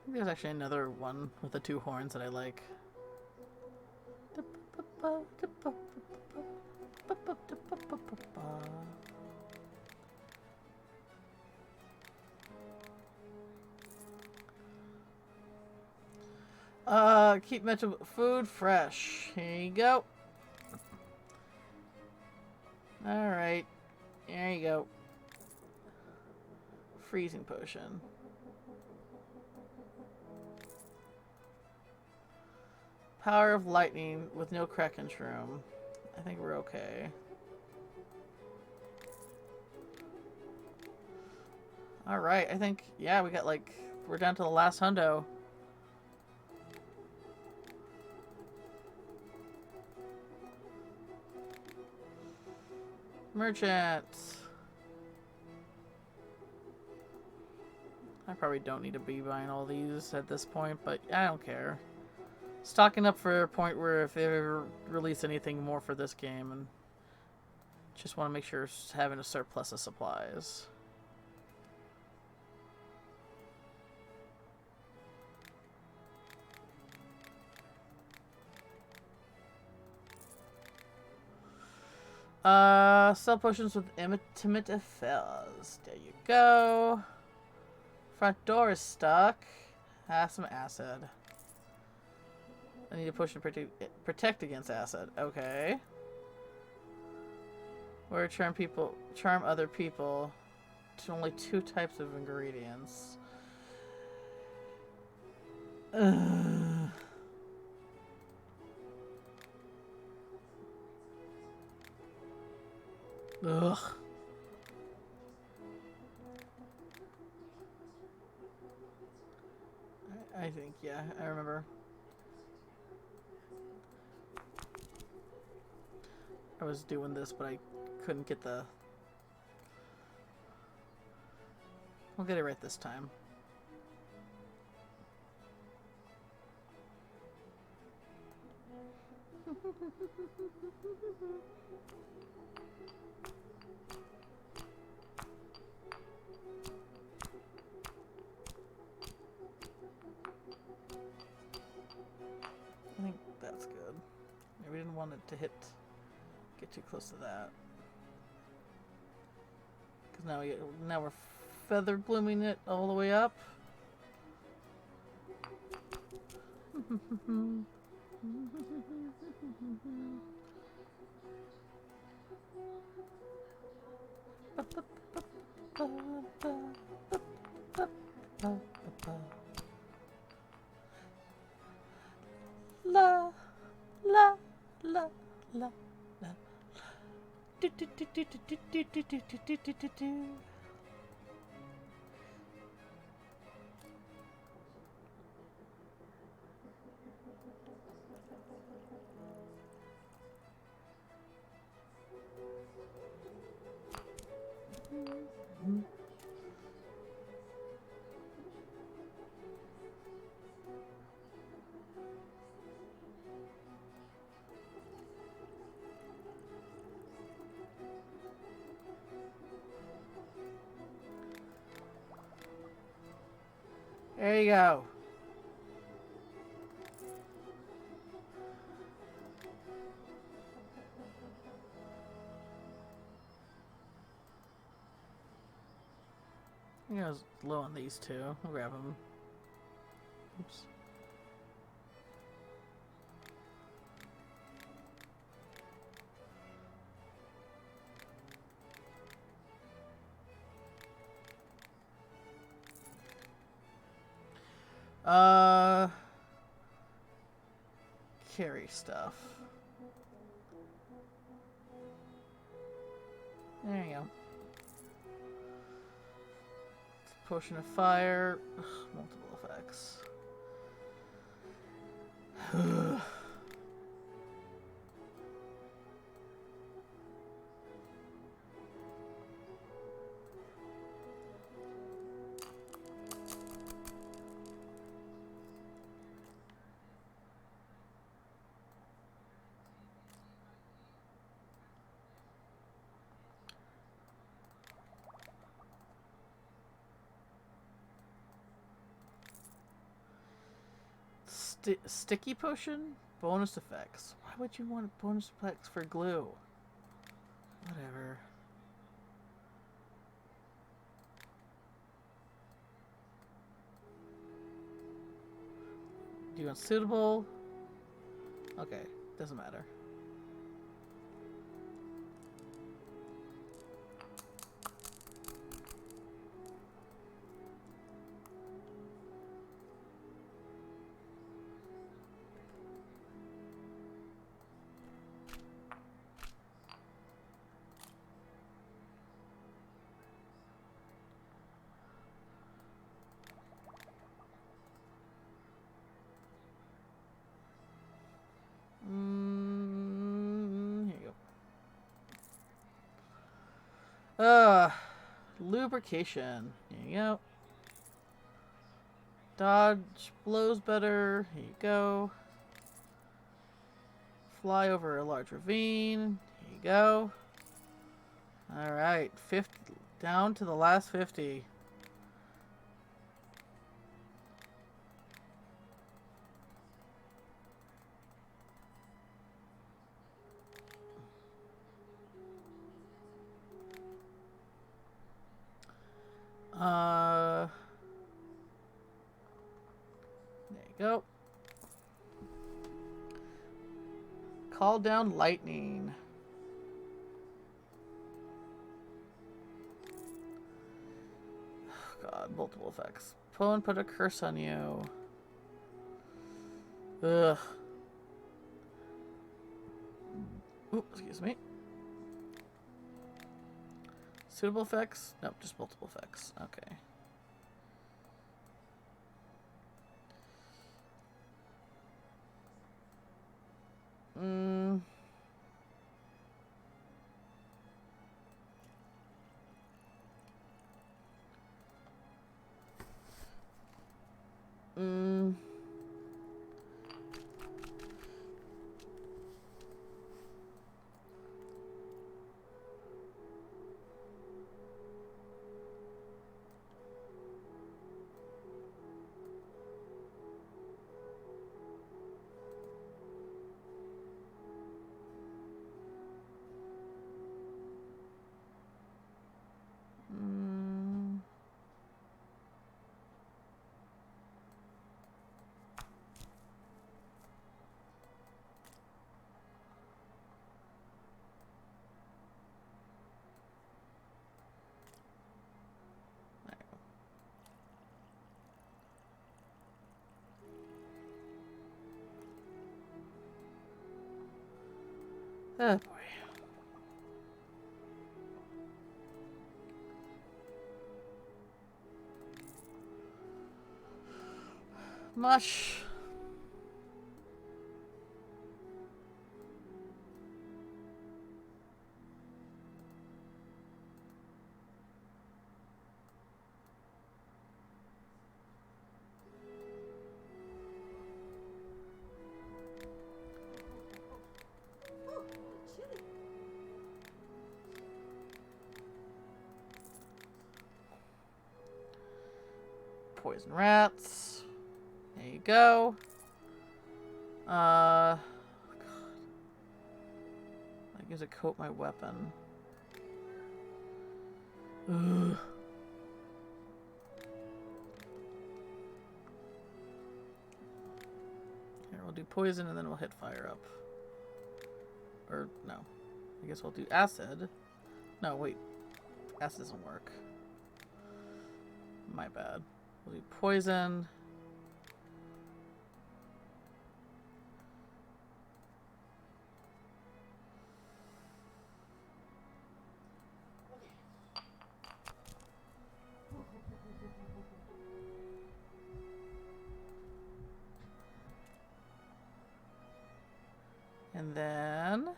There's actually another one with the two horns that I like. Keep metro food fresh. Here you go. Alright. There you go. Freezing potion. Power of lightning with no Kraken shroom. I think we're okay. Alright, I think, yeah, we got like, we're down to the last hundo. Merchant. I probably don't need to be buying all these at this point, but I don't care. Stocking up for a point where if they ever release anything more for this game, and just want to make sure it's having a surplus of supplies. Sell potions with intimate fuzz. There you go. Front door is stuck. Have some acid. I need a potion to protect against acid. Okay. Or charm other people to only 2 types of ingredients. Ugh. Ugh. I think, yeah, I remember. I was doing this, but I couldn't get the... We'll get it right this time. I think that's good. We didn't want it to get too close to that. Because now we're feather blooming it all the way up. La la la la la. Do do do do do do do do do do do do. There you go. I think I was low on these two. I'll grab them. Oops. Carry stuff. There you go. Potion of fire. Ugh, multiple effects. Sticky potion? Bonus effects. Why would you want bonus effects for glue? Whatever. Do you want suitable? Okay, doesn't matter. Here you go. Lubrication. Here you go. Dodge blows better. Here you go. Fly over a large ravine. Here you go. Alright, 50 down to the last 50. There you go. Call down lightning. Oh God, multiple effects. Opponent put a curse on you. Ugh. Oop, excuse me. Suitable effects? Nope, just multiple effects. Okay. Oh boy. Mush. Poison rats. There you go. God. I guess I coat my weapon. Ugh. Here, we'll do poison and then we'll hit fire up. Or, no. I guess we'll do acid. No, wait. Acid doesn't work. My bad. We'll do poison. And then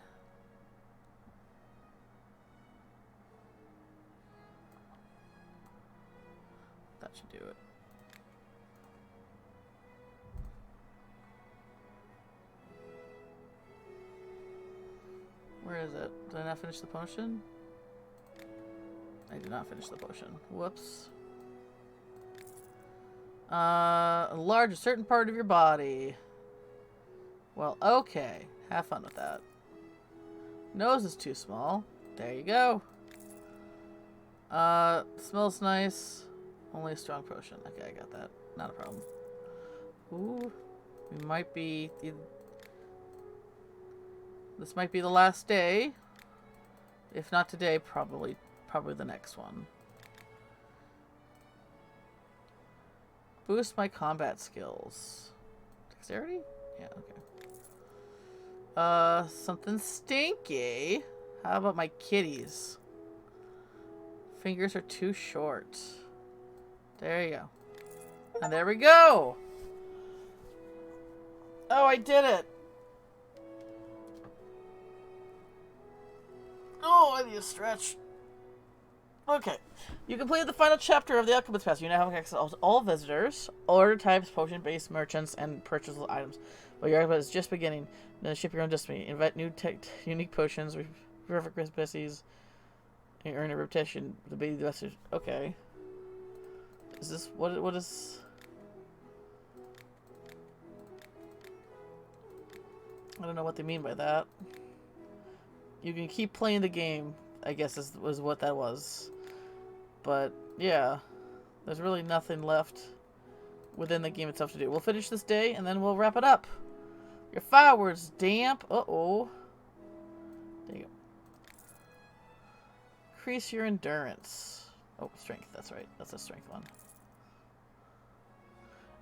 that should do it. Where is it? Did I not finish the potion? I did not finish the potion. Whoops. Enlarge a certain part of your body. Well, okay. Have fun with that. Nose is too small. There you go. Smells nice. Only a strong potion. Okay, I got that. Not a problem. Ooh. We might be... This might be the last day. If not today, probably the next one. Boost my combat skills. Dexterity? Yeah, okay. Something stinky. How about my kitties? Fingers are too short. There you go. And there we go! Oh, I did it! Oh, I need a stretch. Okay. You completed the final chapter of the Alchemist Pass. You now have access to all visitors, order types, potion-based merchants, and purchasable items. But your Alchemist is just beginning. Then ship your own destiny. Invent new unique potions, perfect recipes, and earn a reputation. The baby investors. Okay. Is this what is? I don't know what they mean by that. You can keep playing the game, I guess was what that was. But, yeah. There's really nothing left within the game itself to do. We'll finish this day, and then we'll wrap it up. Your fireworks damp. Uh-oh. There you go. Increase your endurance. Oh, strength. That's right. That's a strength one.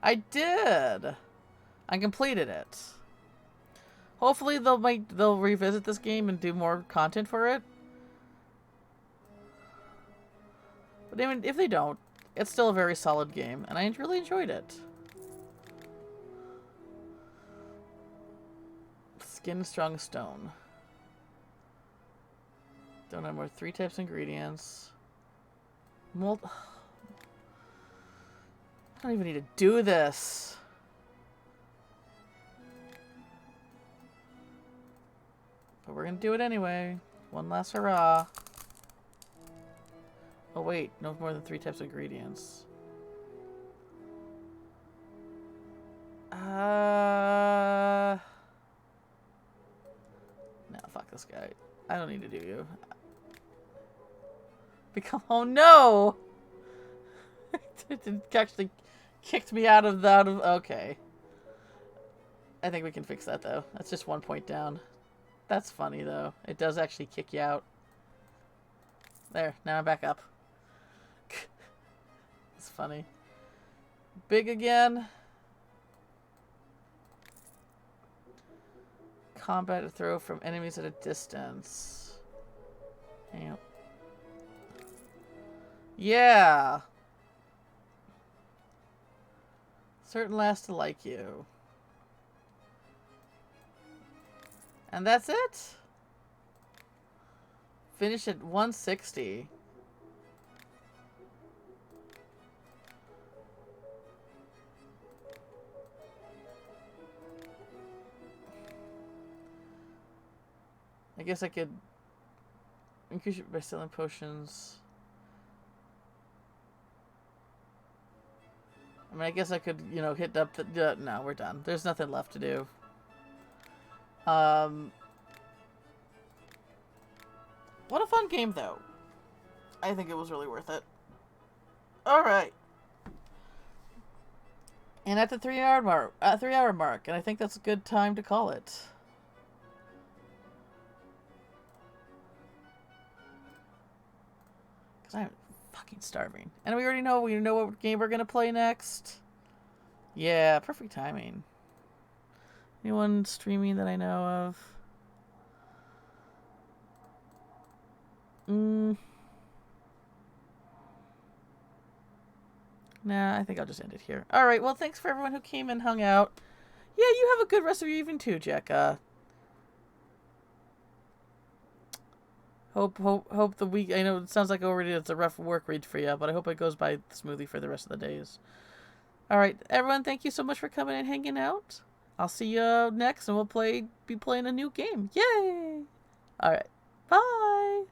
I did! I completed it. Hopefully they'll revisit this game and do more content for it. But even if they don't, it's still a very solid game, and I really enjoyed it. Skin strong stone. Don't have more 3 types of ingredients. I don't even need to do this. But we're gonna do it anyway. One last hurrah. Oh wait, no more than 3 types of ingredients. No, fuck this guy. I don't need to do you. Oh no! It actually kicked me out of that. Okay. I think we can fix that though. That's just 1 point down. That's funny though. It does actually kick you out. There, now I'm back up. It's funny. Big again. Combat to throw from enemies at a distance. Yep. Yeah. Certain last to like you. And that's it. Finish at 160. I guess I could increase it by selling potions. I mean, I guess I could, you know, hit up the... no, we're done. There's nothing left to do. What a fun game, though. I think it was really worth it. Alright. And at the 3-hour mark, and I think that's a good time to call it. Because I'm fucking starving. And we already know, what game we're going to play next. Yeah, perfect timing. Anyone streaming that I know of? Nah, I think I'll just end it here. Alright, well, thanks for everyone who came and hung out. Yeah, you have a good rest of your evening too, Jekka. Hope the week... I know it sounds like already it's a rough work week for you, but I hope it goes by smoothly for the rest of the days. Alright, everyone, thank you so much for coming and hanging out. I'll see you next, and we'll be playing a new game. Yay! Alright, bye!